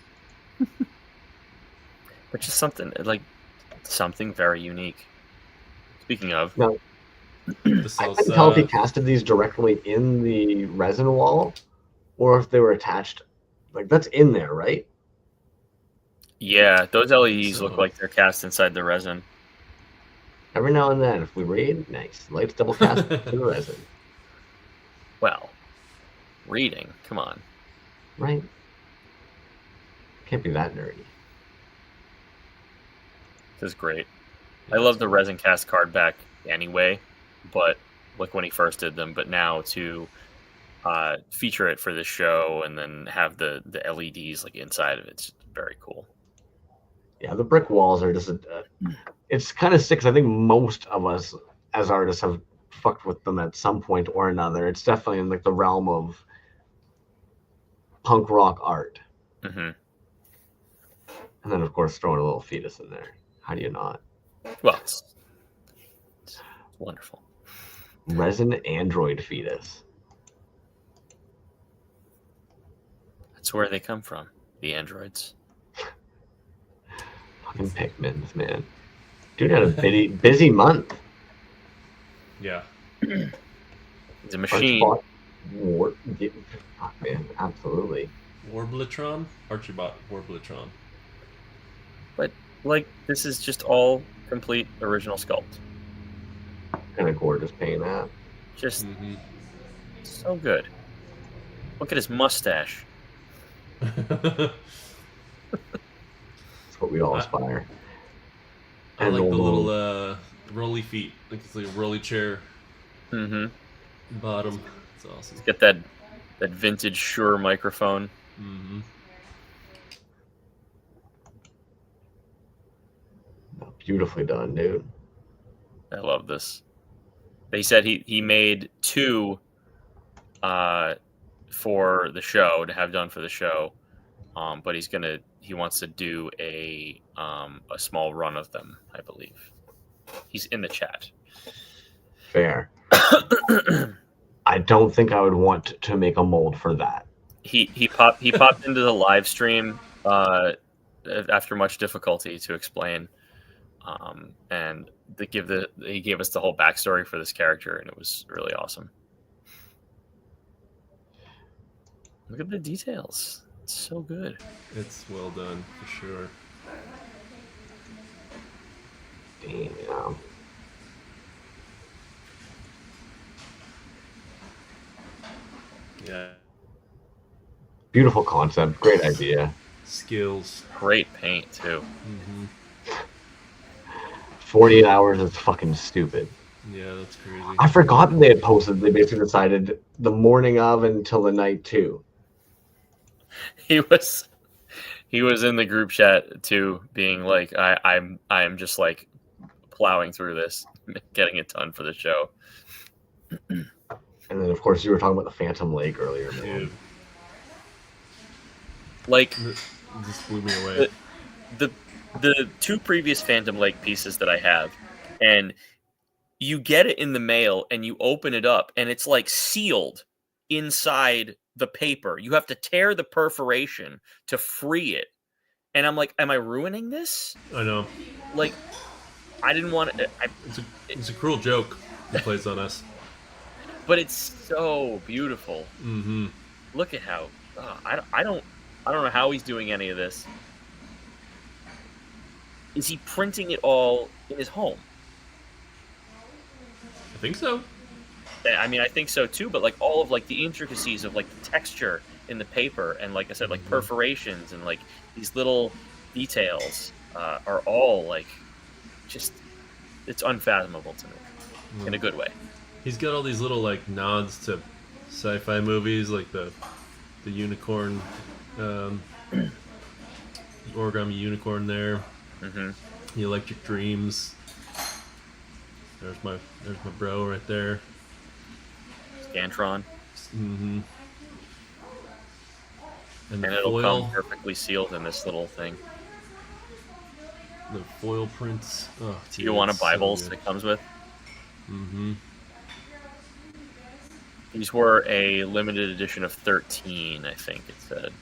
[SPEAKER 3] Which is something very unique. Speaking of,
[SPEAKER 1] Now,
[SPEAKER 2] This
[SPEAKER 1] I
[SPEAKER 2] is,
[SPEAKER 1] couldn't tell if he casted these directly in the resin wall or if they were attached. Like, that's in there, right?
[SPEAKER 3] yeah, those LEDs
[SPEAKER 2] So-
[SPEAKER 3] look like they're cast inside the resin.
[SPEAKER 1] Every now and then, if we read, nice. Lights double cast to the resin,
[SPEAKER 3] Well, reading. Come on.
[SPEAKER 1] right? Can't be that nerdy.
[SPEAKER 3] This is great. I love the resin cast card back anyway, but like when he first did them, but now to feature it for the show and then have the LEDs like inside of it's very cool.
[SPEAKER 1] Yeah, the brick walls are just it's kind of sick 'cause I think most of us as artists have fucked with them at some point or another. It's definitely in like the realm of punk rock art.
[SPEAKER 3] Hmm.
[SPEAKER 1] And then, of course, throwing a little fetus in there. How do you not?
[SPEAKER 3] Well, it's wonderful.
[SPEAKER 1] Resin android fetus.
[SPEAKER 3] That's where they come from, the androids.
[SPEAKER 1] Fucking Pikmins, man. Dude had a busy month.
[SPEAKER 2] Yeah.
[SPEAKER 3] He's a machine.
[SPEAKER 1] Fuck, man, absolutely.
[SPEAKER 2] Warbletron? Archibot Warbletron.
[SPEAKER 3] But like this is just all complete original sculpt.
[SPEAKER 1] Kind of gorgeous paint that.
[SPEAKER 3] Just
[SPEAKER 2] Mm-hmm.
[SPEAKER 3] so good. Look at his mustache.
[SPEAKER 1] That's what we all aspire.
[SPEAKER 2] I
[SPEAKER 1] And
[SPEAKER 2] like the
[SPEAKER 1] old-
[SPEAKER 2] little rolly feet. Like it's like a rolly chair
[SPEAKER 3] Mm-hmm.
[SPEAKER 2] bottom. It's awesome.
[SPEAKER 3] Get that vintage Shure microphone.
[SPEAKER 2] Mm-hmm.
[SPEAKER 1] Beautifully done, dude.
[SPEAKER 3] I love this. They said he made two for the show to have done for the show, but he wants to do a small run of them. I believe He's in the chat.
[SPEAKER 1] Fair. I don't think I would want to make a mold for that.
[SPEAKER 3] He popped into the live stream after much difficulty to explain, and he gave us the whole backstory for this character, and it was really awesome. Look at the details; it's so good.
[SPEAKER 2] It's well done for sure.
[SPEAKER 1] Damn.
[SPEAKER 2] Yeah.
[SPEAKER 1] Beautiful concept. Great idea.
[SPEAKER 2] Skills.
[SPEAKER 3] Great paint too.
[SPEAKER 1] 48 hours is fucking stupid.
[SPEAKER 2] Yeah, that's crazy.
[SPEAKER 1] I forgot that they had posted. They basically decided the morning of until the night too.
[SPEAKER 3] He was in the group chat too, being like, I am just like plowing through this, getting it done for the show.
[SPEAKER 1] And then, of course, you were talking about the Phantom Lake earlier, man.
[SPEAKER 2] Dude,
[SPEAKER 3] Like,
[SPEAKER 2] it just blew me away.
[SPEAKER 3] the two previous Phantom Lake pieces that I have, and you get it in the mail and you open it up and it's like sealed inside the paper. You have to tear the perforation to free it. And I'm like, am I ruining this?
[SPEAKER 2] I know.
[SPEAKER 3] Like, I didn't want it.
[SPEAKER 2] It's a cruel joke he plays on us.
[SPEAKER 3] But it's so beautiful.
[SPEAKER 2] Mm-hmm.
[SPEAKER 3] Look at how I don't know how he's doing any of this. Is he printing it all in his home?
[SPEAKER 2] I think so.
[SPEAKER 3] I mean, I think so too. But like all of like the intricacies of like the texture in the paper, and like I said, like perforations and like these little details are all like just it's unfathomable to me in a good way.
[SPEAKER 2] He's got all these little like nods to sci-fi movies, like the unicorn, origami unicorn there.
[SPEAKER 3] Mm-hmm.
[SPEAKER 2] The Electric Dreams. There's my bro right there.
[SPEAKER 3] Scantron.
[SPEAKER 2] Mm-hmm. And the
[SPEAKER 3] it'll
[SPEAKER 2] foil,
[SPEAKER 3] come perfectly sealed in this little thing.
[SPEAKER 2] the foil prints. Oh,
[SPEAKER 3] Do you want a
[SPEAKER 2] it's so
[SPEAKER 3] Bibles
[SPEAKER 2] good.
[SPEAKER 3] it comes with?
[SPEAKER 2] Mm-hmm.
[SPEAKER 3] These were a limited edition of 13, I think it said.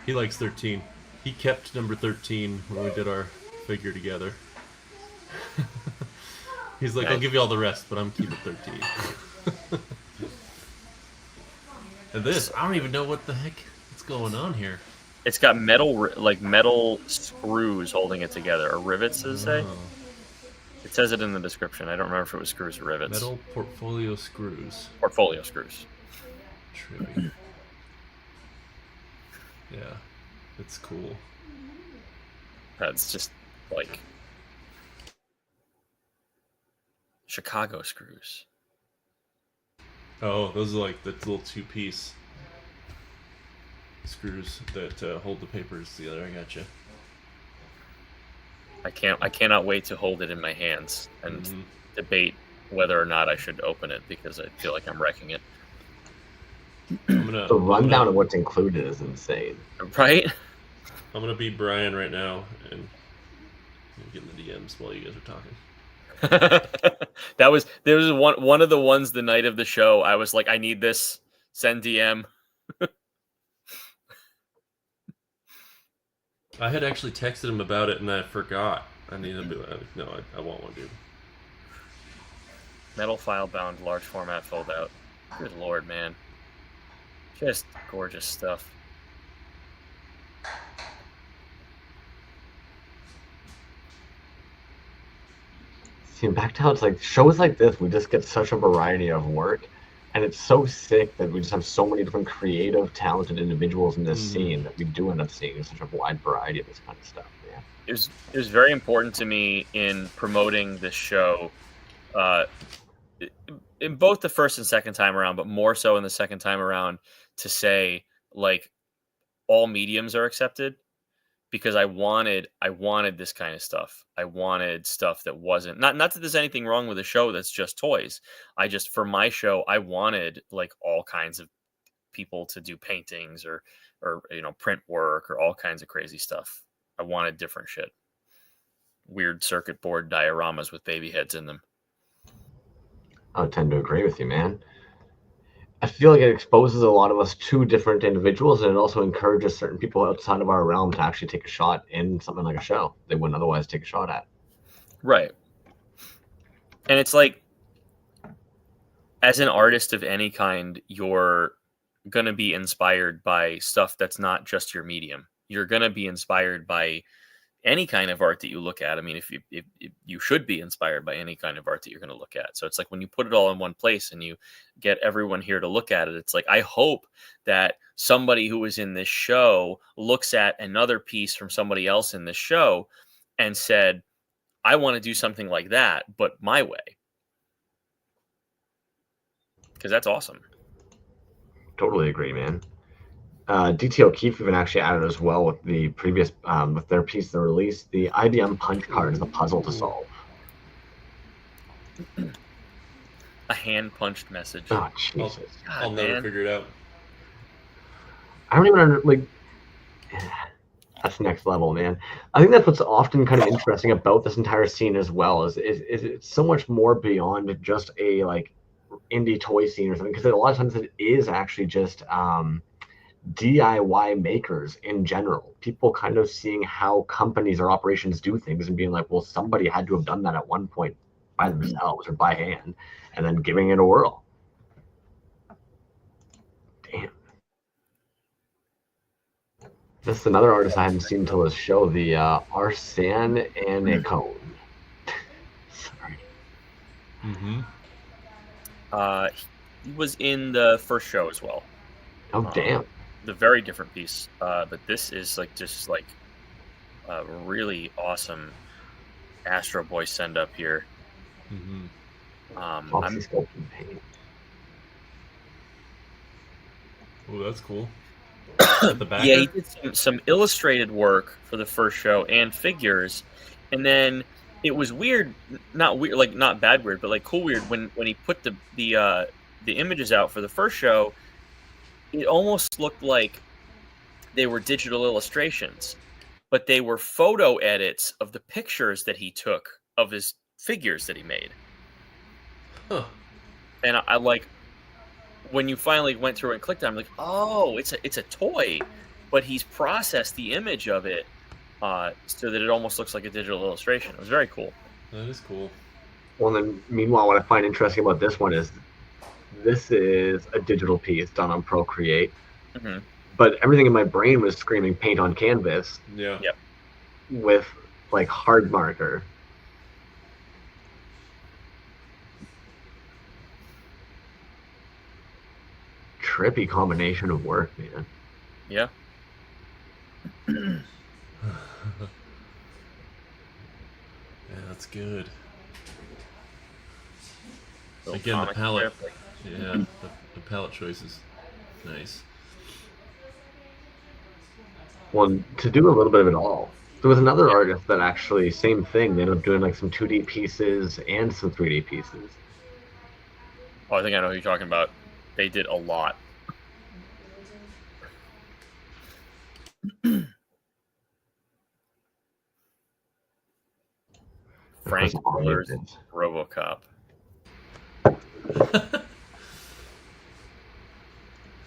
[SPEAKER 2] He likes 13. He kept number 13 when we did our figure together. He's like, I'll give you all the rest, but I'm keeping 13. And this, I don't even know what the heck is going on here.
[SPEAKER 3] It's got metal screws holding it together, or rivets, does it say?
[SPEAKER 2] Oh.
[SPEAKER 3] It says it in the description. I don't remember if it was screws or rivets.
[SPEAKER 2] Metal portfolio screws.
[SPEAKER 3] Portfolio screws.
[SPEAKER 2] Trippy. Yeah, it's cool.
[SPEAKER 3] That's just like Chicago screws.
[SPEAKER 2] Oh, those are like the little two-piece screws that hold the papers together. I gotcha.
[SPEAKER 3] I cannot wait to hold it in my hands and debate whether or not I should open it because I feel like I'm wrecking it.
[SPEAKER 1] The rundown of what's included is insane.
[SPEAKER 3] Right?
[SPEAKER 2] I'm gonna be Brian right now and get in the DMs while you guys are talking.
[SPEAKER 3] there was one of the ones the night of the show. I was like, I need this. Send DM.
[SPEAKER 2] I had actually texted him about it and I forgot. I need to be like, no, I want one, dude.
[SPEAKER 3] Metal file bound, large format fold out. Good lord, man. Just gorgeous stuff.
[SPEAKER 1] See, back to how it's like shows like this, we just get such a variety of work, and it's so sick that we just have so many different creative, talented individuals in this scene that we do end up seeing such a wide variety of this kind of stuff. Yeah.
[SPEAKER 3] It was very important to me in promoting this show, in both the first and second time around, but more so in the second time around, to say like all mediums are accepted, because I wanted this kind of stuff. I wanted stuff that wasn't not that there's anything wrong with a show that's just toys. For my show, I wanted like all kinds of people to do paintings or print work or all kinds of crazy stuff. I wanted different shit. Weird circuit board dioramas with baby heads in them.
[SPEAKER 1] I would tend to agree with you, man. I feel like it exposes a lot of us to different individuals, and it also encourages certain people outside of our realm to actually take a shot in something like a show they wouldn't otherwise take a shot at.
[SPEAKER 3] Right. And it's like, as an artist of any kind, you're going to be inspired by stuff that's not just your medium. You're going to be inspired by any kind of art that you look at. I mean, if you should be inspired by any kind of art that you're going to look at. So it's like when you put it all in one place and you get everyone here to look at it, it's like, I hope that somebody who is in this show looks at another piece from somebody else in this show and said, I want to do something like that, but my way. Because that's awesome.
[SPEAKER 1] Totally agree, man. DT O'Keefe even actually added as well with the previous, with their piece they released, the IBM punch card is a puzzle to solve.
[SPEAKER 3] A hand-punched message.
[SPEAKER 1] Oh, Jesus.
[SPEAKER 2] I'll never figure it out.
[SPEAKER 1] I don't even that's next level, man. I think that's what's often kind of interesting about this entire scene as well, is it's so much more beyond just a like indie toy scene or something, because a lot of times it is actually just DIY makers in general. People kind of seeing how companies or operations do things and being like, well, somebody had to have done that at one point by themselves or by hand, and then giving it a whirl. Damn. This is another artist I hadn't seen until this show, the Arsene and a Cone. Sorry.
[SPEAKER 2] Mm-hmm.
[SPEAKER 3] He was in the first show as well.
[SPEAKER 1] Oh, damn.
[SPEAKER 3] The very different piece, but this is like just like a really awesome Astro Boy send up here.
[SPEAKER 2] Mm-hmm. Oh, that's cool. The backer?
[SPEAKER 3] Yeah, he did some illustrated work for the first show and figures, and then it was weird, not weird, like not bad weird, but like cool weird when he put the images out for the first show. It almost looked like they were digital illustrations, but they were photo edits of the pictures that he took of his figures that he made.
[SPEAKER 2] Huh.
[SPEAKER 3] And I like, when you finally went through and clicked on it, I'm like, oh, it's a toy, but he's processed the image of it so that it almost looks like a digital illustration. It was very cool.
[SPEAKER 2] That is cool.
[SPEAKER 1] Well, then, meanwhile, what I find interesting about this one is this is a digital piece done on Procreate, but everything in my brain was screaming paint on canvas.
[SPEAKER 2] Yeah.
[SPEAKER 3] Yep.
[SPEAKER 1] With like hard marker. Trippy combination of work, man.
[SPEAKER 3] Yeah.
[SPEAKER 2] Yeah, that's good. Again, the palette. Yeah, the palette choices. Nice.
[SPEAKER 1] Well, to do a little bit of it all. There was another artist that actually, same thing, they ended up doing like some 2D pieces and some 3D pieces.
[SPEAKER 3] Oh, I think I know who you're talking about. They did a lot. Frank Miller's RoboCop.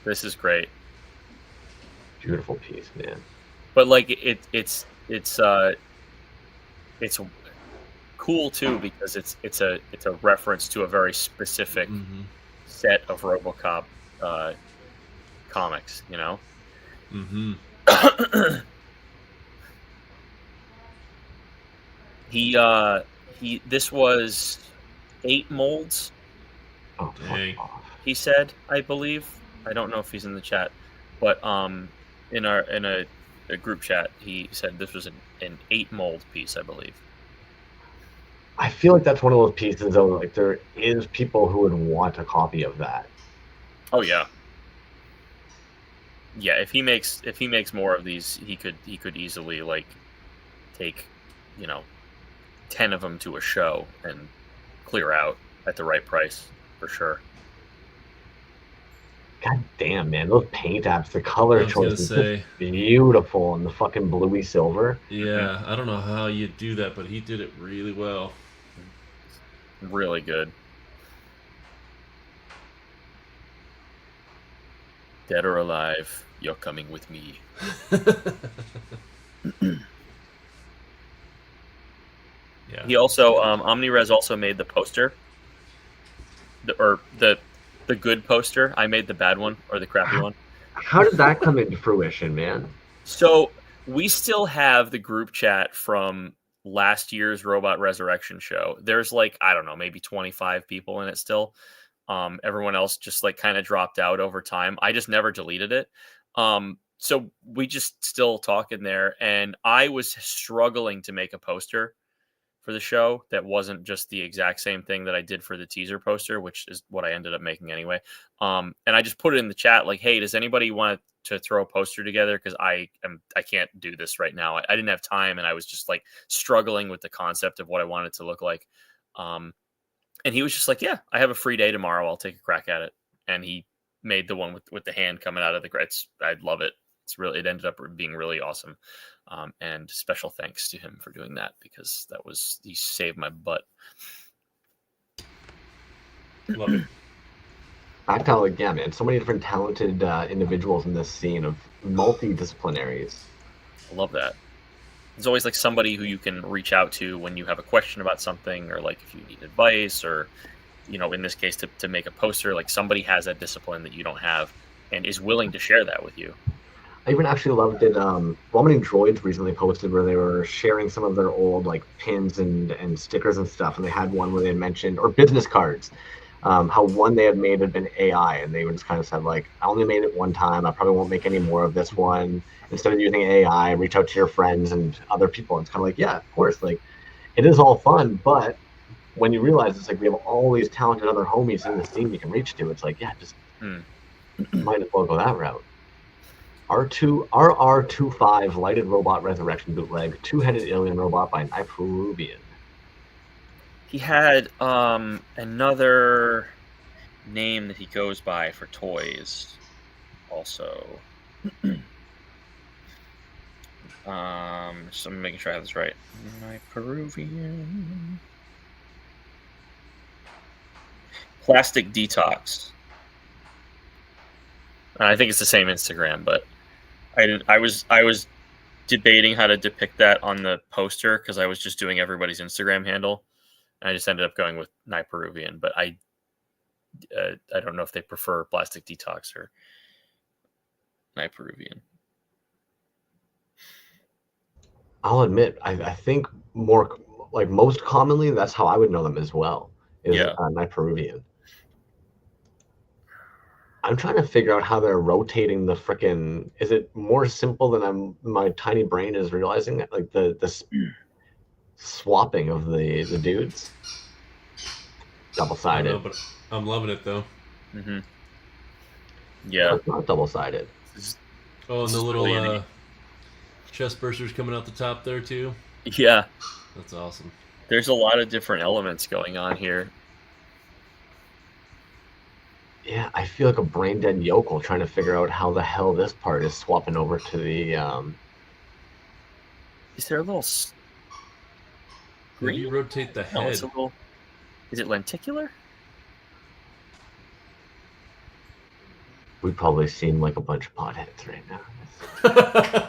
[SPEAKER 3] This is great.
[SPEAKER 1] Beautiful piece, man.
[SPEAKER 3] But like it's cool too because it's a reference to a very specific set of RoboCop comics, you know.
[SPEAKER 2] Mm-hmm.
[SPEAKER 3] This was 8 molds.
[SPEAKER 1] Oh,
[SPEAKER 2] dang.
[SPEAKER 3] He said, I believe. I don't know if he's in the chat, but in a group chat, he said this was an 8 mold piece, I believe.
[SPEAKER 1] I feel like that's one of those pieces though, like there is people who would want a copy of that.
[SPEAKER 3] Oh yeah. Yeah, if he makes more of these, he could easily like take, 10 of them to a show and clear out at the right price for sure.
[SPEAKER 1] God damn, man, those paint apps, the
[SPEAKER 2] I
[SPEAKER 1] color
[SPEAKER 2] was gonna
[SPEAKER 1] choice is just
[SPEAKER 2] say,
[SPEAKER 1] beautiful in the fucking bluey silver.
[SPEAKER 2] yeah, I don't know how you do that, but he did it really well.
[SPEAKER 3] Really good. Dead or alive, you're coming with me.
[SPEAKER 2] Yeah.
[SPEAKER 3] He also OmniRes also made the poster, the good poster. I made the bad one or the crappy one.
[SPEAKER 1] How did that come into fruition, man?
[SPEAKER 3] So we still have the group chat from last year's Robot Resurrection show. There's like, I don't know, maybe 25 people in it still. Everyone else just like kind of dropped out over time. I just never deleted it. So we just still talk in there. And I was struggling to make a poster for the show that wasn't just the exact same thing that I did for the teaser poster, which is what I ended up making anyway. And I just put it in the chat like, hey, does anybody want to throw a poster together? Because I can't do this right now. I didn't have time, and I was just like struggling with the concept of what I wanted to look like. And he was just like, yeah, I have a free day tomorrow. I'll take a crack at it. And he made the one with the hand coming out of the grits. I love it. It ended up being really awesome. And special thanks to him for doing that, because he saved my butt.
[SPEAKER 2] Love it.
[SPEAKER 1] I felt like, yeah, man, so many different talented individuals in this scene of multidisciplinaries.
[SPEAKER 3] I love that. There's always like somebody who you can reach out to when you have a question about something, or like if you need advice, or, you know, in this case, to make a poster, like somebody has that discipline that you don't have and is willing to share that with you.
[SPEAKER 1] I even actually loved it. Vomiting Droids recently posted where they were sharing some of their old like pins and stickers and stuff, and they had one where they mentioned, or business cards, how one they had made had been AI, and they just kind of said like, I only made it one time. I probably won't make any more of this one. Instead of using AI, reach out to your friends and other people. It's kind of like, yeah, of course, like it is all fun, but when you realize it's like we have all these talented other homies in the scene you can reach to, it's like, yeah, just might as well go that route. RR25 lighted robot resurrection bootleg, two-headed alien robot by Peruvian.
[SPEAKER 3] He had another name that he goes by for toys also. So I'm making sure I have this right. My Peruvian Plastic Detox. I think it's the same Instagram, but I was debating how to depict that on the poster because I was just doing everybody's Instagram handle, and I just ended up going with Peruvian. But I don't know if they prefer Plastic Detox or Peruvian.
[SPEAKER 1] I'll admit, I think more like most commonly that's how I would know them as well. Is Peruvian. I'm trying to figure out how they're rotating the frickin'. Is it more simple than my tiny brain is realizing? Like the swapping of the dudes. Double-sided.
[SPEAKER 2] I don't know, but I'm loving it though.
[SPEAKER 3] Mm-hmm.
[SPEAKER 1] Yeah, no, it's not double-sided.
[SPEAKER 2] Oh, and the little chest bursters coming out the top there too.
[SPEAKER 3] Yeah,
[SPEAKER 2] that's awesome.
[SPEAKER 3] There's a lot of different elements going on here.
[SPEAKER 1] Yeah, I feel like a brain dead yokel trying to figure out how the hell this part is swapping over to the.
[SPEAKER 3] Is there a little
[SPEAKER 2] green? Maybe rotate the head.
[SPEAKER 3] No, it's a little. Is it lenticular?
[SPEAKER 1] We probably seem like a bunch of potheads right now.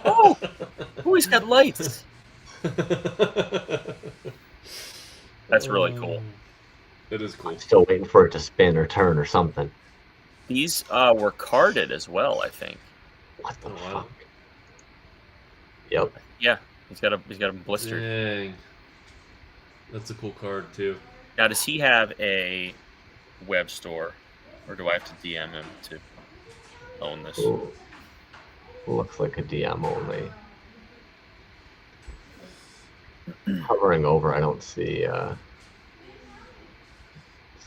[SPEAKER 3] Oh, he's got lights. That's really cool.
[SPEAKER 2] It is cool.
[SPEAKER 1] I'm still waiting for it to spin or turn or something.
[SPEAKER 3] These were carded as well, I think.
[SPEAKER 1] What the fuck? Yep.
[SPEAKER 3] Yeah, he's got a blister.
[SPEAKER 2] Dang. That's a cool card too.
[SPEAKER 3] Now, does he have a web store, or do I have to DM him to own this?
[SPEAKER 1] Ooh. Looks like a DM only. Hovering over, I don't see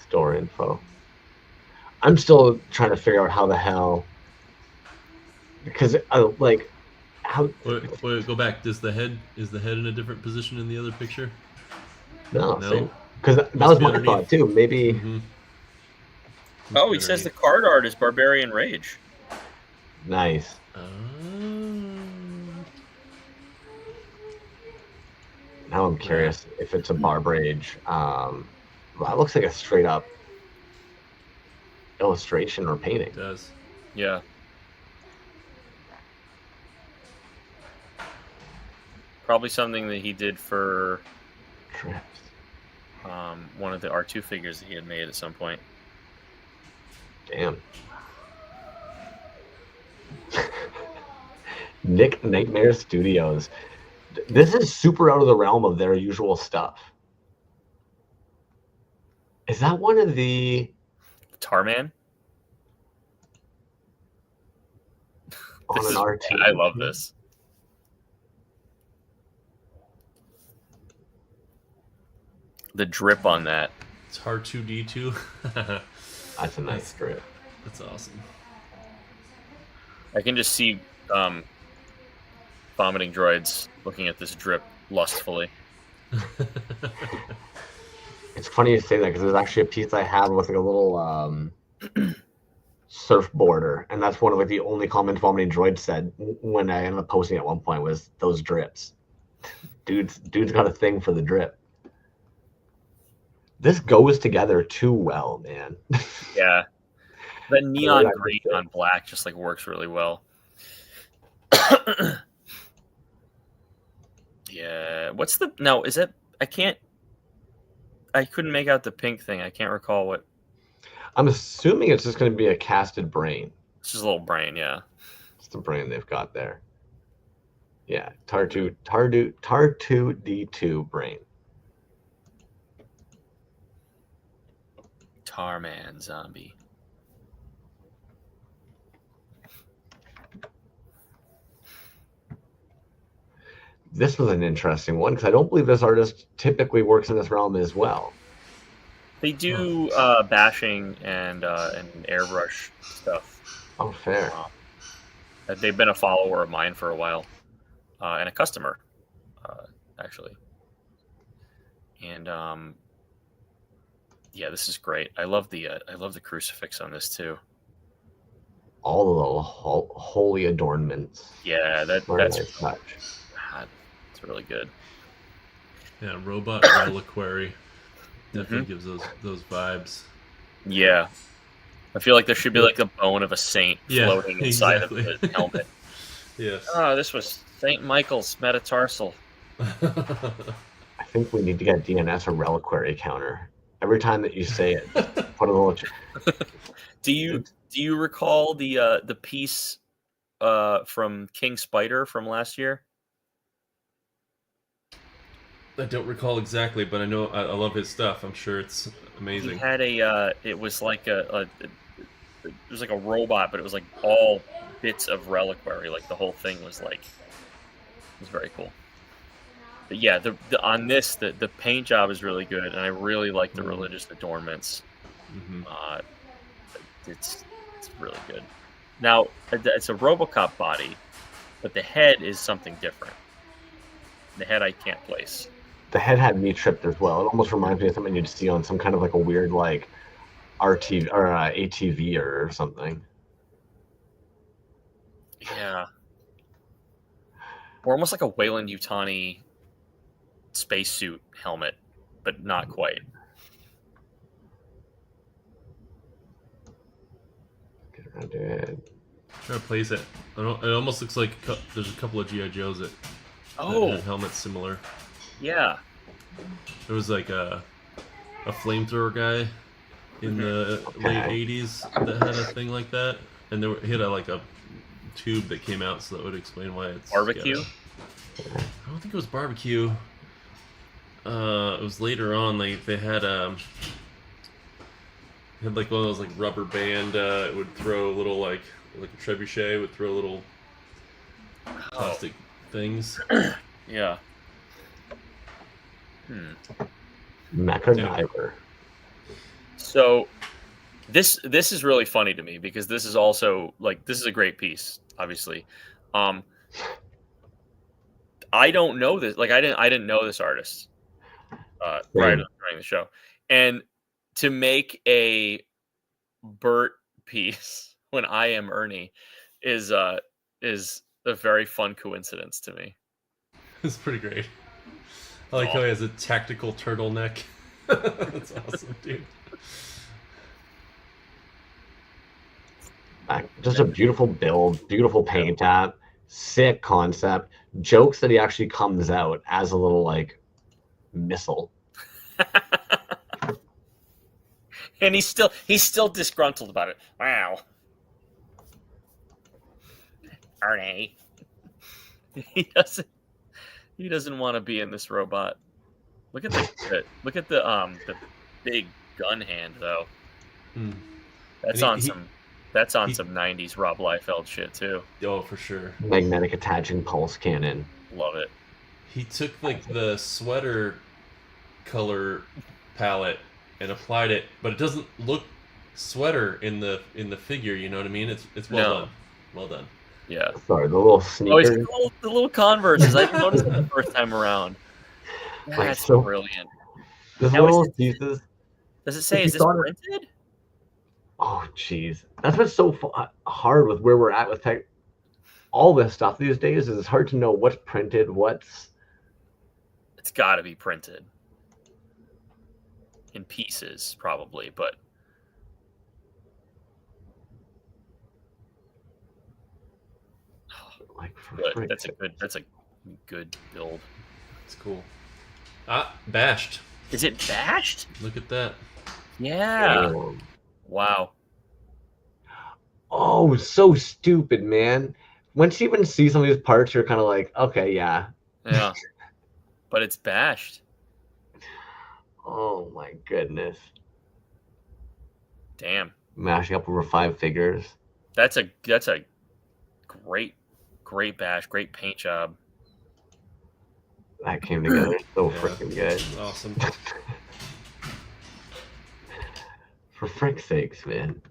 [SPEAKER 1] store info. I'm still trying to figure out how the hell, because like how.
[SPEAKER 2] Wait, go back. Is the head in a different position in the other picture?
[SPEAKER 1] No. Because that was my thought too. Maybe.
[SPEAKER 3] Oh, he says the card art is Barbarian Rage.
[SPEAKER 1] Nice. Now I'm curious if it's a Barb Rage. Well, that looks like a straight up illustration or painting.
[SPEAKER 2] It does.
[SPEAKER 3] Yeah. Probably something that he did for one of the R2 figures that he had made at some point.
[SPEAKER 1] Damn. Nick Nightmare Studios. This is super out of the realm of their usual stuff. Is that one of the
[SPEAKER 3] Tarman?
[SPEAKER 1] on an R2?
[SPEAKER 3] I love this. The drip on that.
[SPEAKER 2] It's R2D2.
[SPEAKER 1] That's a nice drip.
[SPEAKER 2] That's awesome.
[SPEAKER 3] I can just see vomiting droids looking at this drip lustfully.
[SPEAKER 1] It's funny you say that because there's actually a piece I have with like a little surfboarder, and that's one of like the only comments vomiting droid said when I ended up posting at one point was those drips. Dude's got a thing for the drip. This goes together too well, man.
[SPEAKER 3] Yeah. The neon green on black just like works really well. Yeah. What's the no, is it I couldn't make out the pink thing. I can't recall what.
[SPEAKER 1] I'm assuming it's just going to be a casted brain.
[SPEAKER 3] It's just a little brain, yeah.
[SPEAKER 1] It's the brain they've got there. Yeah, Tar2D2 brain.
[SPEAKER 3] Tarman zombie.
[SPEAKER 1] This was an interesting one because I don't believe this artist typically works in this realm as well.
[SPEAKER 3] They do bashing and airbrush stuff.
[SPEAKER 1] Oh, fair.
[SPEAKER 3] They've been a follower of mine for a while, and a customer, actually. And yeah, this is great. I love the crucifix on this too.
[SPEAKER 1] All the little holy adornments.
[SPEAKER 3] Yeah, that's
[SPEAKER 1] nice touch.
[SPEAKER 3] It's really good.
[SPEAKER 2] Yeah, robot reliquary definitely gives those vibes.
[SPEAKER 3] Yeah, I feel like there should be like the bone of a saint floating inside of the helmet.
[SPEAKER 2] Yes.
[SPEAKER 3] Oh, this was Saint Michael's metatarsal.
[SPEAKER 1] I think we need to get DNS a reliquary counter. Every time that you say it, put a little.
[SPEAKER 3] Do you recall the piece from King Spider from last year?
[SPEAKER 2] I don't recall exactly, but I know I love his stuff. I'm sure it's amazing.
[SPEAKER 3] He had it was like it was like a robot, but it was like all bits of reliquary. Like the whole thing was like, it was very cool. But yeah, on this, the paint job is really good, and I really like the religious adornments. It's really good. Now, it's a RoboCop body, but the head is something different. The head I can't place.
[SPEAKER 1] The head had me tripped as well. It almost reminds me of something you'd see on some kind of like a weird like RTV or ATV or something.
[SPEAKER 3] Yeah. Or almost like a Wayland Yutani spacesuit helmet, but not quite.
[SPEAKER 1] Get around to it.
[SPEAKER 2] Try to place it. It almost looks like there's a couple of G.I. Joes that have helmets similar.
[SPEAKER 3] Yeah.
[SPEAKER 2] There was like a flamethrower guy in the late 80s that had a thing like that. And he had a tube that came out, so that would explain why it's...
[SPEAKER 3] Barbecue?
[SPEAKER 2] I don't think it was barbecue. It was later on. They had like one of those like rubber band. It would throw a little like a trebuchet would throw little plastic things.
[SPEAKER 3] Yeah.
[SPEAKER 1] MacGyver.
[SPEAKER 3] So this is really funny to me because this is also like this is a great piece, obviously. I don't know this. Like I didn't know this artist prior to the show, and to make a Bert piece when I am Ernie is a very fun coincidence to me.
[SPEAKER 2] It's pretty great. I like how he has a tactical turtleneck. That's awesome, dude.
[SPEAKER 1] Just a beautiful build, beautiful paint app, sick concept, jokes that he actually comes out as a little like missile.
[SPEAKER 3] And he's still disgruntled about it. Wow. Ernie. He doesn't want to be in this robot. Look at the big gun hand though.
[SPEAKER 2] Mm.
[SPEAKER 3] That's on some 90s Rob Liefeld shit too.
[SPEAKER 2] Oh, for sure.
[SPEAKER 1] Magnetic attaching pulse cannon.
[SPEAKER 3] Love it.
[SPEAKER 2] He took like the sweater color palette and applied it, but it doesn't look sweater in the figure. You know what I mean? It's well done. Well done.
[SPEAKER 3] Yeah.
[SPEAKER 1] Sorry, the little sneakers.
[SPEAKER 3] Oh, cool, the little Converses. I noticed it the first time around. That's so brilliant.
[SPEAKER 1] There's little pieces.
[SPEAKER 3] Does it say, is this printed?
[SPEAKER 1] Oh, jeez. That's what's so hard with where we're at with tech. All this stuff these days is it's hard to know what's printed, what's...
[SPEAKER 3] It's got to be printed. In pieces, probably, but...
[SPEAKER 1] Like
[SPEAKER 3] good. That's a good build.
[SPEAKER 2] It's cool. Bashed.
[SPEAKER 3] Is it bashed?
[SPEAKER 2] Look at that.
[SPEAKER 3] Yeah. Wow.
[SPEAKER 1] Oh, so stupid, man. Once you even see some of these parts, you're kind of like, okay, yeah.
[SPEAKER 3] Yeah. But it's bashed.
[SPEAKER 1] Oh my goodness.
[SPEAKER 3] Damn.
[SPEAKER 1] Mashing up over 5 figures.
[SPEAKER 3] That's a great bash, great paint job.
[SPEAKER 1] That came together so freaking good.
[SPEAKER 2] Awesome.
[SPEAKER 1] For frick's sakes, man.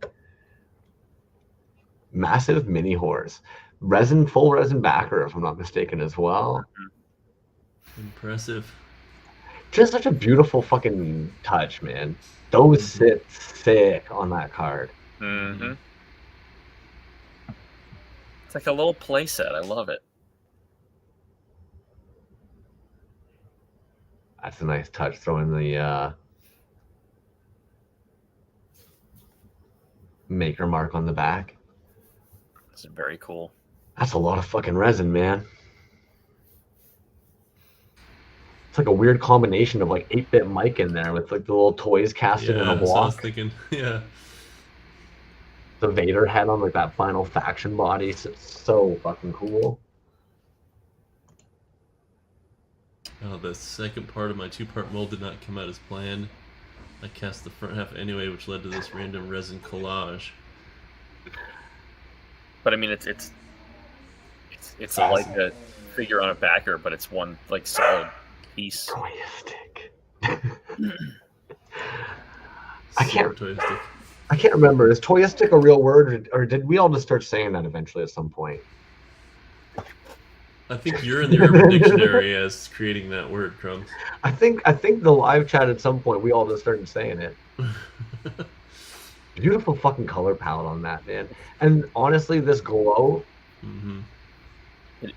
[SPEAKER 1] Massive mini horse. Full resin backer, if I'm not mistaken, as well.
[SPEAKER 2] Impressive.
[SPEAKER 1] Just such a beautiful fucking touch, man. Those sit sick on that card.
[SPEAKER 3] Mm-hmm. It's like a little playset. I love it.
[SPEAKER 1] That's a nice touch. Throwing the maker mark on the back.
[SPEAKER 3] It's very cool.
[SPEAKER 1] That's a lot of fucking resin, man. It's like a weird combination of like 8-bit Mike in there with like the little toys casted in a block.
[SPEAKER 2] I was thinking, yeah.
[SPEAKER 1] The Vader head on like that final faction body. It's so fucking cool.
[SPEAKER 2] Oh, the second part of my 2-part mold did not come out as planned. I cast the front half anyway, which led to this random resin collage.
[SPEAKER 3] But I mean, it's like a figure on a backer, but it's one like solid piece.
[SPEAKER 1] Toyistic. I
[SPEAKER 2] Toyistic.
[SPEAKER 1] can't remember. Is toyistic a real word, or did we all just start saying that eventually at some point?
[SPEAKER 2] I think you're in the Urban Dictionary as creating that word, Crumbs.
[SPEAKER 1] I think the live chat at some point we all just started saying it. Beautiful fucking color palette on that, man. And honestly, this glow.
[SPEAKER 2] Mm-hmm.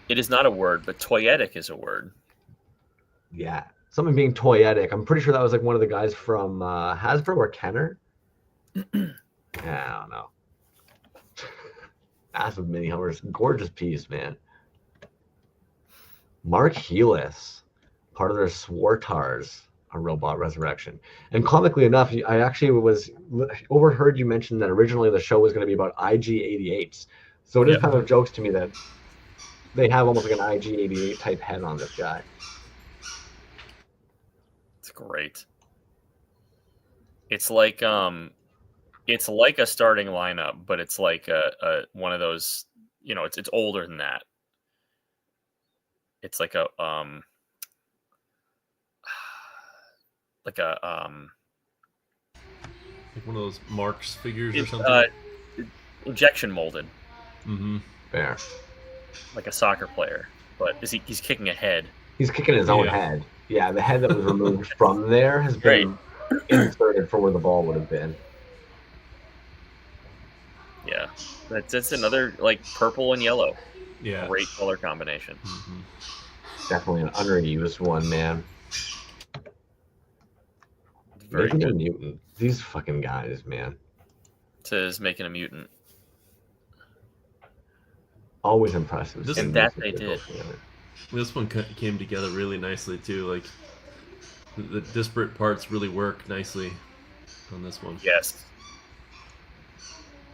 [SPEAKER 3] It is not a word, but toyetic is a word.
[SPEAKER 1] Yeah, something being toyetic. I'm pretty sure that was like one of the guys from Hasbro or Kenner. Yeah, I don't know. Massive mini Hummers, gorgeous piece, man. Mark Helis, part of their Swartars, a robot resurrection. And comically enough, I actually overheard you mention that originally the show was going to be about IG-88s. So it is kind of jokes to me that they have almost like an IG-88 type head on this guy.
[SPEAKER 3] It's great. It's like a starting lineup, but it's like a one of those, you know, it's older than that. It's like like
[SPEAKER 2] one of those Marx figures or something.
[SPEAKER 3] Injection molded.
[SPEAKER 2] Mm-hmm.
[SPEAKER 1] Fair.
[SPEAKER 3] Like a soccer player, but he's kicking a head.
[SPEAKER 1] He's kicking his own head. Yeah, the head that was removed from there has been inserted for where the ball would have been.
[SPEAKER 3] Yeah, that's another like purple and yellow.
[SPEAKER 2] Yeah.
[SPEAKER 3] Great color combination.
[SPEAKER 2] Mhm.
[SPEAKER 1] Definitely an underused one, man.
[SPEAKER 3] Very
[SPEAKER 1] Making a
[SPEAKER 3] good.
[SPEAKER 1] mutant. These fucking guys, man.
[SPEAKER 3] Says making a mutant.
[SPEAKER 1] Always impressive.
[SPEAKER 2] This-
[SPEAKER 1] seeing
[SPEAKER 3] And that
[SPEAKER 1] these
[SPEAKER 3] they
[SPEAKER 1] people
[SPEAKER 3] did.
[SPEAKER 1] together.
[SPEAKER 2] This one came together really nicely too. Like the disparate parts really work nicely on this one.
[SPEAKER 3] Yes.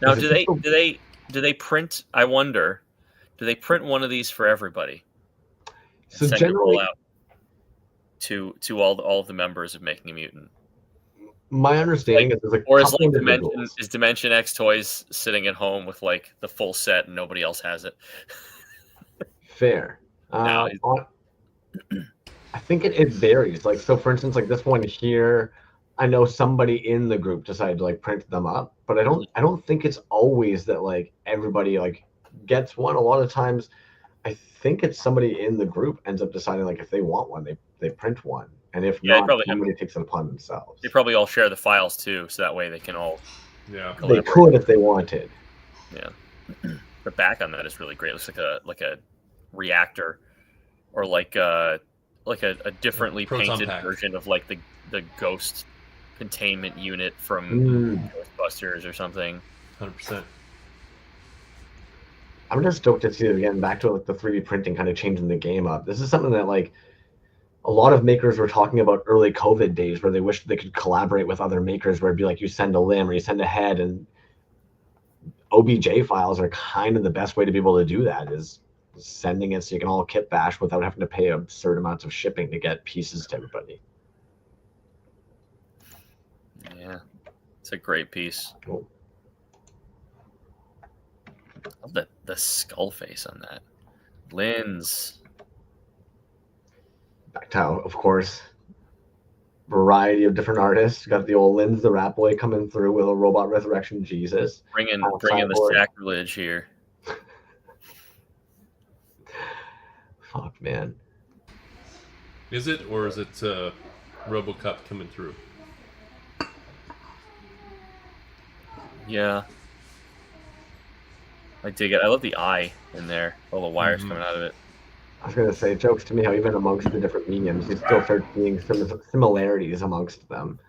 [SPEAKER 3] Now,
[SPEAKER 1] Is it just the-
[SPEAKER 3] do they print? I wonder. Do they print one of these for everybody and
[SPEAKER 1] so
[SPEAKER 3] send it all
[SPEAKER 1] generally,
[SPEAKER 3] out to all of the members of Making a Mutant?
[SPEAKER 1] my understanding is there's a
[SPEAKER 3] Or is
[SPEAKER 1] couple
[SPEAKER 3] like Dimension
[SPEAKER 1] individuals.
[SPEAKER 3] Dimension X Toys sitting at home with like the full set and nobody else has it?
[SPEAKER 1] Fair.
[SPEAKER 3] No.
[SPEAKER 1] I think it varies. Like, so for instance, like this one here, I know somebody in the group decided to like print them up, but I don't think it's always that like everybody like gets one. A lot of times, I think it's somebody in the group ends up deciding like if they want one, they print one, and if
[SPEAKER 3] Yeah,
[SPEAKER 1] not, somebody takes it upon themselves.
[SPEAKER 3] they probably all share the files too, so that way they can all
[SPEAKER 2] Yeah.
[SPEAKER 1] They
[SPEAKER 3] collaborate.
[SPEAKER 1] could if they wanted.
[SPEAKER 3] Yeah. The back on that is really great. It looks like a reactor or like a differently
[SPEAKER 2] Proton
[SPEAKER 3] painted
[SPEAKER 2] pack.
[SPEAKER 3] version of like the ghost containment unit from
[SPEAKER 1] Mm.
[SPEAKER 3] Ghostbusters or something.
[SPEAKER 2] 100%.
[SPEAKER 1] I'm just stoked to see it again. Back to like the 3D printing kind of changing the game up. This is something that like a lot of makers were talking about early COVID days where they wished they could collaborate with other makers where it'd be like you send a limb or you send a head, and OBJ files are kind of the best way to be able to do that is sending it so you can all kit bash without having to pay absurd amounts of shipping to get pieces to everybody.
[SPEAKER 3] Yeah. It's a great piece.
[SPEAKER 1] Cool.
[SPEAKER 3] I love the skull face on that. Lens.
[SPEAKER 1] Back to, of course, variety of different artists. You got the old Linz the Rat Boy coming through with a Robot Resurrection Jesus.
[SPEAKER 3] Bringing the
[SPEAKER 1] Cyborg.
[SPEAKER 3] sacrilege here.
[SPEAKER 1] Fuck, man.
[SPEAKER 2] Is it, or is it RoboCop coming through?
[SPEAKER 3] Yeah. I dig it. I love the eye in there. All the wires coming out of it.
[SPEAKER 1] I was going to say, jokes to me how even amongst the different mediums, you still start seeing some similarities amongst them.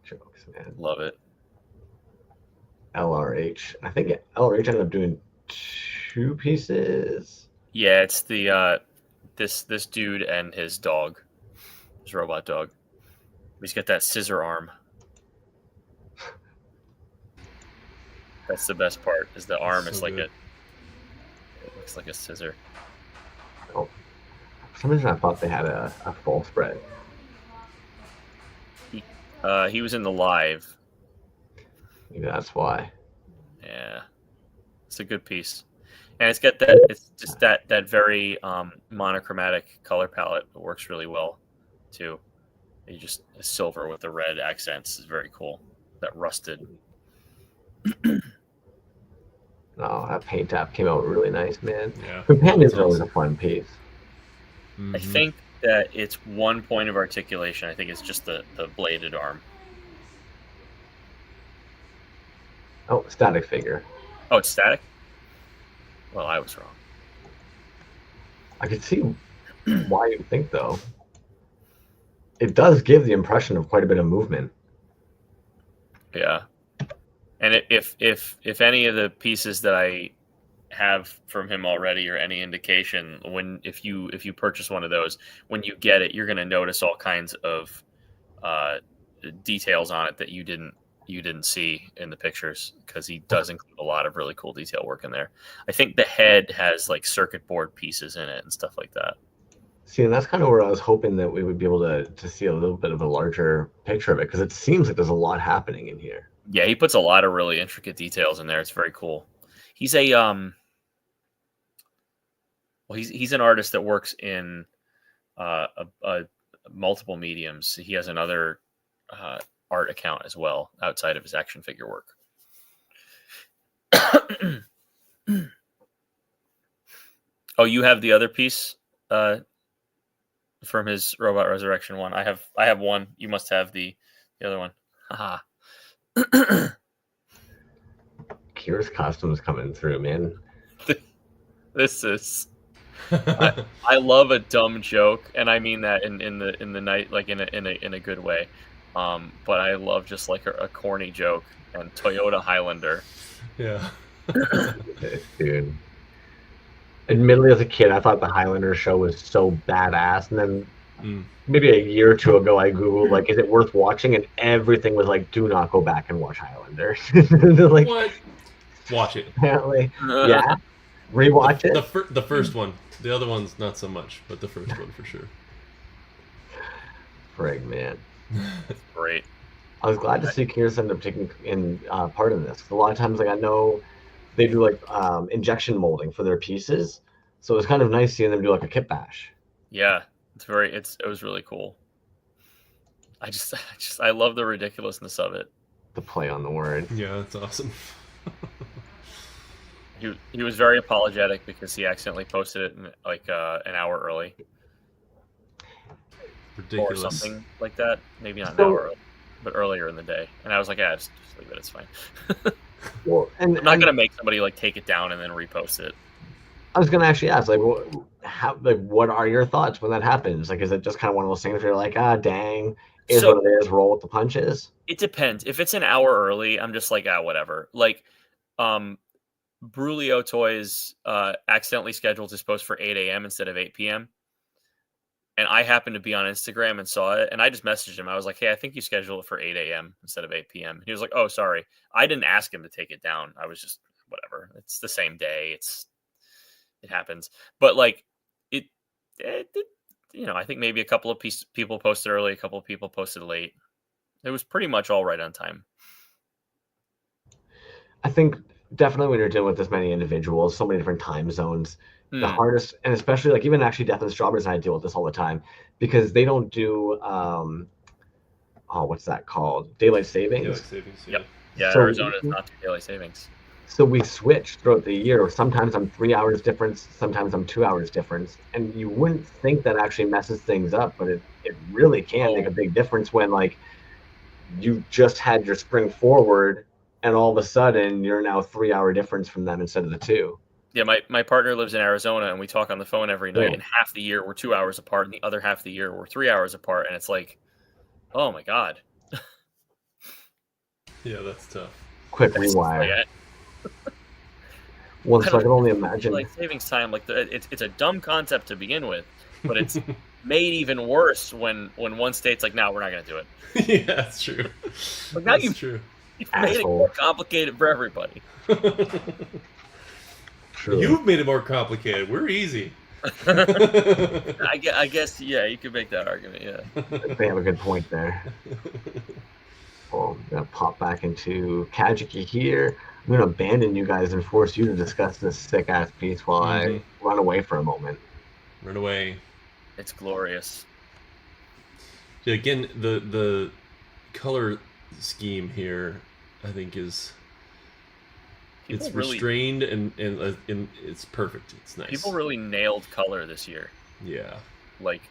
[SPEAKER 1] Jokes, man.
[SPEAKER 3] Love it.
[SPEAKER 1] LRH. I think LRH ended up doing 2 pieces.
[SPEAKER 3] Yeah, it's the this dude and his dog, his robot dog. He's got that scissor arm. That's the best part. Is the arm is
[SPEAKER 2] So
[SPEAKER 3] like
[SPEAKER 2] good.
[SPEAKER 3] it looks like a scissor.
[SPEAKER 1] Oh, for some reason I thought they had a full spread.
[SPEAKER 3] He was in the live.
[SPEAKER 1] Maybe that's why.
[SPEAKER 3] Yeah, it's a good piece, and it's got that. It's just that very monochromatic color palette. It works really well, too. You just silver with the red accents is very cool. That rusted.
[SPEAKER 1] Oh, that paint app came out really nice, man.
[SPEAKER 2] Yeah.
[SPEAKER 1] Companions
[SPEAKER 2] That's
[SPEAKER 1] are always a
[SPEAKER 2] awesome.
[SPEAKER 1] fun piece.
[SPEAKER 2] Mhm.
[SPEAKER 3] I think that it's one point of articulation. I think it's just the bladed arm.
[SPEAKER 1] Oh, static figure.
[SPEAKER 3] Oh, it's static? Well, I was wrong.
[SPEAKER 1] I could see why you think though. It does give the impression of quite a bit of movement.
[SPEAKER 3] Yeah. And if any of the pieces that I have from him already are any indication, if you purchase one of those, when you get it, you're going to notice all kinds of details on it that you didn't see in the pictures, because he does include a lot of really cool detail work in there. I think the head has like circuit board pieces in it and stuff like that.
[SPEAKER 1] See, and that's kind of where I was hoping that we would be able to see a little bit of a larger picture of it, because it seems like there's a lot happening in here.
[SPEAKER 3] Yeah, he puts a lot of really intricate details in there. It's very cool. He's a he's an artist that works in multiple mediums. He has another art account as well outside of his action figure work. Oh, you have the other piece from his Robot Resurrection one. I have one. You must have the other one. Haha.
[SPEAKER 1] Kira's costume is coming through, man.
[SPEAKER 3] This is. I love a dumb joke, and I mean that in the night, like in a good way. But I love just like a corny joke and Toyota Highlander.
[SPEAKER 2] Yeah.
[SPEAKER 1] Dude. Admittedly, as a kid, I thought the Highlander show was so badass, and then maybe a year or two ago, I googled like, "Is it worth watching?" And everything was like, "Do not go back and watch Highlander." Like,
[SPEAKER 2] what? Watch it.
[SPEAKER 1] Apparently, yeah. Rewatch it.
[SPEAKER 2] The first one. The other one's not so much, but the first one for sure.
[SPEAKER 1] Frig, man.
[SPEAKER 3] Great.
[SPEAKER 1] I was glad to see Kira end up taking in part in this. A lot of times, like I know they do like injection molding for their pieces, so it was kind of nice seeing them do like a kit bash.
[SPEAKER 3] Yeah, it was really cool. I love the ridiculousness of it.
[SPEAKER 1] The play on the word.
[SPEAKER 2] Yeah, that's awesome.
[SPEAKER 3] He was very apologetic because he accidentally posted it in, like an hour early.
[SPEAKER 2] Ridiculous.
[SPEAKER 3] Or something like that. Maybe not an hour early, but earlier in the day. And I was like, yeah, just leave it. It's fine.
[SPEAKER 1] Well, and
[SPEAKER 3] I'm not gonna make somebody like take it down and then repost it.
[SPEAKER 1] I was gonna actually ask, like, what are your thoughts when that happens? Like, is it just kind of one of those things where you're like, ah, dang, is what it is, roll with the punches?
[SPEAKER 3] It depends. If it's an hour early, I'm just like, whatever. Like, Brulio Toys accidentally scheduled his post for 8 a.m. instead of 8 p.m. And I happened to be on Instagram and saw it, and I just messaged him. I was like, hey, I think you scheduled it for 8 a.m. instead of 8 p.m. He was like, oh, sorry. I didn't ask him to take it down. I was just, whatever. It's the same day. It happens. But, like, it I think maybe a couple of people posted early, a couple of people posted late. It was pretty much all right on time.
[SPEAKER 1] I think definitely when you're dealing with this many individuals, so many different time zones, the hardest, and especially like even actually Death and Strawberries and I deal with this all the time because they don't do what's that called? Daylight savings.
[SPEAKER 2] Daylight savings. Yeah.
[SPEAKER 3] Yep. Yeah, so Arizona does not do daylight savings.
[SPEAKER 1] So we switch throughout the year. Sometimes I'm 3 hours difference, sometimes I'm 2 hours difference. And you wouldn't think that actually messes things up, but it really can make a big difference when like you just had your spring forward and all of a sudden you're now 3 hour difference from them instead of the 2.
[SPEAKER 3] Yeah, my partner lives in Arizona and we talk on the phone every night, and half the year we're 2 hours apart and the other half of the year we're 3 hours apart, and it's like, oh my God.
[SPEAKER 2] Yeah, that's tough.
[SPEAKER 1] Quick rewire. Well, so I can only imagine.
[SPEAKER 3] Like savings time, like it's a dumb concept to begin with, but it's made even worse when one state's like, no, we're not going to do it.
[SPEAKER 2] Yeah, that's true.
[SPEAKER 3] But now you've made it more complicated for everybody.
[SPEAKER 1] True.
[SPEAKER 2] You've made it more complicated. We're easy.
[SPEAKER 3] I guess, yeah, you could make that argument, yeah.
[SPEAKER 1] They have a good point there. Well, I'm going to pop back into Kajiki here. I'm going to abandon you guys and force you to discuss this sick-ass piece while I run away for a moment.
[SPEAKER 2] Run away.
[SPEAKER 3] It's glorious.
[SPEAKER 2] Yeah, again, the color scheme here, I think, is... It's restrained and it's perfect. It's nice.
[SPEAKER 3] People really nailed color this year.
[SPEAKER 2] Yeah.
[SPEAKER 3] Like,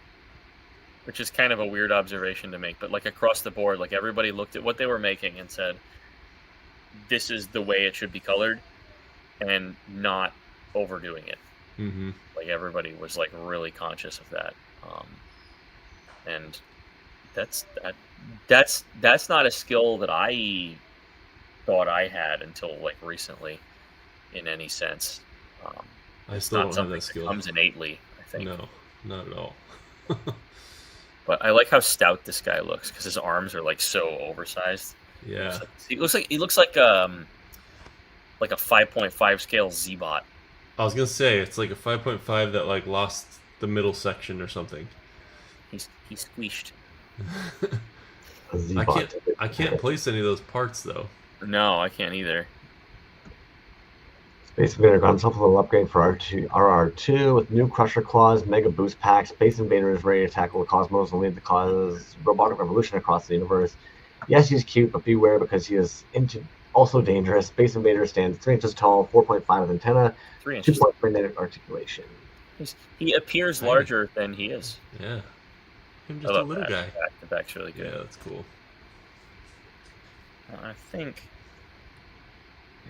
[SPEAKER 3] which is kind of a weird observation to make, but like across the board, like everybody looked at what they were making and said, this is the way it should be colored, and not overdoing it.
[SPEAKER 2] Mm-hmm.
[SPEAKER 3] Like everybody was like really conscious of that. And that's not a skill that I thought I had until like recently, in any sense.
[SPEAKER 2] I still don't have that skill.
[SPEAKER 3] It comes innately, I think.
[SPEAKER 2] No, not at all.
[SPEAKER 3] But I like how stout this guy looks because his arms are like so oversized.
[SPEAKER 2] Yeah,
[SPEAKER 3] he looks like a 5.5 scale Z-bot.
[SPEAKER 2] I was gonna say it's like a 5.5 that like lost the middle section or something.
[SPEAKER 3] He's squeezed.
[SPEAKER 2] I can't place any of those parts though.
[SPEAKER 3] No, I can't either.
[SPEAKER 1] Space Invader got himself a little upgrade for RR2 with new Crusher Claws, Mega Boost Pack. Space Invader is ready to tackle the cosmos and lead the cause robotic revolution across the universe. Yes, he's cute, but beware because he is also dangerous. Space Invader stands 3 inches tall, 4.5 with antenna, 2.3 net articulation.
[SPEAKER 3] He appears larger than he is.
[SPEAKER 2] Yeah. I'm just a little guy.
[SPEAKER 3] The back's really good.
[SPEAKER 2] Yeah, that's cool.
[SPEAKER 3] I think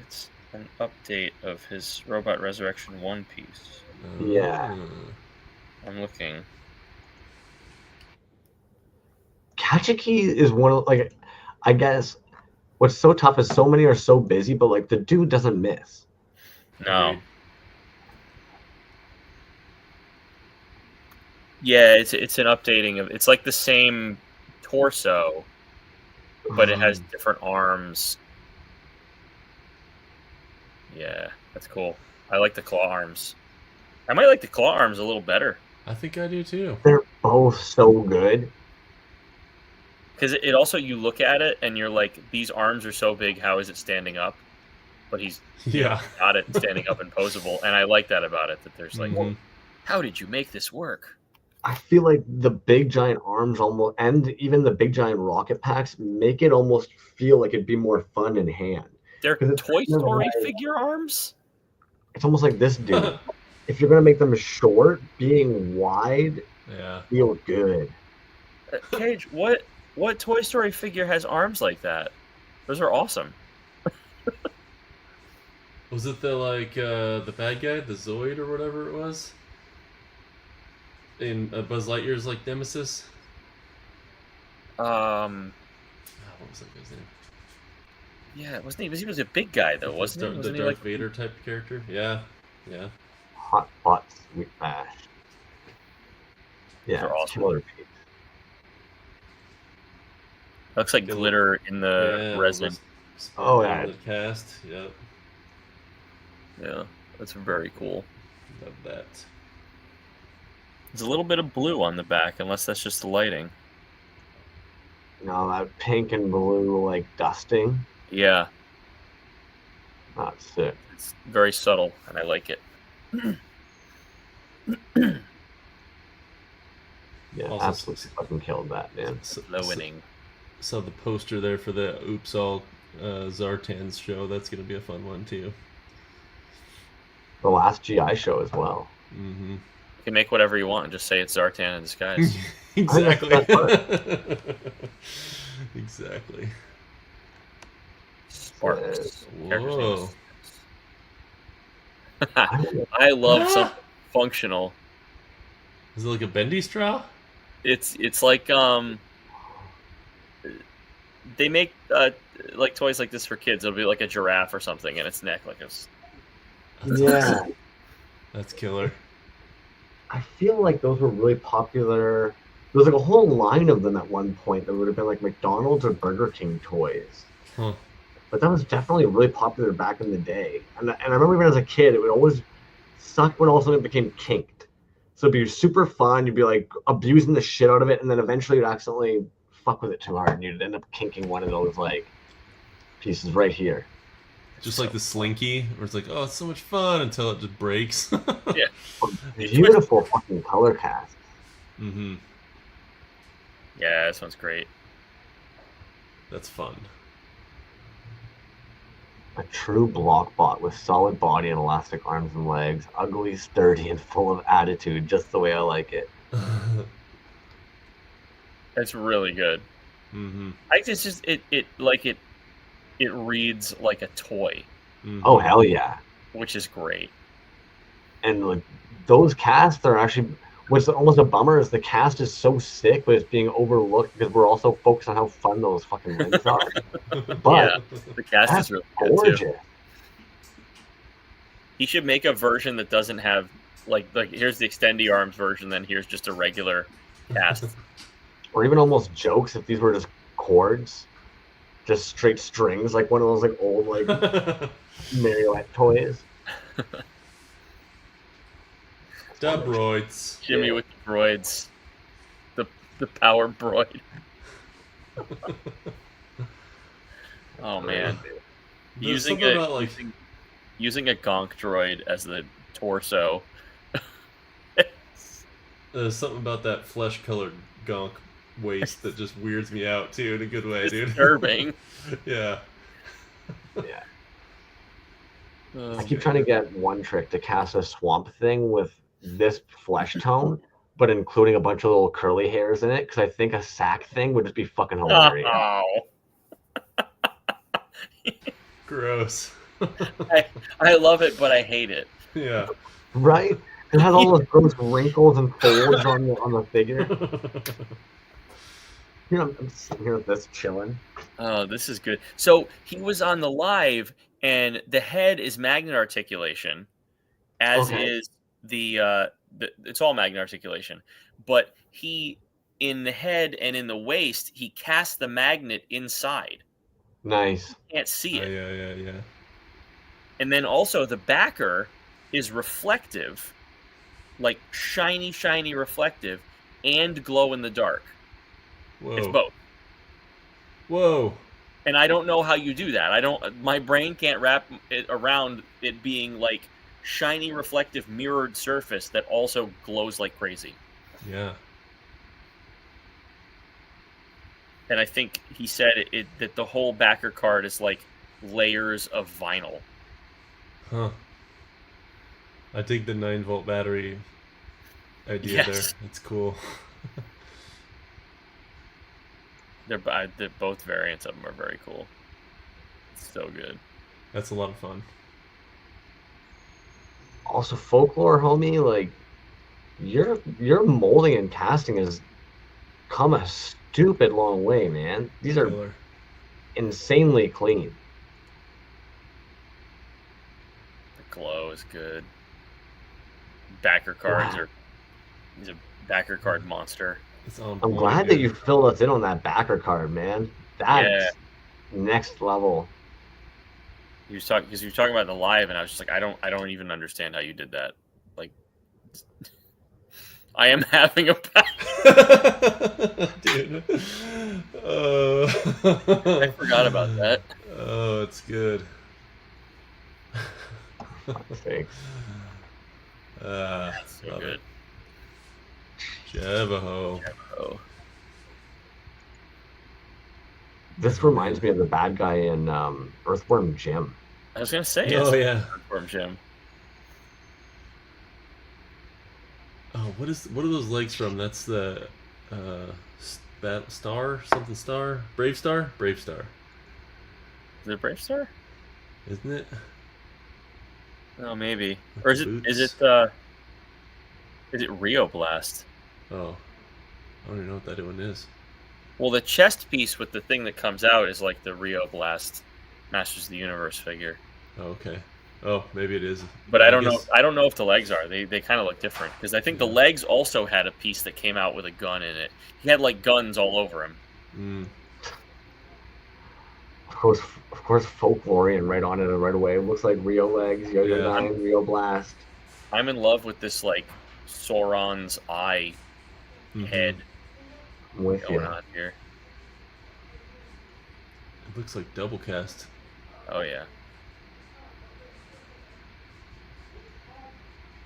[SPEAKER 3] it's an update of his Robot Resurrection One Piece.
[SPEAKER 1] Yeah.
[SPEAKER 3] I'm looking.
[SPEAKER 1] Kachiki is one of like, I guess what's so tough is so many are so busy, but like the dude doesn't miss.
[SPEAKER 3] No.
[SPEAKER 2] Agreed.
[SPEAKER 3] Yeah, it's an updating of. It's like the same torso, but it has different arms. Yeah, that's cool. I like the claw arms. I might like the claw arms a little better.
[SPEAKER 2] I think I do too.
[SPEAKER 1] They're both so good.
[SPEAKER 3] Because it also, you look at it and you're like, these arms are so big, how is it standing up? But he's got it standing up and posable, and I like that about it. That there's like, how did you make this work?
[SPEAKER 1] I feel like the big giant arms almost, and even the big giant rocket packs, make it almost feel like it'd be more fun in hand.
[SPEAKER 3] They're Toy Story figure arms?
[SPEAKER 1] It's almost like this dude. If you're gonna make them short, being wide, feel good.
[SPEAKER 3] Cage, what Toy Story figure has arms like that? Those are awesome.
[SPEAKER 2] Was it the bad guy, the Zoid or whatever it was? In Buzz Lightyear's like Nemesis?
[SPEAKER 3] What
[SPEAKER 2] was that guy's name?
[SPEAKER 3] Yeah, wasn't he? He was a big guy though, wasn't he?
[SPEAKER 2] The Darth Vader type character? Yeah.
[SPEAKER 1] Hot pot sweet mash. Yeah,
[SPEAKER 3] they're awesome.
[SPEAKER 1] Killer piece.
[SPEAKER 3] Looks like glitter in the resin.
[SPEAKER 1] Oh yeah,
[SPEAKER 2] the cast. Yep.
[SPEAKER 3] Yeah, that's very cool.
[SPEAKER 2] Love that.
[SPEAKER 3] There's a little bit of blue on the back, unless that's just the lighting.
[SPEAKER 1] No, that pink and blue like dusting.
[SPEAKER 3] Yeah.
[SPEAKER 1] Not sick.
[SPEAKER 3] It's very subtle, and I like it.
[SPEAKER 1] Yeah, also, absolutely fucking killed that, man.
[SPEAKER 3] The winning.
[SPEAKER 2] So the poster there for the Oops All Zartan's show, that's going to be a fun one too.
[SPEAKER 1] The last GI show as well.
[SPEAKER 3] Mm-hmm. You can make whatever you want. Just say it's Zartan in disguise.
[SPEAKER 2] Exactly. Exactly.
[SPEAKER 3] Sparks.
[SPEAKER 2] Whoa.
[SPEAKER 3] I love something functional.
[SPEAKER 2] Is it like a bendy straw?
[SPEAKER 3] It's like they make like toys like this for kids. It'll be like a giraffe or something, and its neck like this.
[SPEAKER 1] Yeah,
[SPEAKER 2] that's killer.
[SPEAKER 1] I feel like those were really popular. There was like a whole line of them at one point that would have been like McDonald's or Burger King toys.
[SPEAKER 2] Huh.
[SPEAKER 1] But that was definitely really popular back in the day. And I remember even as a kid, it would always suck when all of a sudden it became kinked. So it'd be super fun. You'd be like abusing the shit out of it, and then eventually you'd accidentally fuck with it too hard, and you'd end up kinking one of those like pieces right here.
[SPEAKER 2] Just like the Slinky, where it's like, oh, it's so much fun until it just breaks.
[SPEAKER 3] Yeah.
[SPEAKER 1] Beautiful fucking color cast.
[SPEAKER 2] Mm-hmm.
[SPEAKER 3] Yeah, this one's great.
[SPEAKER 2] That's fun.
[SPEAKER 1] A true block bot with solid body and elastic arms and legs, ugly, sturdy, and full of attitude, just the way I like it.
[SPEAKER 3] It's really good.
[SPEAKER 2] Mm-hmm.
[SPEAKER 3] It's just it reads like a toy.
[SPEAKER 2] Mm-hmm.
[SPEAKER 1] Oh hell yeah!
[SPEAKER 3] Which is great.
[SPEAKER 1] And like those casts are actually, what's almost a bummer is the cast is so sick, but it's being overlooked because we're also focused on how fun those fucking legs are. But
[SPEAKER 3] yeah, the cast is really
[SPEAKER 1] gorgeous.
[SPEAKER 3] Good too. He should make a version that doesn't have like here's the extendy arms version, then here's just a regular cast.
[SPEAKER 1] Or even almost jokes if these were just chords, just straight strings, like one of those like old like marionette toys.
[SPEAKER 2] Dubroids.
[SPEAKER 3] Jimmy with the broids. The power broid. Oh man. Using a gonk droid as the torso.
[SPEAKER 2] There's something about that flesh-colored gonk waist that just weirds me out too in a good way, dude.
[SPEAKER 3] Disturbing.
[SPEAKER 2] Yeah.
[SPEAKER 1] Yeah. I keep trying to get One Trick to cast a Swamp Thing with this flesh tone, but including a bunch of little curly hairs in it, because I think a sack thing would just be fucking hilarious.
[SPEAKER 3] Oh.
[SPEAKER 2] Gross.
[SPEAKER 3] I love it, but I hate it.
[SPEAKER 2] Yeah.
[SPEAKER 1] Right? It has all those gross wrinkles and folds on the figure. You know, I'm sitting here with this chilling.
[SPEAKER 3] Oh, this is good. So he was on the live, and the head is magnet articulation, as
[SPEAKER 1] Okay.
[SPEAKER 3] is it's all magnet articulation. But he, in the head and in the waist, he cast the magnet inside.
[SPEAKER 1] Nice.
[SPEAKER 3] You can't see
[SPEAKER 2] Oh,
[SPEAKER 3] it.
[SPEAKER 2] yeah.
[SPEAKER 3] And then also the backer is reflective, like shiny, shiny reflective, and glow in the dark.
[SPEAKER 2] Whoa.
[SPEAKER 3] It's both.
[SPEAKER 2] Whoa.
[SPEAKER 3] And I don't know how you do that. My brain can't wrap it around it being like shiny, reflective, mirrored surface that also glows like crazy.
[SPEAKER 2] Yeah.
[SPEAKER 3] And I think he said that the whole backer card is like layers of vinyl.
[SPEAKER 2] Huh. I dig the 9-volt battery idea
[SPEAKER 3] Yes.
[SPEAKER 2] there. It's cool.
[SPEAKER 3] They're both variants of them are very cool. It's so good.
[SPEAKER 2] That's a lot of fun.
[SPEAKER 1] Also, folklore, homie, like your molding and casting has come a stupid long way, man. These are
[SPEAKER 2] Killer.
[SPEAKER 1] insanely clean.
[SPEAKER 3] The glow is good. Backer cards
[SPEAKER 1] Wow.
[SPEAKER 3] he's a backer card monster.
[SPEAKER 2] It's on
[SPEAKER 1] I'm
[SPEAKER 2] point,
[SPEAKER 1] glad that
[SPEAKER 2] dude.
[SPEAKER 1] you filled us in on that backer card, man. That's next level.
[SPEAKER 3] He was talking because you were talking about the live, and I was just like, I don't even understand how you did that. Like, I am having a
[SPEAKER 2] Dude.
[SPEAKER 3] I forgot about that.
[SPEAKER 2] Oh, it's good.
[SPEAKER 1] Thanks.
[SPEAKER 3] That's so
[SPEAKER 2] love
[SPEAKER 3] good.
[SPEAKER 2] it. Javaho.
[SPEAKER 3] Oh,
[SPEAKER 1] This reminds me of the bad guy in Earthworm Jim.
[SPEAKER 3] I was gonna say,
[SPEAKER 2] Oh,
[SPEAKER 3] it's
[SPEAKER 2] yeah.
[SPEAKER 3] Earthworm Jim.
[SPEAKER 2] Oh, what are those legs from? That's the Star, something Star, Brave Star, Brave Star,
[SPEAKER 3] Is it Brave Star?
[SPEAKER 2] isn't it?
[SPEAKER 3] Oh, maybe.
[SPEAKER 2] With
[SPEAKER 3] Or is
[SPEAKER 2] the
[SPEAKER 3] it
[SPEAKER 2] boots.
[SPEAKER 3] is it Rio Blast?
[SPEAKER 2] Oh, I don't even know what that one is.
[SPEAKER 3] Well, the chest piece with the thing that comes out is like the Rio Blast Masters of the Universe figure.
[SPEAKER 2] Oh, okay. Oh, maybe it is.
[SPEAKER 3] But I don't know.
[SPEAKER 2] guess-
[SPEAKER 3] I don't know if the legs are. They kind of look different because I think the
[SPEAKER 2] Yeah.
[SPEAKER 3] legs also had a piece that came out with a gun in it. He had like guns all over him.
[SPEAKER 2] Mm.
[SPEAKER 1] Of course, folklorian right on it right away. Looks like Rio legs, Yo-Yo
[SPEAKER 2] Yeah.
[SPEAKER 1] 9, Rio Blast.
[SPEAKER 3] I'm in love with this like Sauron's eye
[SPEAKER 2] Mhm.
[SPEAKER 3] head
[SPEAKER 1] I'm with
[SPEAKER 3] going
[SPEAKER 1] you.
[SPEAKER 3] on here.
[SPEAKER 2] It looks like double cast.
[SPEAKER 3] Oh yeah.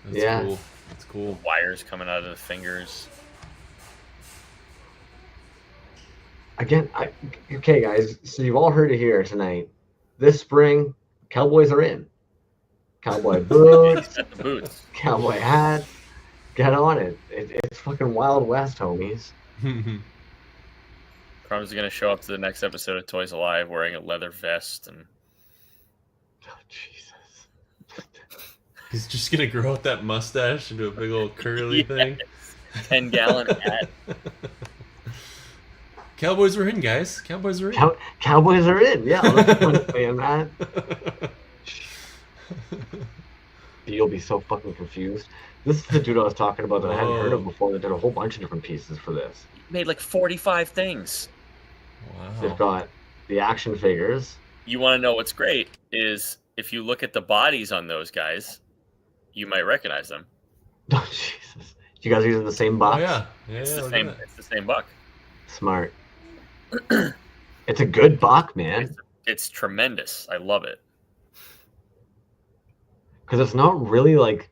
[SPEAKER 2] That's
[SPEAKER 1] Yeah.
[SPEAKER 2] cool. That's cool.
[SPEAKER 3] Wires coming out of the fingers.
[SPEAKER 1] Again, okay, guys. So you've all heard it here tonight. This spring, Cowboys are in. Cowboy boots,
[SPEAKER 3] At the boots.
[SPEAKER 1] cowboy hats. Get on it. It's fucking Wild West, homies.
[SPEAKER 3] Crumbs is gonna show up to the next episode of Toys Alive wearing a leather vest and
[SPEAKER 1] Oh, Jesus.
[SPEAKER 2] He's just gonna grow out that mustache into a big old curly thing.
[SPEAKER 3] 10-gallon hat.
[SPEAKER 2] Cowboys are in, guys. Cowboys are in.
[SPEAKER 1] Cowboys are in. Yeah, that's fun saying that. You'll be so fucking confused. This is the dude I was talking about that I hadn't heard of before that did a whole bunch of different pieces for this.
[SPEAKER 3] Made like 45 things.
[SPEAKER 1] They've
[SPEAKER 2] Wow.
[SPEAKER 1] got the action figures.
[SPEAKER 3] You want to know what's great is if you look at the bodies on those guys, you might recognize them.
[SPEAKER 1] Oh, Jesus. You guys are using the same
[SPEAKER 2] Oh
[SPEAKER 1] box?
[SPEAKER 2] yeah. Yeah,
[SPEAKER 3] It's the
[SPEAKER 2] look at
[SPEAKER 3] same.
[SPEAKER 2] that.
[SPEAKER 3] It's the same buck.
[SPEAKER 1] Smart. It's a good buck, man.
[SPEAKER 3] It's tremendous. I love it.
[SPEAKER 1] Because it's not really like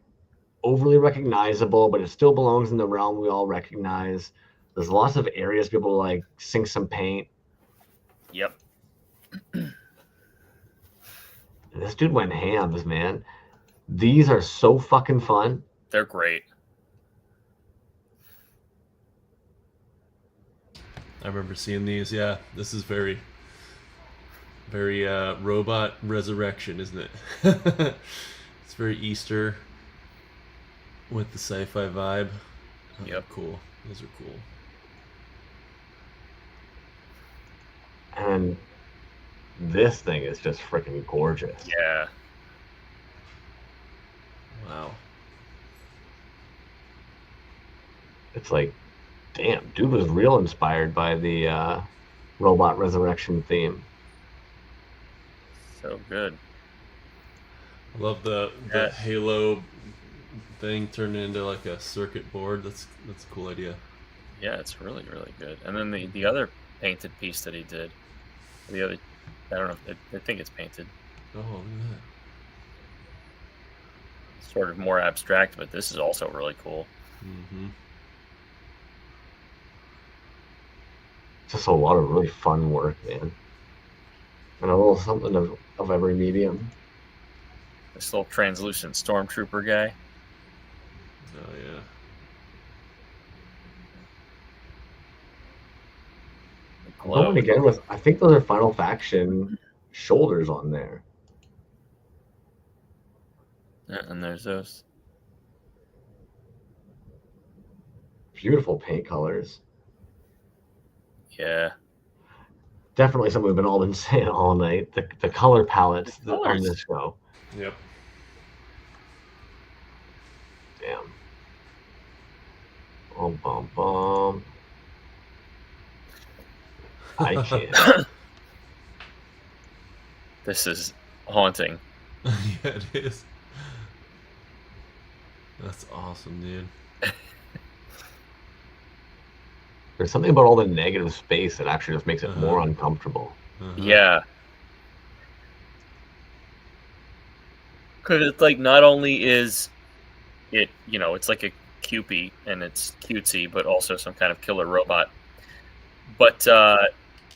[SPEAKER 1] overly recognizable, but it still belongs in the realm we all recognize. There's lots of areas people like sink some paint.
[SPEAKER 3] Yep.
[SPEAKER 1] This dude went hams, man. These are so fucking fun.
[SPEAKER 3] They're great.
[SPEAKER 2] I remember seeing these. Yeah, this is very, Very robot resurrection, isn't it? It's very Easter with the sci-fi vibe. Oh,
[SPEAKER 3] Yep.
[SPEAKER 2] Cool. Those are cool.
[SPEAKER 1] And this thing is just freaking gorgeous.
[SPEAKER 3] Yeah.
[SPEAKER 2] Wow.
[SPEAKER 1] It's like, damn, dude was real inspired by the robot resurrection theme.
[SPEAKER 3] So good.
[SPEAKER 2] I love the
[SPEAKER 3] Yes.
[SPEAKER 2] Halo thing turned into like a circuit board. That's a cool idea.
[SPEAKER 3] Yeah, it's really, really good. And then the other painted piece that he did, the other, I don't know, I think it's painted.
[SPEAKER 2] Oh, look at
[SPEAKER 3] Sort of more abstract, but this is also really cool.
[SPEAKER 2] that. Mm-hmm.
[SPEAKER 1] Just a lot of really fun work, man. And a little something of every medium.
[SPEAKER 3] This little translucent stormtrooper guy.
[SPEAKER 2] Oh yeah.
[SPEAKER 1] Going again with, I think those are Final Faction shoulders on there.
[SPEAKER 3] Yeah, and there's those.
[SPEAKER 1] Beautiful paint colors.
[SPEAKER 3] Yeah.
[SPEAKER 1] Definitely something we've all been saying all night. The color palettes
[SPEAKER 3] The
[SPEAKER 1] on
[SPEAKER 3] colors.
[SPEAKER 1] this show.
[SPEAKER 2] Yep.
[SPEAKER 1] Damn. Bum, bum. I can't.
[SPEAKER 3] This is haunting.
[SPEAKER 2] Yeah, it is. That's awesome, dude.
[SPEAKER 1] There's something about all the negative space that actually just makes it more uncomfortable.
[SPEAKER 3] Yeah. Because it's like, not only is it, it's like a Cupid and it's cutesy, but also some kind of killer robot. But,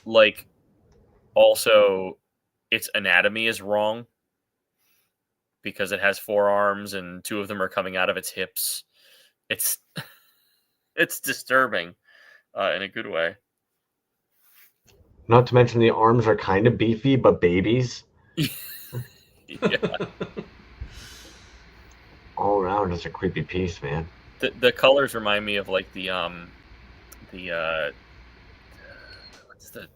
[SPEAKER 3] like, also its anatomy is wrong because it has 4 arms and 2 of them are coming out of its hips. It's it's disturbing in a good way.
[SPEAKER 1] Not to mention the arms are kind of beefy, but babies.
[SPEAKER 3] Yeah.
[SPEAKER 1] All around, just a creepy piece, man.
[SPEAKER 3] The colors remind me of like the what's the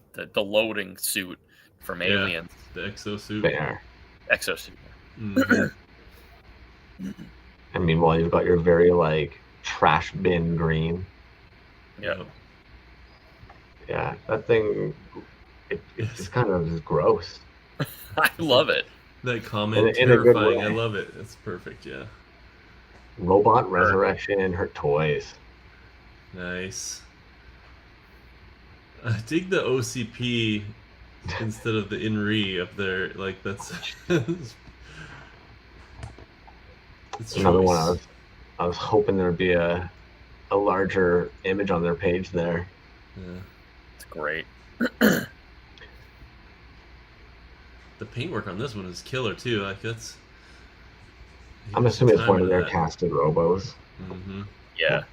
[SPEAKER 3] loading suit from Aliens.
[SPEAKER 2] The exosuit.
[SPEAKER 1] There.
[SPEAKER 3] Exosuit.
[SPEAKER 2] Mm-hmm.
[SPEAKER 1] And meanwhile, you've got your very like trash bin green.
[SPEAKER 3] Yeah.
[SPEAKER 1] Yeah, that thing. It's just kind of just gross.
[SPEAKER 3] I love it.
[SPEAKER 2] That comment,
[SPEAKER 1] In a good
[SPEAKER 2] terrifying.
[SPEAKER 1] way.
[SPEAKER 2] I love it. It's perfect. Yeah.
[SPEAKER 1] Robot resurrection and her toys.
[SPEAKER 2] Nice. I dig the OCP instead of the INRI up there. Like that's. It's
[SPEAKER 1] Another one.
[SPEAKER 2] choice.
[SPEAKER 1] I was hoping there'd be a larger image on their page there.
[SPEAKER 2] Yeah.
[SPEAKER 3] It's great.
[SPEAKER 2] The paintwork on this one is killer too. Like that's.
[SPEAKER 1] I'm assuming it's
[SPEAKER 2] Time
[SPEAKER 1] one of
[SPEAKER 2] into
[SPEAKER 1] their
[SPEAKER 2] that.
[SPEAKER 1] casted robos.
[SPEAKER 2] Mm-hmm.
[SPEAKER 3] Yeah.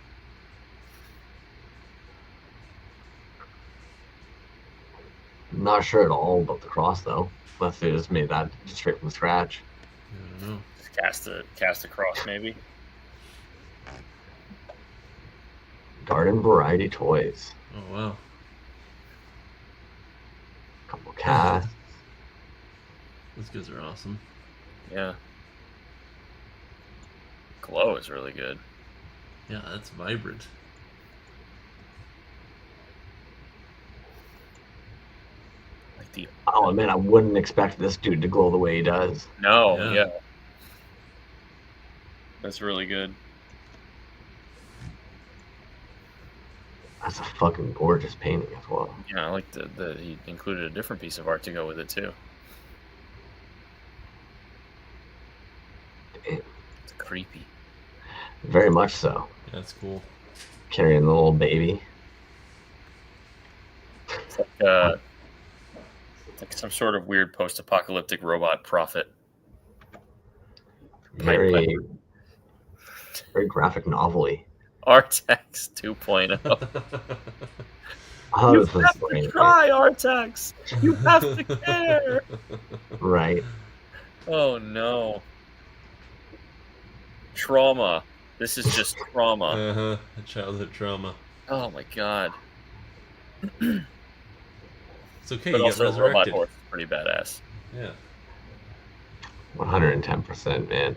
[SPEAKER 1] I'm not sure at all about the cross though, unless they just made that straight from scratch.
[SPEAKER 2] I don't know.
[SPEAKER 3] Just cast across maybe.
[SPEAKER 1] Garden variety toys.
[SPEAKER 2] Oh wow.
[SPEAKER 1] Couple casts.
[SPEAKER 2] Those guys are awesome.
[SPEAKER 3] Yeah. Glow is really good.
[SPEAKER 2] Yeah, that's vibrant.
[SPEAKER 3] Like the
[SPEAKER 1] Oh man, I wouldn't expect this dude to glow the way he does.
[SPEAKER 3] no,
[SPEAKER 2] Yeah.
[SPEAKER 3] yeah. That's really good.
[SPEAKER 1] That's a fucking gorgeous painting as well.
[SPEAKER 3] Yeah, I like the he included a different piece of art to go with it too.
[SPEAKER 1] Damn.
[SPEAKER 3] It's creepy.
[SPEAKER 1] Very much so.
[SPEAKER 2] Yeah, that's cool.
[SPEAKER 1] Carrying the little baby.
[SPEAKER 3] It's like some sort of weird post-apocalyptic robot prophet.
[SPEAKER 1] Very graphic novel-y.
[SPEAKER 3] Artex 2.0.
[SPEAKER 1] Oh,
[SPEAKER 3] You
[SPEAKER 1] this was
[SPEAKER 3] have to
[SPEAKER 1] great.
[SPEAKER 3] try, Artax. You have to care.
[SPEAKER 1] Right.
[SPEAKER 3] Oh no. Trauma. This is just trauma.
[SPEAKER 2] Uh-huh. Childhood trauma.
[SPEAKER 3] Oh my god.
[SPEAKER 2] It's okay,
[SPEAKER 3] But
[SPEAKER 2] you got
[SPEAKER 3] also, Robot
[SPEAKER 2] resurrected.
[SPEAKER 3] Horse is pretty badass.
[SPEAKER 2] Yeah.
[SPEAKER 1] 110%, man.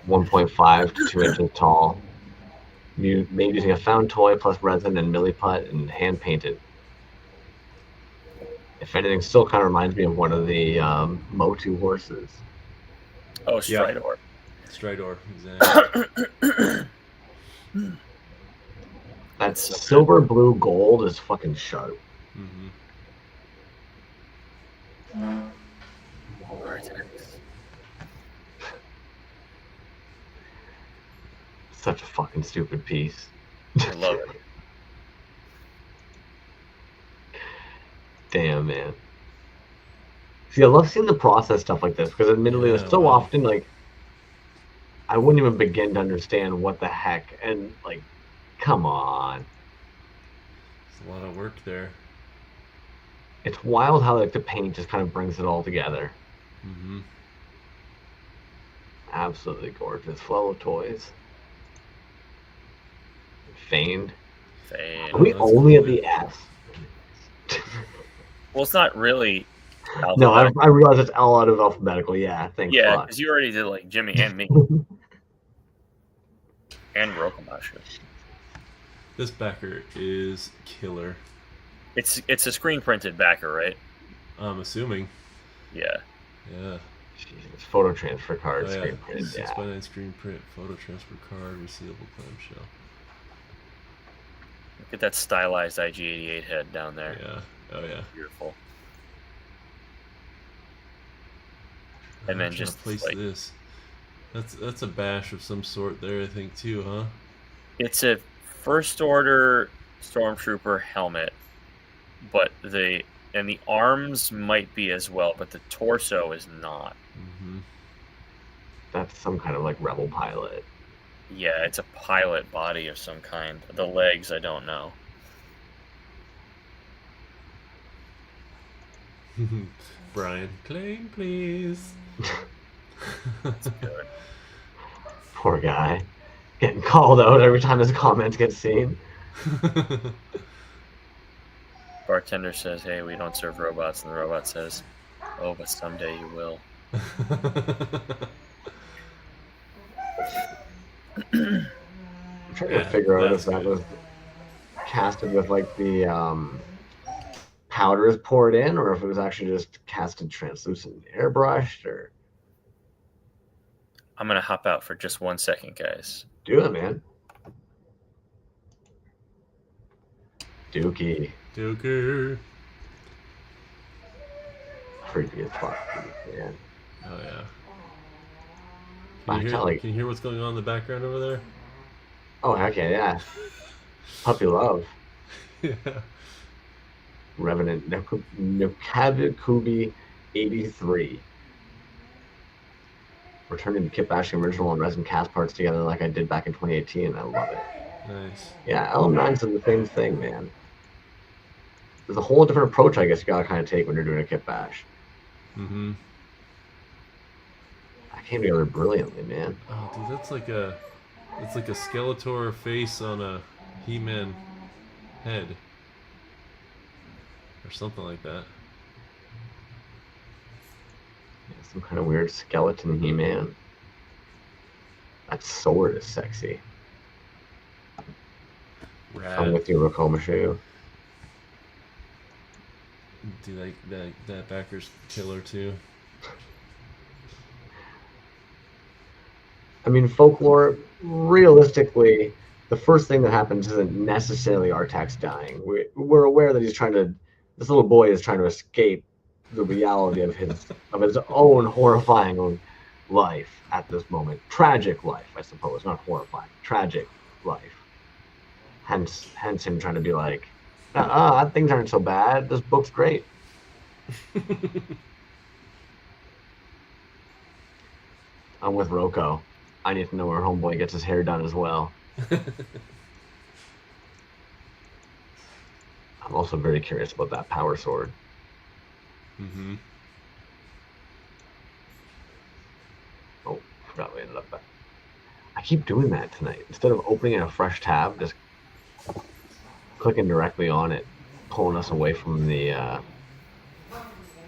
[SPEAKER 1] 1.5 to 2 inches tall. Made using a found toy plus resin and milliput and hand painted. If anything, still kind of reminds me of one of the Motu horses.
[SPEAKER 3] Oh,
[SPEAKER 2] Yeah.
[SPEAKER 3] Stridor.
[SPEAKER 2] Stridor, exactly.
[SPEAKER 1] That
[SPEAKER 3] So
[SPEAKER 1] silver, blue, gold is fucking sharp.
[SPEAKER 2] Mm-hmm.
[SPEAKER 3] Artax.
[SPEAKER 1] Such a fucking stupid piece.
[SPEAKER 3] I love it.
[SPEAKER 1] Damn, man. See, I love seeing the process stuff like this because admittedly,
[SPEAKER 2] Yeah,
[SPEAKER 1] there's so
[SPEAKER 2] wow.
[SPEAKER 1] often like I wouldn't even begin to understand what the heck and like, come on.
[SPEAKER 2] It's a lot of work there.
[SPEAKER 1] It's wild how like the paint just kind of brings it all together.
[SPEAKER 2] Mm-hmm.
[SPEAKER 1] Absolutely gorgeous. Flow of toys. Feigned. Are we
[SPEAKER 2] that's
[SPEAKER 1] only
[SPEAKER 2] cool,
[SPEAKER 1] at the S?
[SPEAKER 3] Well, it's not really.
[SPEAKER 1] No,
[SPEAKER 3] Alphabetical.
[SPEAKER 1] I realize it's all out of alphabetical. Yeah, thank
[SPEAKER 3] Yeah,
[SPEAKER 1] fuck.
[SPEAKER 3] because you already did like Jimmy and me and Rokomashi.
[SPEAKER 2] This backer is killer.
[SPEAKER 3] It's a screen printed backer, right?
[SPEAKER 2] I'm assuming.
[SPEAKER 3] Yeah.
[SPEAKER 2] Yeah.
[SPEAKER 1] Jesus, photo transfer card,
[SPEAKER 2] Oh, yeah.
[SPEAKER 1] screen printed.
[SPEAKER 2] 6x9 screen print, photo transfer card, resealable clamshell.
[SPEAKER 3] Look at that stylized IG-88 head down there.
[SPEAKER 2] Yeah. Oh yeah.
[SPEAKER 3] Beautiful.
[SPEAKER 2] I'm
[SPEAKER 3] And then
[SPEAKER 2] trying
[SPEAKER 3] just
[SPEAKER 2] to place
[SPEAKER 3] like
[SPEAKER 2] this. That's a bash of some sort there, I think, too, huh?
[SPEAKER 3] it's a first order stormtrooper helmet, but the arms might be as well, but the torso is not.
[SPEAKER 2] Mm-hmm.
[SPEAKER 1] That's some kind of like rebel pilot.
[SPEAKER 3] Yeah, it's a pilot body of some kind. The legs, I don't know.
[SPEAKER 2] Brian, claim, please.
[SPEAKER 3] Good.
[SPEAKER 1] Poor guy. Getting called out every time his comments get seen.
[SPEAKER 3] Bartender says, "Hey, we don't serve robots," and the robot says, "Oh, but someday you will."
[SPEAKER 1] I'm trying to figure out if that was casted with like the powders poured in, or if it was actually just casted translucent and airbrushed, or
[SPEAKER 3] I'm gonna hop out for just 1 second, guys.
[SPEAKER 1] do it, man. Dookie.
[SPEAKER 2] Joker.
[SPEAKER 1] Creepy as fuck, man.
[SPEAKER 2] Oh yeah.
[SPEAKER 1] I tell, like,
[SPEAKER 2] Can you hear what's going on in the background over there?
[SPEAKER 1] oh heck yeah. Puppy love.
[SPEAKER 2] Yeah.
[SPEAKER 1] Revenant Nukabi 83. Returning the kit bashing original and resin cast parts together like I did back in 2018. I love it.
[SPEAKER 2] Nice.
[SPEAKER 1] Yeah, LM9's the same thing, man. There's a whole different approach, I guess, you gotta kind of take when you're doing a kit bash.
[SPEAKER 2] Mm-hmm.
[SPEAKER 1] That came together brilliantly, man.
[SPEAKER 2] Oh, dude, it's like a Skeletor face on a He-Man head. Or something like that.
[SPEAKER 1] Yeah, some kind of weird skeleton He-Man. That sword is sexy.
[SPEAKER 2] Rad.
[SPEAKER 1] I'm with you, Rokomashu.
[SPEAKER 2] Dude, that backer's killer too.
[SPEAKER 1] I mean, folklore, realistically, the first thing that happens isn't necessarily Artax dying. We're aware that this little boy is trying to escape the reality of his own horrifying life at this moment. Tragic life, I suppose, not horrifying. Tragic life. Hence him trying to be like, things aren't so bad. This book's great. I'm with Roko. I need to know where homeboy gets his hair done as well. I'm also very curious about that power sword.
[SPEAKER 2] Mm-hmm.
[SPEAKER 1] Oh, forgot we ended up back. I keep doing that tonight. Instead of opening a fresh tab, just clicking directly on it, pulling us away from the.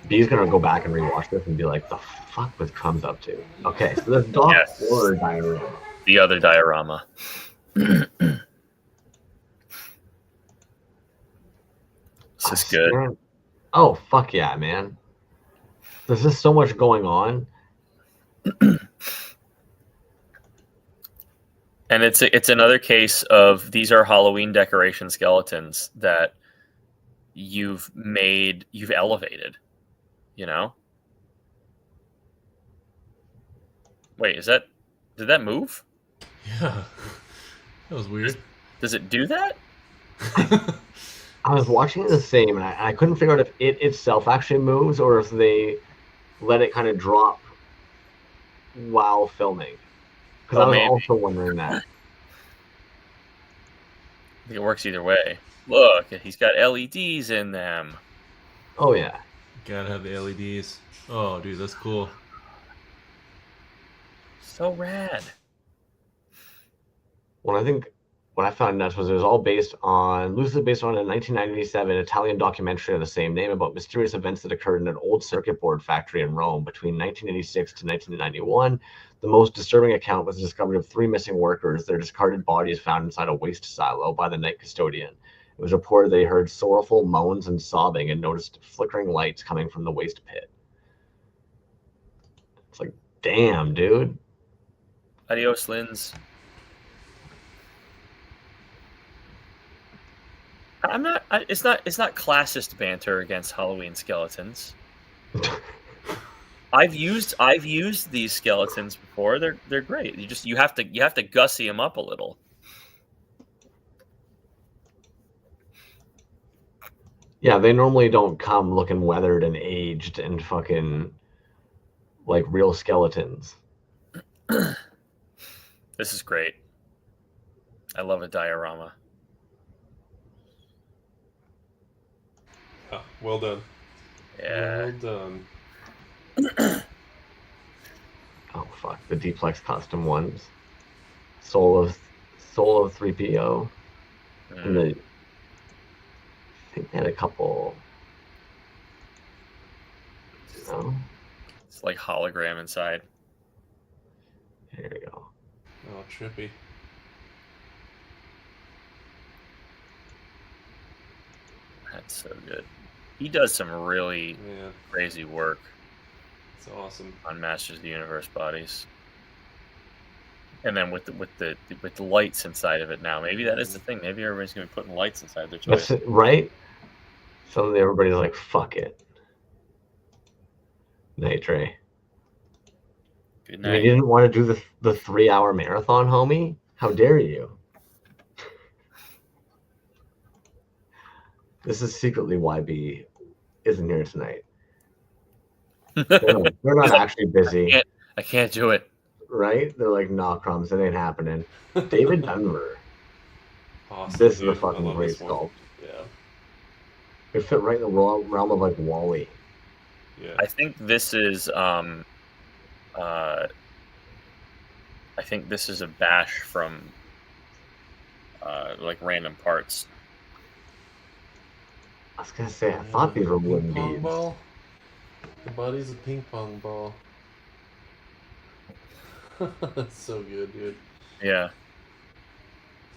[SPEAKER 1] B's gonna go back and rewatch this and be like, "The fuck was Crumbs up to?" Okay, so there's Doc
[SPEAKER 3] Yes.
[SPEAKER 1] Horror diorama.
[SPEAKER 3] The other diorama. This is good.
[SPEAKER 1] Man. Oh fuck yeah, man! There's just so much going on.
[SPEAKER 3] And it's another case of these are Halloween decoration skeletons that you've elevated, you know? Wait, did that move?
[SPEAKER 2] Yeah, that was weird.
[SPEAKER 3] Does it do that?
[SPEAKER 1] I was watching it the same, and I couldn't figure out if it itself actually moves or if they let it kind of drop while filming. Because I was also wondering that.
[SPEAKER 3] I think it works either way. Look, he's got LEDs in them.
[SPEAKER 1] Oh yeah.
[SPEAKER 2] Gotta have the LEDs. Oh, dude, that's cool.
[SPEAKER 3] So rad.
[SPEAKER 1] Well, I think what I found nuts was it was all loosely based on a 1997 Italian documentary of the same name about mysterious events that occurred in an old circuit board factory in Rome between 1986 to 1991. The most disturbing account was the discovery of 3 missing workers, their discarded bodies found inside a waste silo by the night custodian. It was reported they heard sorrowful moans and sobbing and noticed flickering lights coming from the waste pit. It's like, damn, dude.
[SPEAKER 3] Adios, Lins. It's not classist banter against Halloween skeletons. I've used these skeletons before. They're great. You have to gussy them up a little.
[SPEAKER 1] Yeah, they normally don't come looking weathered and aged and fucking like real skeletons.
[SPEAKER 3] This is great. I love a diorama.
[SPEAKER 2] Oh, well done.
[SPEAKER 3] Yeah.
[SPEAKER 2] Well done.
[SPEAKER 1] Oh fuck, the Dplex custom ones. Soul of 3PO. And I think they had a couple. You know?
[SPEAKER 3] It's like hologram inside.
[SPEAKER 1] There you go.
[SPEAKER 2] Oh, trippy.
[SPEAKER 3] That's so good. He does some really crazy work.
[SPEAKER 2] It's awesome
[SPEAKER 3] on Masters of the Universe bodies, and then with the lights inside of it now. Maybe that is the thing. Maybe everybody's gonna be putting lights inside their toys.
[SPEAKER 1] That's right. Suddenly everybody's like, "Fuck it." Night, Trey.
[SPEAKER 3] Good
[SPEAKER 1] You
[SPEAKER 3] night.
[SPEAKER 1] didn't want to do the 3-hour marathon, homie? How dare you? This is secretly why B isn't here tonight. They're not actually busy.
[SPEAKER 3] I can't do it.
[SPEAKER 1] Right? They're like, nah, Crumbs, it ain't happening. David Denver.
[SPEAKER 2] Awesome,
[SPEAKER 1] This
[SPEAKER 2] dude.
[SPEAKER 1] is a fucking great
[SPEAKER 2] this one.
[SPEAKER 1] sculpt.
[SPEAKER 2] Yeah.
[SPEAKER 1] It fit right in the realm of like Wall-E.
[SPEAKER 2] Yeah.
[SPEAKER 3] I think this is a bash from like random parts.
[SPEAKER 1] I was gonna say, I thought these were wooden
[SPEAKER 2] ping pong
[SPEAKER 1] beads.
[SPEAKER 2] ball. The body's a ping pong ball. That's so good, dude.
[SPEAKER 3] Yeah,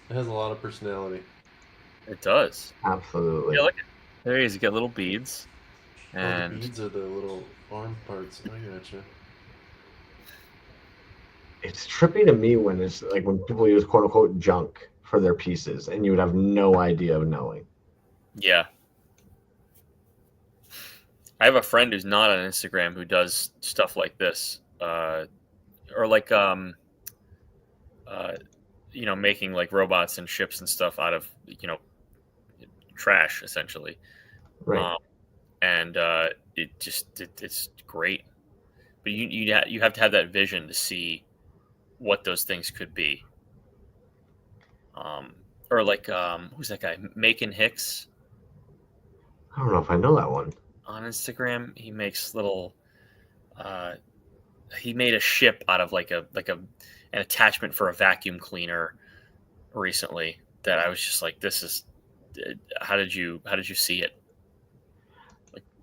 [SPEAKER 2] It has a lot of personality.
[SPEAKER 3] it does.
[SPEAKER 1] Absolutely.
[SPEAKER 3] Yeah, look, there he is. You got little beads, and
[SPEAKER 2] the beads are the little arm parts. I gotcha.
[SPEAKER 1] It's trippy to me when it's like when people use quote unquote junk for their pieces and you would have no idea of knowing.
[SPEAKER 3] yeah. I have a friend who's not on Instagram who does stuff like this, or like making like robots and ships and stuff out of trash essentially.
[SPEAKER 1] Right.
[SPEAKER 3] And it's great, but you have to have that vision to see what those things could be. Or like who's that guy? Macon Hicks.
[SPEAKER 1] I don't know if I know that one.
[SPEAKER 3] On Instagram. He makes little. He made a ship out of like an attachment for a vacuum cleaner recently. That I was just like, this is. How did you see it?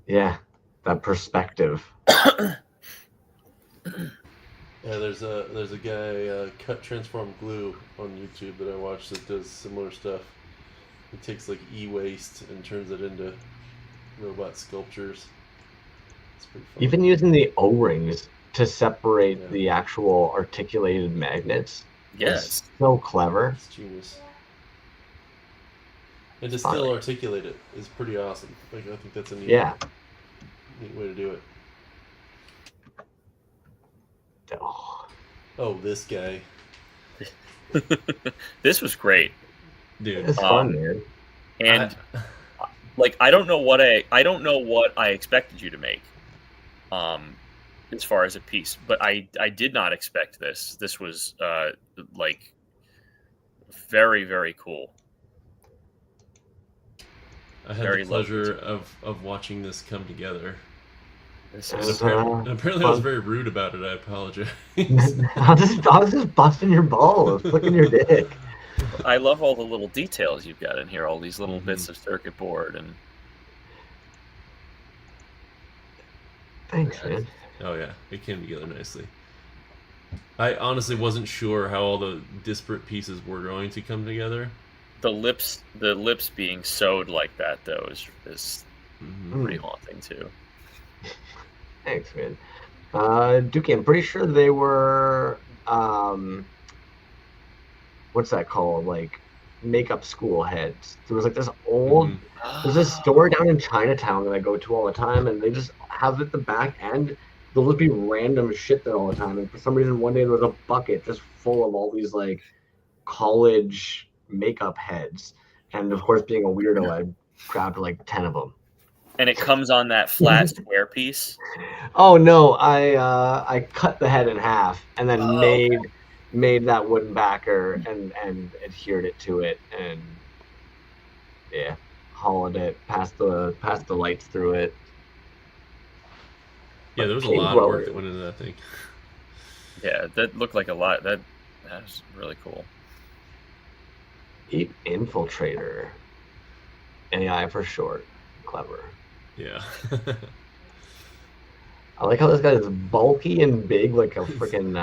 [SPEAKER 1] Yeah, that perspective.
[SPEAKER 2] Yeah, there's a guy, Cut Transform Glue on YouTube that I watch that does similar stuff. He takes like e-waste and turns it into robot sculptures. It's pretty fun.
[SPEAKER 1] Even using the O-rings to separate
[SPEAKER 2] Yeah.
[SPEAKER 1] the actual articulated magnets.
[SPEAKER 3] Yes.
[SPEAKER 1] Is so clever.
[SPEAKER 2] It's genius. And to still articulate it is pretty awesome. Like, I think that's a neat way to do it. Oh, this guy.
[SPEAKER 3] This was great,
[SPEAKER 2] dude.
[SPEAKER 1] It's fun, man.
[SPEAKER 3] And I don't know what I expected you to make, as far as a piece, but I did not expect this. This was very, very cool.
[SPEAKER 2] I had the pleasure of watching this come together.
[SPEAKER 1] Apparently
[SPEAKER 2] I was very rude about it. I apologize.
[SPEAKER 1] I was just busting your balls, flicking your dick.
[SPEAKER 3] I love all the little details you've got in here, all these little bits of circuit board and.
[SPEAKER 1] Thanks, man.
[SPEAKER 2] Oh yeah, it came together nicely. I honestly wasn't sure how all the disparate pieces were going to come together.
[SPEAKER 3] The lips being sewed like that though is pretty haunting too.
[SPEAKER 1] Thanks, man. Dookie, I'm pretty sure they were what's that called? Like makeup school heads. There was like this old there's this store down in Chinatown that I go to all the time, and they just have at the back end there'll just be random shit there all the time. And for some reason one day there was a bucket just full of all these like college makeup heads. And of course, being a weirdo, I grabbed like 10 of them.
[SPEAKER 3] And it comes on that flat square piece?
[SPEAKER 1] Oh no, I cut the head in half and then made that wooden backer and adhered it to it and hollowed it, passed the lights through it.
[SPEAKER 2] Yeah, there was a lot of work that went into that thing.
[SPEAKER 3] Yeah, that looked like a lot. That was really cool.
[SPEAKER 1] Deep Infiltrator. AI for short. Clever.
[SPEAKER 2] Yeah.
[SPEAKER 1] I like how this guy is bulky and big, like a freaking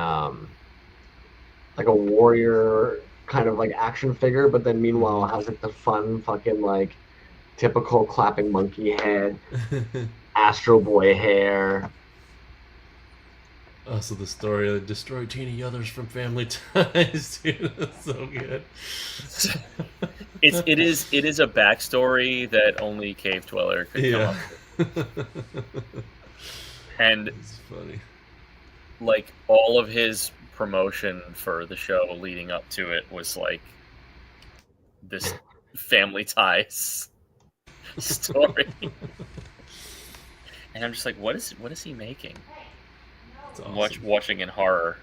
[SPEAKER 1] like a warrior kind of like action figure, but then meanwhile has like the fun fucking like typical clapping monkey head, Astro Boy hair.
[SPEAKER 2] Also, the story of destroy Tina Yothers from Family Ties, dude. That's so good.
[SPEAKER 3] It is a backstory that only Cave Dweller could come up with. And
[SPEAKER 2] it's funny.
[SPEAKER 3] Like all of his promotion for the show leading up to it was like this Family Ties story. And I'm just like, what is he making? Awesome. Watching in horror.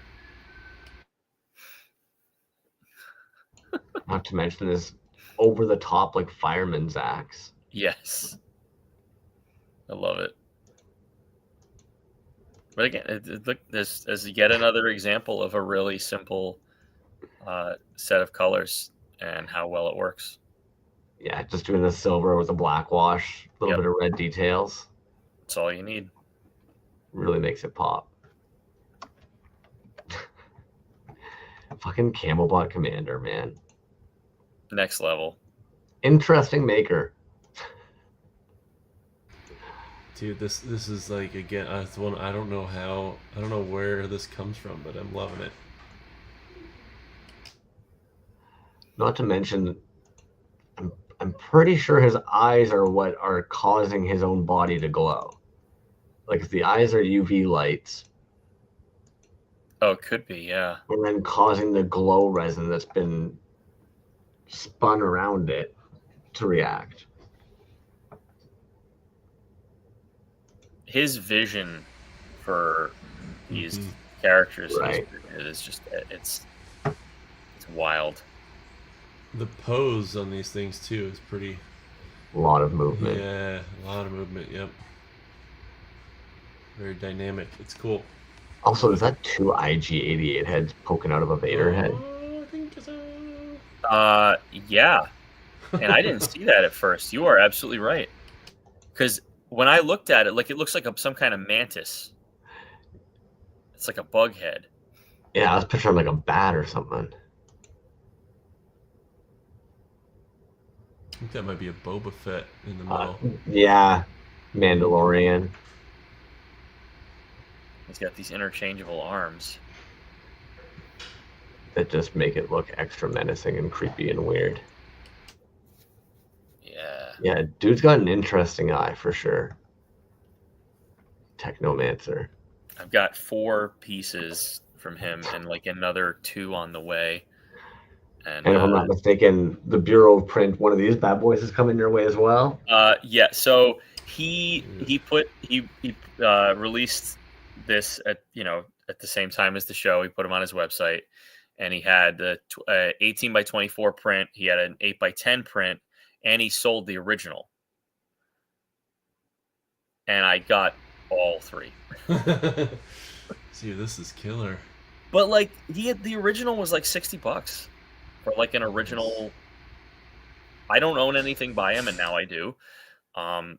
[SPEAKER 1] Not to mention this over the top like fireman's axe.
[SPEAKER 3] Yes. I love it. But again, look, this is yet another example of a really simple set of colors and how well it works.
[SPEAKER 1] Yeah, just doing the silver with a black wash, a little bit of red details.
[SPEAKER 3] That's all you need.
[SPEAKER 1] Really makes it pop. Fucking Camelbot Commander, man.
[SPEAKER 3] Next level.
[SPEAKER 1] Interesting maker.
[SPEAKER 2] Dude, this is like, again, it's one I don't know where this comes from, but I'm loving it.
[SPEAKER 1] Not to mention, I'm pretty sure his eyes are what are causing his own body to glow. Like if the eyes are UV lights.
[SPEAKER 3] Oh, it could be, yeah.
[SPEAKER 1] And then causing the glow resin that's been spun around it to react.
[SPEAKER 3] His vision for these characters is just it's wild.
[SPEAKER 2] The pose on these things too is pretty
[SPEAKER 1] A lot of movement.
[SPEAKER 2] Yeah, a lot of movement. Yep. Very dynamic. It's cool.
[SPEAKER 1] Also, is that two IG-88 heads poking out of a Vader head?
[SPEAKER 2] I think so.
[SPEAKER 3] Yeah. And I didn't see that at first. You are absolutely right. Because when I looked at it, like it looks like some kind of mantis. It's like a bug head.
[SPEAKER 1] Yeah, I was picturing like a bat or something.
[SPEAKER 2] I think that might be a Boba Fett in the middle.
[SPEAKER 1] Yeah, Mandalorian.
[SPEAKER 3] He's got these interchangeable arms.
[SPEAKER 1] That just make it look extra menacing and creepy and weird.
[SPEAKER 3] Yeah.
[SPEAKER 1] Yeah, dude's got an interesting eye for sure. Technomancer.
[SPEAKER 3] I've got 4 pieces from him and like another 2 on the way. And
[SPEAKER 1] if I'm not mistaken, the Bureau of Print, one of these bad boys is coming your way as well.
[SPEAKER 3] Yeah. So he released this at the same time as the show. He put them on his website, and he had the 18 by 24 print. He had an 8 by 10 print, and he sold the original. And I got all 3.
[SPEAKER 2] See, this is killer.
[SPEAKER 3] But like the original was like $60 for like an original. I don't own anything by him, and now I do. And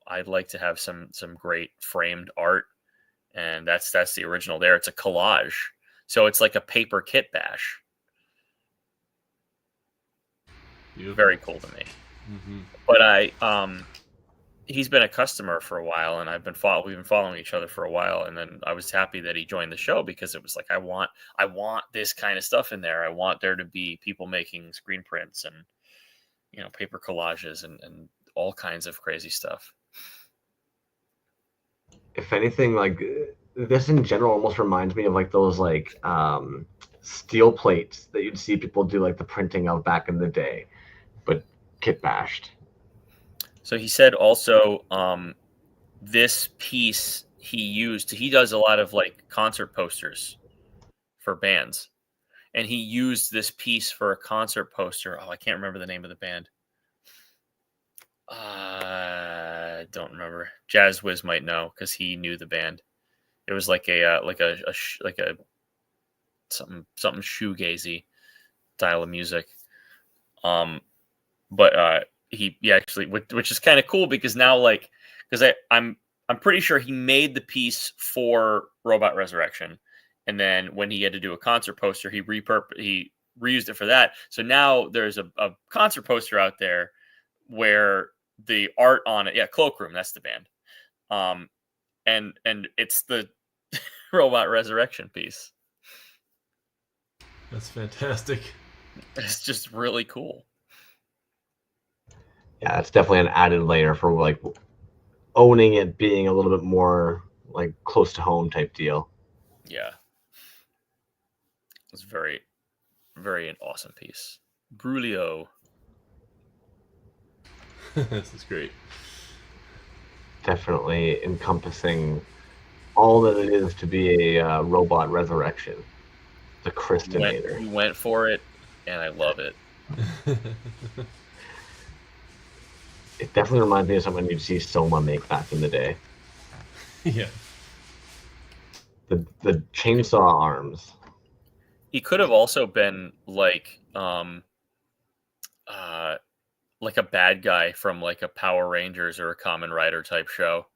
[SPEAKER 3] I'd like to have some great framed art, and that's the original there. It's a collage, so it's like a paper kit bash.
[SPEAKER 2] Beautiful.
[SPEAKER 3] Very cool to me.
[SPEAKER 2] Mm-hmm.
[SPEAKER 3] But he's been a customer for a while, and we've been following each other for a while. And then I was happy that he joined the show, because it was like, I want this kind of stuff in there. I want there to be people making screen prints and paper collages and all kinds of crazy stuff.
[SPEAKER 1] If anything, like this in general almost reminds me of like those like steel plates that you'd see people do like the printing of back in the day, but kit bashed.
[SPEAKER 3] So he said also this piece he does a lot of like concert posters for bands, and he used this piece for a concert poster. Oh, I can't remember the name of the band. I don't remember. Jazz Wiz might know, because he knew the band. It was like a something shoegazy style of music. But he actually, which is kind of cool, because now because I'm pretty sure he made the piece for Robot Resurrection, and then when he had to do a concert poster, he reused it for that. So now there's a concert poster out there where the art on it, Cloakroom, that's the band, and it's the Robot Resurrection piece.
[SPEAKER 2] That's fantastic.
[SPEAKER 3] It's just really cool.
[SPEAKER 1] Yeah, it's definitely an added layer for like owning it being a little bit more like close to home type deal.
[SPEAKER 3] Yeah. It's very, very an awesome piece. Brulio.
[SPEAKER 2] This is great.
[SPEAKER 1] Definitely encompassing all that it is to be a robot resurrection. The Christinator.
[SPEAKER 3] We went for it, and I love it.
[SPEAKER 1] It definitely reminds me of something you'd see Soma make back in the day.
[SPEAKER 2] Yeah.
[SPEAKER 1] The chainsaw arms.
[SPEAKER 3] He could have also been like a bad guy from like a Power Rangers or a Kamen Rider type show.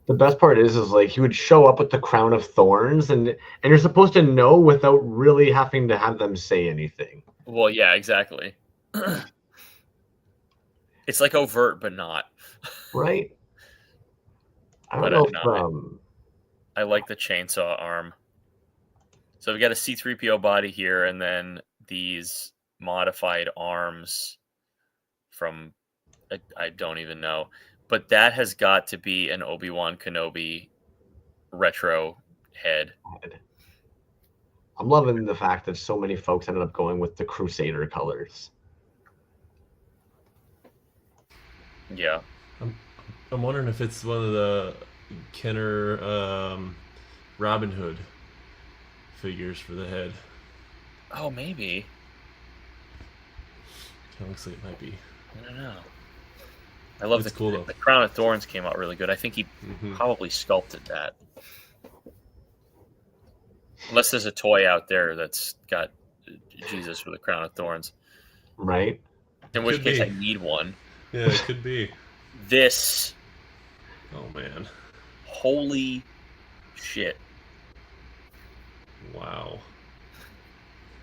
[SPEAKER 1] The best part is like he would show up with the crown of thorns, and you're supposed to know without really having to have them say anything.
[SPEAKER 3] Well, yeah, exactly. It's like overt, but not.
[SPEAKER 1] Right? I don't know if,
[SPEAKER 3] I like the chainsaw arm. So we've got a C-3PO body here, and then these modified arms from I don't even know. But that has got to be an Obi-Wan Kenobi retro head.
[SPEAKER 1] I'm loving the fact that so many folks ended up going with the Crusader colors.
[SPEAKER 3] Yeah.
[SPEAKER 2] I'm wondering if it's one of the Kenner Robin Hood figures for the head.
[SPEAKER 3] Oh, maybe.
[SPEAKER 2] It looks like it might be.
[SPEAKER 3] I don't know. I love
[SPEAKER 2] It's cool though.
[SPEAKER 3] The Crown of Thorns came out really good. I think he
[SPEAKER 2] Mm-hmm.
[SPEAKER 3] probably sculpted that. Unless there's a toy out there that's got Jesus with a crown of thorns.
[SPEAKER 1] Right?
[SPEAKER 3] In which
[SPEAKER 2] Could
[SPEAKER 3] case
[SPEAKER 2] be.
[SPEAKER 3] I need one.
[SPEAKER 2] Yeah, it could be.
[SPEAKER 3] This.
[SPEAKER 2] Oh man.
[SPEAKER 3] Holy shit.
[SPEAKER 2] Wow.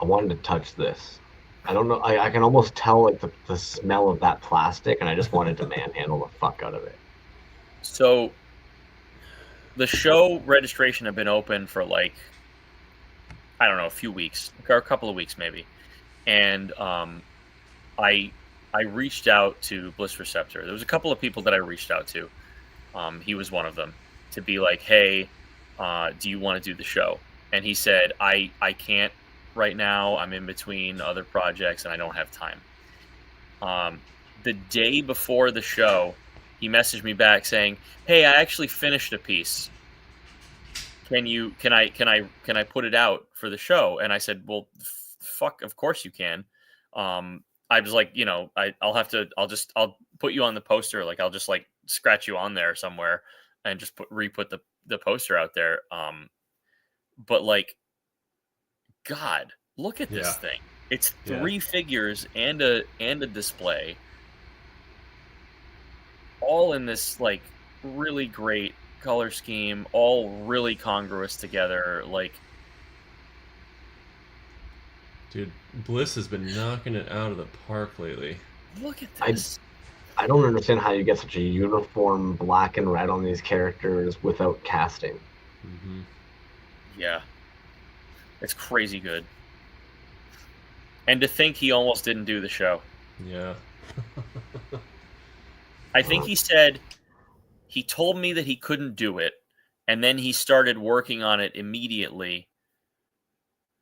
[SPEAKER 1] I wanted to touch this. I don't know. I can almost tell like the smell of that plastic, and I just wanted to manhandle the fuck out of it.
[SPEAKER 3] So the show registration had been open for like, I don't know, a few weeks, or a couple of weeks maybe. And I reached out to Bliss Receptor. There was a couple of people that I reached out to. He was one of them, to be like, hey, do you want to do the show? And he said, I can't right now. I'm in between other projects and I don't have time. The day before the show, he messaged me back saying, hey, I actually finished a piece. Can I put it out for the show? And I said, well, fuck, of course you can. I was like, I'll put you on the poster. Like, I'll just like scratch you on there somewhere and just re-put the poster out there. But like, God, look at this thing. It's 3 figures and a display, all in this like really great color scheme, all really congruous together. Like,
[SPEAKER 2] dude, Bliss has been knocking it out of the park lately.
[SPEAKER 3] Look at this.
[SPEAKER 1] I don't understand how you get such a uniform black and red on these characters without casting.
[SPEAKER 2] Mm-hmm.
[SPEAKER 3] Yeah. It's crazy good. And to think he almost didn't do the show.
[SPEAKER 2] Yeah.
[SPEAKER 3] I think he said he told me that he couldn't do it, and then he started working on it immediately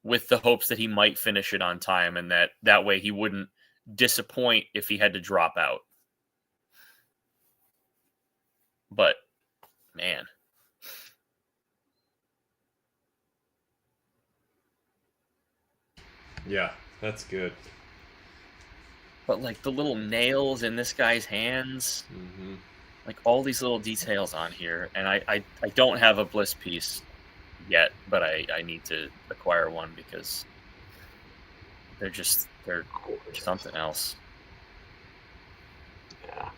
[SPEAKER 3] with the hopes that he might finish it on time, and that way he wouldn't disappoint if he had to drop out. But, man.
[SPEAKER 2] Yeah, that's good.
[SPEAKER 3] But, like, the little nails in this guy's hands,
[SPEAKER 2] Mm-hmm.
[SPEAKER 3] like, all these little details on here. And I don't have a Bliss piece yet, but I need to acquire one because they're something else.
[SPEAKER 1] Yeah.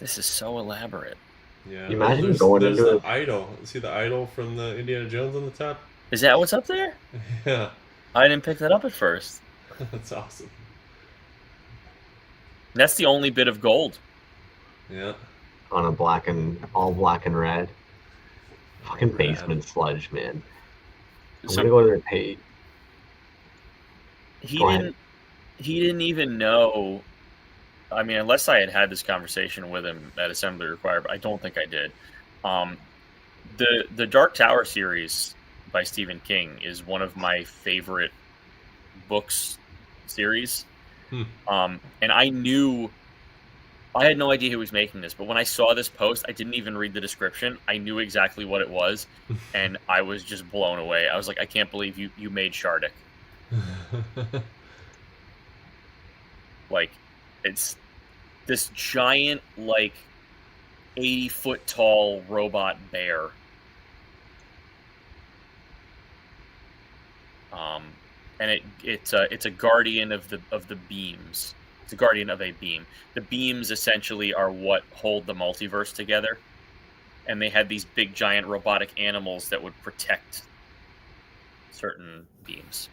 [SPEAKER 3] This is so elaborate.
[SPEAKER 2] Yeah.
[SPEAKER 1] Imagine
[SPEAKER 2] there's
[SPEAKER 1] going into
[SPEAKER 2] the
[SPEAKER 1] it.
[SPEAKER 2] idol. See the idol from the Indiana Jones on the top?
[SPEAKER 3] Is that what's up there?
[SPEAKER 2] Yeah.
[SPEAKER 3] I didn't pick that up at first.
[SPEAKER 2] That's awesome.
[SPEAKER 3] That's the only bit of gold.
[SPEAKER 2] Yeah.
[SPEAKER 1] On a all black and red. Fucking basement sludge, man. I'm gonna go to their page.
[SPEAKER 3] He didn't even know. I mean, unless I had this conversation with him at Assembly Required, but I don't think I did. The Dark Tower series by Stephen King is one of my favorite books series. And I had no idea who was making this, but when I saw this post, I didn't even read the description. I knew exactly what it was, and I was just blown away. I was like, I can't believe you made Shardik. Like, it's this giant, like, 80-foot tall robot bear. And it's a guardian of the beams. It's a guardian of a beam. The beams essentially are what hold the multiverse together. And they had these big giant robotic animals that would protect certain beams.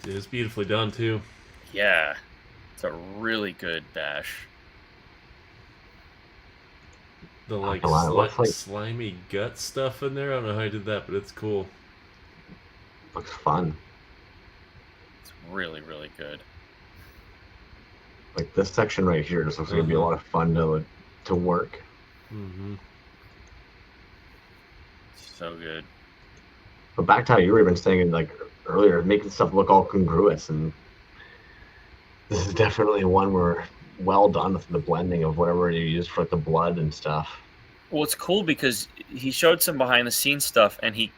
[SPEAKER 2] It is beautifully done too.
[SPEAKER 3] Yeah. It's a really good bash.
[SPEAKER 2] The like, slimy gut stuff in there. I don't know how I did that, but it's cool.
[SPEAKER 1] Looks fun.
[SPEAKER 3] It's really, really good.
[SPEAKER 1] Like this section right here just looks like it'd be a lot of fun to work.
[SPEAKER 2] Mm-hmm.
[SPEAKER 3] So good.
[SPEAKER 1] But back to how you were even saying like earlier, making stuff look all congruous, and this is definitely one where well done with the blending of whatever you use for like the blood and stuff.
[SPEAKER 3] Well, it's cool because he showed some behind the scenes stuff, and he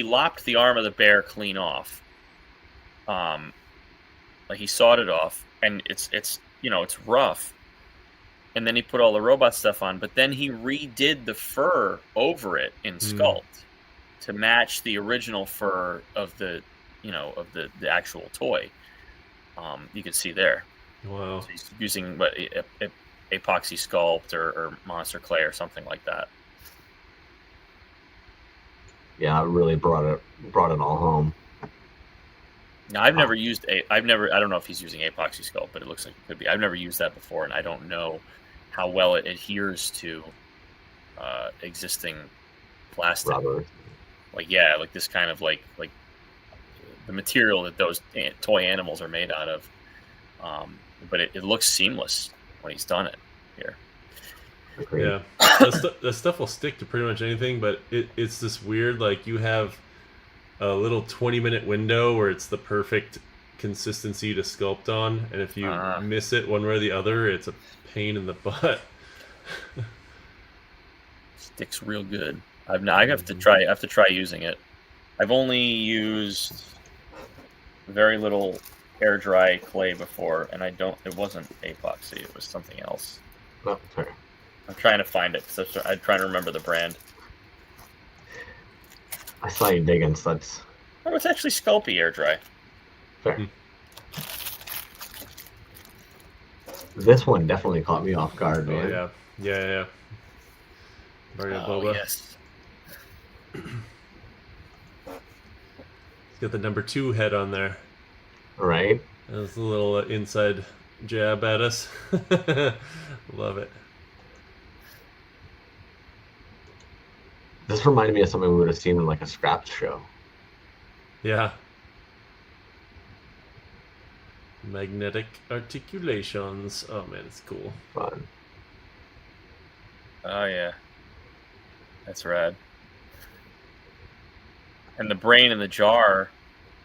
[SPEAKER 3] lopped the arm of the bear clean off. Like he sawed it off, and it's rough. And then he put all the robot stuff on, but then he redid the fur over it in sculpt to match the original fur of the actual toy. You can see there.
[SPEAKER 2] Wow.
[SPEAKER 3] So he's using epoxy sculpt or monster clay or something like that.
[SPEAKER 1] Yeah, it really brought it all home.
[SPEAKER 3] Now, I've never used I don't know if he's using epoxy sculpt, but it looks like it could be. I've never used that before, and I don't know how well it adheres to existing plastic.
[SPEAKER 1] Rubber.
[SPEAKER 3] Like this kind of like the material that those toy animals are made out of. But it looks seamless when he's done it here.
[SPEAKER 1] Agreed.
[SPEAKER 2] Yeah, that stuff will stick to pretty much anything, but it's this weird, like, you have a little 20-minute window where it's the perfect consistency to sculpt on, and if you miss it one way or the other, it's a pain in the butt.
[SPEAKER 3] Sticks real good. I have to try using it. I've only used very little air dry clay before, and it wasn't epoxy, it was something else.
[SPEAKER 1] Oh, sorry.
[SPEAKER 3] I'm trying to find it because I'm trying to remember the brand.
[SPEAKER 1] I saw you digging, so that's
[SPEAKER 3] Oh, it's actually Sculpey air dry.
[SPEAKER 1] fair. This one definitely caught me off guard, man.
[SPEAKER 2] Oh, yeah. Mario Boba.
[SPEAKER 3] Yes.
[SPEAKER 2] He's got the number 2 head on there.
[SPEAKER 1] Right?
[SPEAKER 2] That's a little inside jab at us. Love it.
[SPEAKER 1] This reminded me of something we would have seen in like a scraps show.
[SPEAKER 2] Yeah. Magnetic articulations. Oh man, it's cool.
[SPEAKER 1] Fun.
[SPEAKER 3] Oh yeah. That's rad. And the brain in the jar,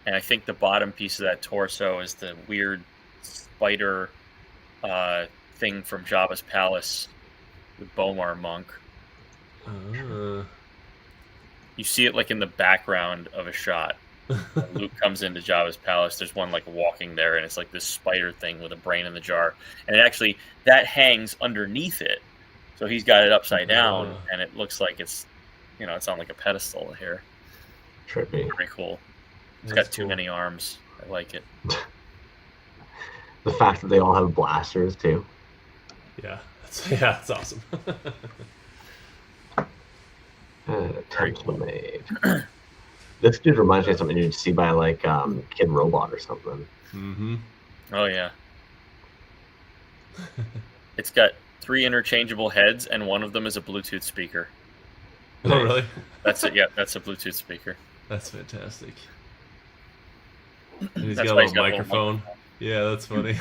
[SPEAKER 3] and I think the bottom piece of that torso is the weird spider thing from Jabba's palace with Bomar Monk. You see it like in the background of a shot. When Luke comes into Jabba's palace, there's one like walking there, and it's like this spider thing with a brain in the jar, and that hangs underneath it, so he's got it upside down, and it looks like it's on like a pedestal here.
[SPEAKER 1] Trippy.
[SPEAKER 3] Pretty cool. It's
[SPEAKER 2] That's
[SPEAKER 3] got too
[SPEAKER 2] cool.
[SPEAKER 3] many arms. I like it.
[SPEAKER 1] The fact that they all have blasters too.
[SPEAKER 2] Yeah, that's awesome.
[SPEAKER 1] Attempts were made. This dude reminds me of something you'd see by like Kid Robot or something.
[SPEAKER 2] Mm-hmm.
[SPEAKER 3] Oh yeah. It's got 3 interchangeable heads, and one of them is a Bluetooth speaker.
[SPEAKER 2] Oh really?
[SPEAKER 3] That's it. Yeah, that's a Bluetooth speaker.
[SPEAKER 2] That's fantastic. And he's
[SPEAKER 3] That's
[SPEAKER 2] got a
[SPEAKER 3] why
[SPEAKER 2] little
[SPEAKER 3] he's got a little
[SPEAKER 2] microphone. Yeah, that's funny.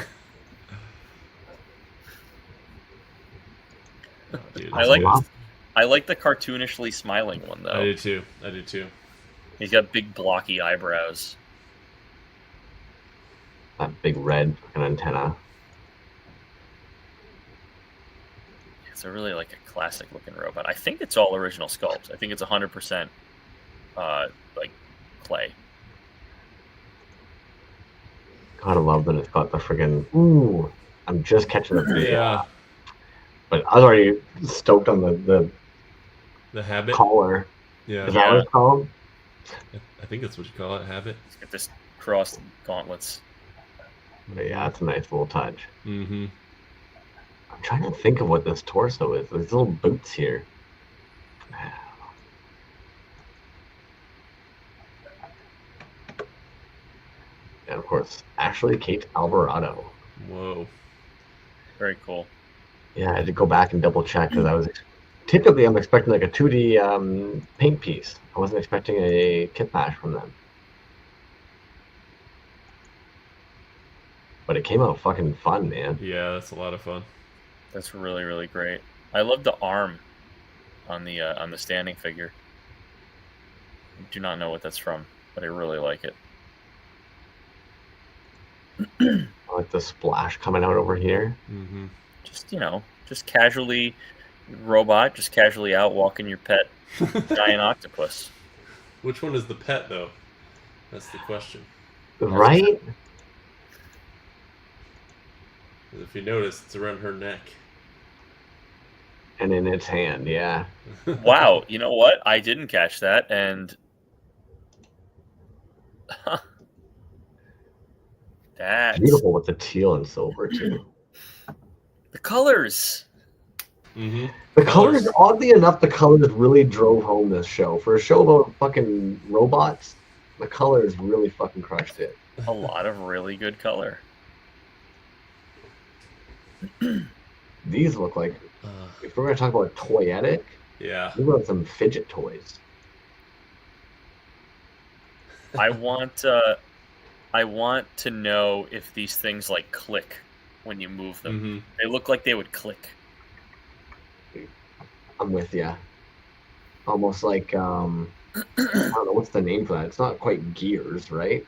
[SPEAKER 2] Oh, dude,
[SPEAKER 3] I like the cartoonishly smiling one though.
[SPEAKER 2] I do too.
[SPEAKER 3] He's got big blocky eyebrows.
[SPEAKER 1] That big red fucking antenna.
[SPEAKER 3] It's a really like a classic looking robot. I think it's all original sculpts. I think it's 100% like clay.
[SPEAKER 1] Gotta love that it's got the friggin' ooh. I'm just catching the
[SPEAKER 2] Yeah.
[SPEAKER 1] But I was already stoked on
[SPEAKER 2] The habit.
[SPEAKER 1] collar.
[SPEAKER 2] Yeah.
[SPEAKER 1] Is that what it's called?
[SPEAKER 2] I think that's what you call it. Habit.
[SPEAKER 3] He's got this crossed gauntlets.
[SPEAKER 1] But yeah, it's a nice little touch.
[SPEAKER 2] Mm-hmm.
[SPEAKER 1] I'm trying to think of what this torso is. There's little boots here. And of course, Ashley Kate Alvarado.
[SPEAKER 2] Whoa.
[SPEAKER 3] Very cool.
[SPEAKER 1] Yeah, I had to go back and double check because I was typically I'm expecting like a 2D paint piece. I wasn't expecting a kit bash from them. But it came out fucking fun, man.
[SPEAKER 2] Yeah, that's a lot of fun.
[SPEAKER 3] That's really, really great. I love the arm on the standing figure. I do not know what that's from, but I really like it.
[SPEAKER 1] I like the splash coming out over here.
[SPEAKER 2] Mm-hmm.
[SPEAKER 3] Just casually Robot just casually out walking your pet giant octopus.
[SPEAKER 2] Which one is the pet, though? That's the question.
[SPEAKER 1] Right?
[SPEAKER 2] 'Cause if you notice, it's around her neck.
[SPEAKER 1] And in its hand, yeah.
[SPEAKER 3] Wow, you know what? I didn't catch that, and that's
[SPEAKER 1] Beautiful with the teal and silver, too.
[SPEAKER 3] the colors.
[SPEAKER 2] Mm-hmm.
[SPEAKER 1] The colors, oddly enough, the colors really drove home this show. For a show about fucking robots, the colors really fucking crushed it.
[SPEAKER 3] A lot of really good color.
[SPEAKER 1] These look like, if we're going to talk about toyetic,
[SPEAKER 2] Yeah.
[SPEAKER 1] these look like some fidget toys.
[SPEAKER 3] I want to know if these things like click when you move them.
[SPEAKER 2] Mm-hmm.
[SPEAKER 3] They look like they would click.
[SPEAKER 1] I'm with ya. Almost like, I don't know, what's the name for that? It's not quite gears, right?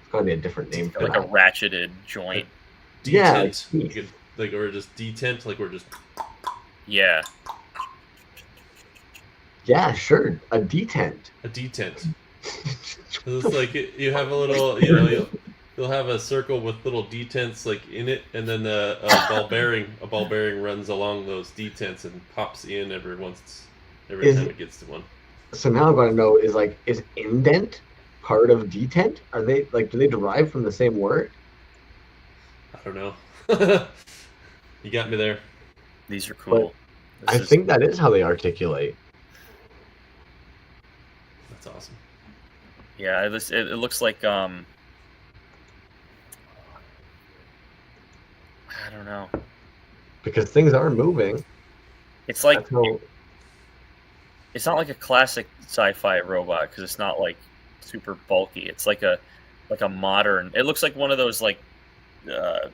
[SPEAKER 1] It's got to be a different name for
[SPEAKER 3] Like
[SPEAKER 1] that.
[SPEAKER 3] a ratcheted joint.
[SPEAKER 1] Yeah,
[SPEAKER 2] Detent. Like we're just detent, like we're just.
[SPEAKER 3] Yeah.
[SPEAKER 1] Yeah, sure. A detent.
[SPEAKER 2] A detent. It's like you have a little, you know, you'll have a circle with little detents like in it, and then a ball bearing runs along those detents and pops in every time it gets to one.
[SPEAKER 1] So now I'm going to know is indent part of detent? Are they like, do they derive from the same word?
[SPEAKER 2] I don't know. You got me there.
[SPEAKER 3] These are cool.
[SPEAKER 1] I think that is how they articulate.
[SPEAKER 2] That's awesome.
[SPEAKER 3] Yeah, it looks like I don't know.
[SPEAKER 1] Because things are moving.
[SPEAKER 3] It's like
[SPEAKER 1] That's how,
[SPEAKER 3] it's not like a classic sci-fi robot because it's not like super bulky. It's like a modern. It looks like one of those like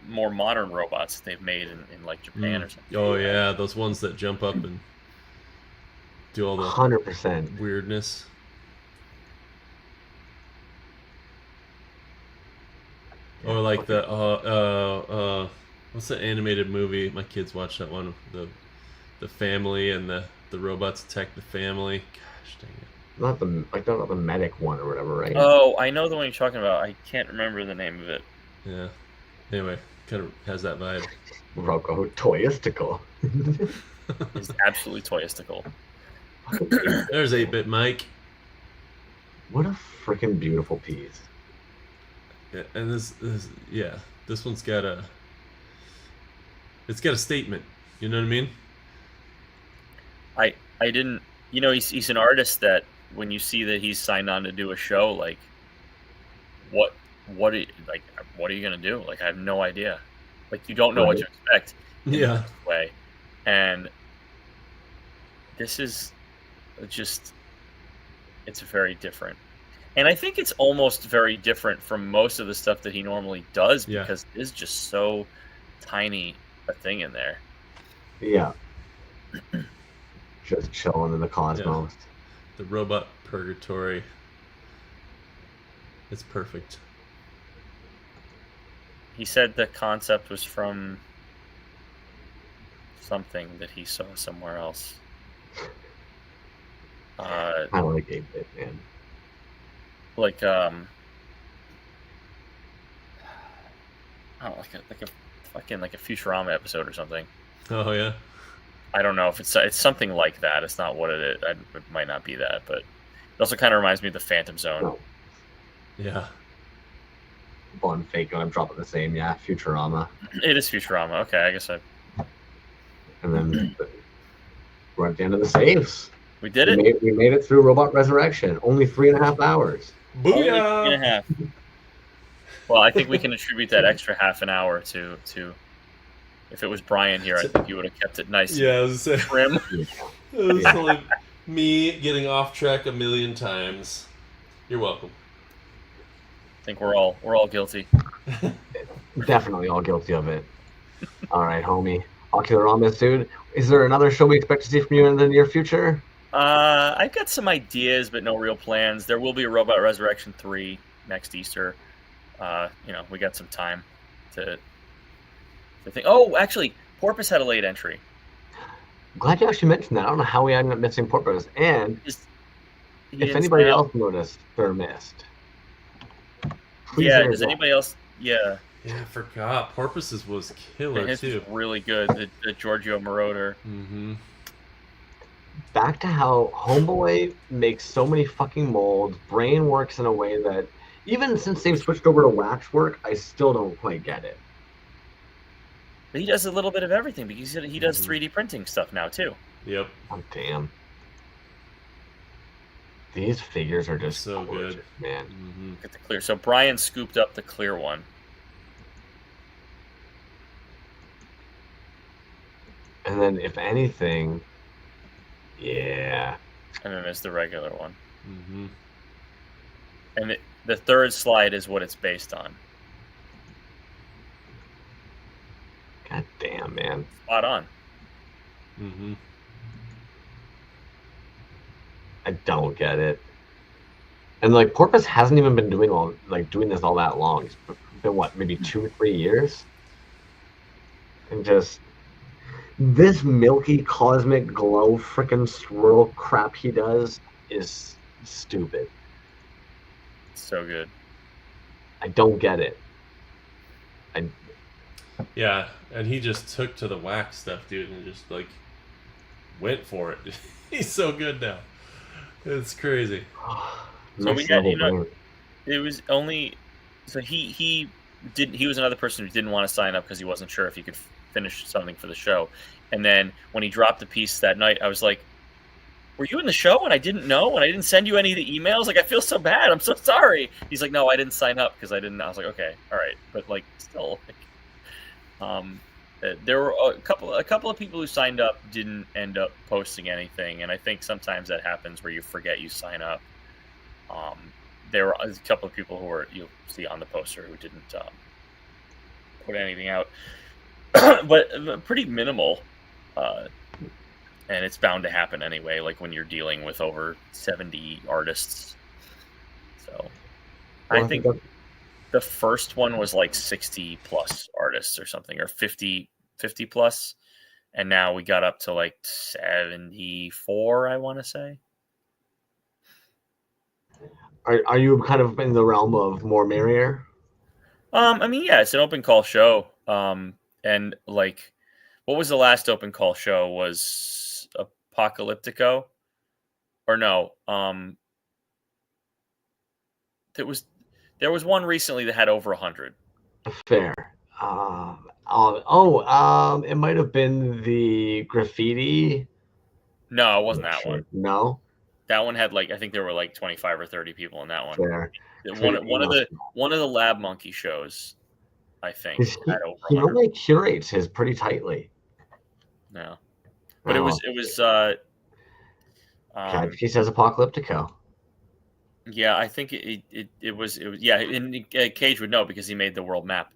[SPEAKER 3] more modern robots that they've made in like Japan or something.
[SPEAKER 2] Oh yeah, those ones that jump up and do all the
[SPEAKER 1] 100%.
[SPEAKER 2] weirdness. Or like the what's the animated movie? My kids watch that one. The family and the robots attack the family. Gosh dang it!
[SPEAKER 1] Not the medic one or whatever, right?
[SPEAKER 3] Oh, I know the one you're talking about. I can't remember the name of it.
[SPEAKER 2] Yeah. Anyway, kind of has that vibe.
[SPEAKER 1] Rocco, toyistical.
[SPEAKER 3] It's absolutely toyistical.
[SPEAKER 2] There's 8-Bit Mike.
[SPEAKER 1] What a freaking beautiful piece.
[SPEAKER 2] Yeah, and this one's got a. It's got a statement. You know what I mean?
[SPEAKER 3] I didn't. You know, he's an artist that when you see that he's signed on to do a show, like, what are you gonna do? Like, I have no idea. Like, you don't know what to expect. In this way, and this is just. It's very different. And I think it's almost very different from most of the stuff that he normally does because it is just so tiny a thing in there.
[SPEAKER 1] Yeah. Just chilling in the cosmos.
[SPEAKER 2] Yeah. The robot purgatory. It's perfect.
[SPEAKER 3] He said the concept was from something that he saw somewhere else.
[SPEAKER 1] I like 8-Bit, man.
[SPEAKER 3] Like I don't know, like a fucking like a Futurama episode or something.
[SPEAKER 2] Oh yeah.
[SPEAKER 3] I don't know if it's something like that. It's not what it is. It might not be that, but it also kind of reminds me of the Phantom Zone.
[SPEAKER 1] No.
[SPEAKER 2] Yeah.
[SPEAKER 1] Bon fake, I'm dropping the same. Yeah, Futurama.
[SPEAKER 3] It is Futurama. Okay, I guess
[SPEAKER 1] And then we're at the end of the saves.
[SPEAKER 3] we did it.
[SPEAKER 1] We made it through Robot Resurrection. Only 3.5 hours.
[SPEAKER 3] Only 3.5. Well, I think we can attribute that extra half an hour to. If it was Brian here, I think you would have kept it nice.
[SPEAKER 2] Yeah, I was
[SPEAKER 3] trim.
[SPEAKER 2] It was only me getting off track a million times. You're welcome.
[SPEAKER 3] I think we're all guilty.
[SPEAKER 1] Definitely all guilty of it. All right, homie. Ocularamas, dude. Is there another show we expect to see from you in the near future?
[SPEAKER 3] I've got some ideas, but no real plans. There will be a Robot Resurrection 3 next Easter. We got some time to think. Oh, actually, Porpoise had a late entry.
[SPEAKER 1] Glad you actually mentioned that. I don't know how we ended up missing Porpoise. And
[SPEAKER 3] He
[SPEAKER 1] if
[SPEAKER 3] didn't sign
[SPEAKER 1] anybody
[SPEAKER 3] up.
[SPEAKER 1] else noticed or missed, please
[SPEAKER 3] Yeah,
[SPEAKER 1] let me
[SPEAKER 3] does
[SPEAKER 1] know.
[SPEAKER 3] anybody else? Yeah,
[SPEAKER 2] Yeah, I forgot. Porpoises was
[SPEAKER 3] man,
[SPEAKER 2] killer
[SPEAKER 3] his was
[SPEAKER 2] too.
[SPEAKER 3] really good. The Giorgio Moroder.
[SPEAKER 2] Mm-hmm.
[SPEAKER 1] Back to how Homeboy makes so many fucking molds. Brain works in a way that, even since they've switched over to waxwork, I still don't quite get it.
[SPEAKER 3] But he does a little bit of everything because he does
[SPEAKER 2] Mhm.
[SPEAKER 3] 3D printing stuff now too.
[SPEAKER 2] Yep.
[SPEAKER 1] Oh, damn. These figures are just
[SPEAKER 2] So
[SPEAKER 1] gorgeous,
[SPEAKER 2] good.
[SPEAKER 1] man.
[SPEAKER 2] Mm-hmm.
[SPEAKER 3] Look at the clear. So Brian scooped up the clear one.
[SPEAKER 1] And then, if anything, yeah.
[SPEAKER 3] And then there's the regular one.
[SPEAKER 2] Mm-hmm.
[SPEAKER 3] And the third slide is what it's based on.
[SPEAKER 1] God damn, man.
[SPEAKER 3] Spot on.
[SPEAKER 2] Mm-hmm.
[SPEAKER 1] I don't get it. And like Porpoise hasn't even been doing this all that long. It's been what, maybe 2-3 years? And just this milky cosmic glow freaking swirl crap he does is stupid.
[SPEAKER 3] So good.
[SPEAKER 1] I don't get it.
[SPEAKER 2] Yeah, and he just took to the wax stuff, dude, and just like went for it. He's so good now. It's crazy.
[SPEAKER 3] So we
[SPEAKER 1] Next
[SPEAKER 3] had,
[SPEAKER 1] level brain.
[SPEAKER 3] it was only, so he was another person who didn't want to sign up because he wasn't sure if he could finish something for the show. And then when he dropped the piece that night, I was like, were you in the show and I didn't know and I didn't send you any of the emails? Like, I feel so bad. I'm so sorry. He's like, no, I didn't sign up because I didn't. I was like, okay, all right, but like, still, there were a couple of people who signed up didn't end up posting anything, and I think sometimes that happens where you forget you sign up. There were a couple of people who you'll see on the poster who didn't put anything out, but pretty minimal. And it's bound to happen anyway, like when you're dealing with over 70 artists. So I think the first one was like 60 plus artists or something, or 50 plus. And now we got up to like 74, I want to say.
[SPEAKER 1] Are you kind of in the realm of more merrier?
[SPEAKER 3] I mean, yeah, it's an open call show. And like, what was the last open call show? Was Apocalyptico? Or no? There was one recently that had over 100.
[SPEAKER 1] Fair. It might have been the graffiti.
[SPEAKER 3] No, it wasn't that one.
[SPEAKER 1] No.
[SPEAKER 3] That one had like, I think there were like 25 or 30 people in that one.
[SPEAKER 1] Fair.
[SPEAKER 3] One of the Lab Monkey shows, I think, had over 100.
[SPEAKER 1] He normally curates his pretty tightly.
[SPEAKER 3] No, but it was.
[SPEAKER 1] He says Apocalyptico.
[SPEAKER 3] Yeah, I think it was. Yeah, and Cage would know because he made the world map.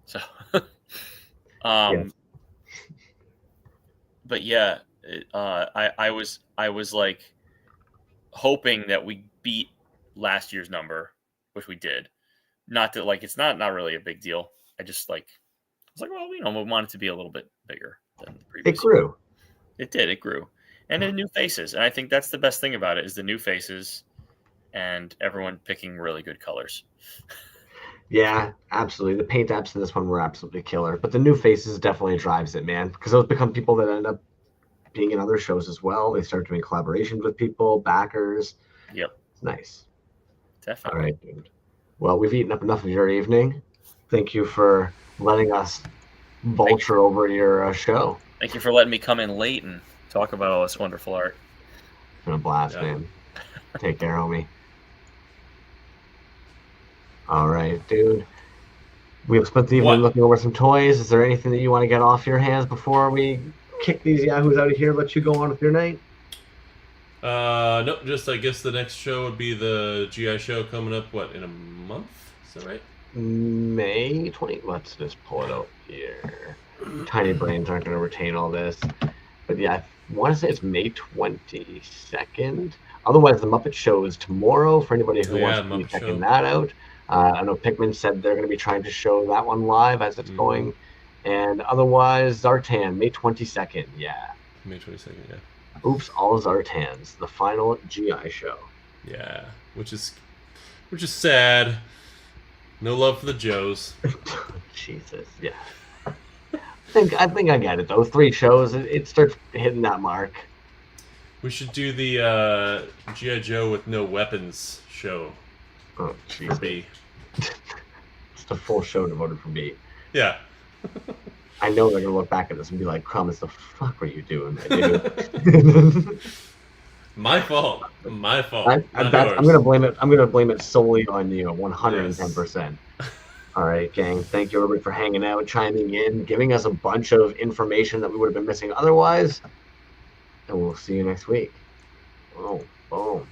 [SPEAKER 3] So,
[SPEAKER 1] Yes.
[SPEAKER 3] But yeah, I was like hoping that we beat last year's number, which we did. Not that like it's not really a big deal. I just like I was like, well, we want it to be a little bit bigger than the previous.
[SPEAKER 1] It grew.
[SPEAKER 3] It did. It grew, and in new faces. And I think that's the best thing about it is the new faces, and everyone picking really good colors.
[SPEAKER 1] Yeah, absolutely. The paint apps in this one were absolutely killer, but the new faces definitely drives it, man. Because those become people that end up being in other shows as well. They start doing collaborations with people, backers.
[SPEAKER 3] Yep,
[SPEAKER 1] it's nice.
[SPEAKER 3] Definitely.
[SPEAKER 1] All right, dude. Well, we've eaten up enough of your evening. Thank you for letting us vulture over your show.
[SPEAKER 3] Thank you for letting me come in late and talk about all this wonderful art.
[SPEAKER 1] It's been a blast, man. Take care, homie. All right, dude. We've spent the evening looking over some toys. Is there anything that you want to get off your hands before we kick these yahoos out of here, let you go on with your night?
[SPEAKER 2] Nope, just I guess the next show would be the GI show coming up, in a month? Is that right?
[SPEAKER 1] May 20. Let's just pull it out here. Tiny brains aren't going to retain all this. But yeah, I want to say it's May 22nd. Otherwise, the Muppet Show is tomorrow for anybody who wants to be checking that out. I know Pikmin said they're going to be trying to show that one live as it's going. And otherwise, Zartan, May 22nd. Yeah.
[SPEAKER 2] May 22nd, yeah.
[SPEAKER 1] Oops, all Zartans, the final GI show.
[SPEAKER 2] Yeah, which is sad. No love for the Joes.
[SPEAKER 1] Jesus, yeah. I think I get it though. 3 shows, it starts hitting that mark.
[SPEAKER 2] We should do the G.I. Joe with no weapons show.
[SPEAKER 1] Oh, jeez.
[SPEAKER 2] B.
[SPEAKER 1] Just a full show devoted for me.
[SPEAKER 2] Yeah.
[SPEAKER 1] I know they're gonna look back at this and be like, "Crumbs, the fuck were you doing, dude?"
[SPEAKER 2] My fault. My fault.
[SPEAKER 1] I'm gonna blame it. I'm gonna blame it solely on you, 110%. All right, gang. Thank you, everybody, for hanging out, chiming in, giving us a bunch of information that we would have been missing otherwise. And we'll see you next week. Oh, boom.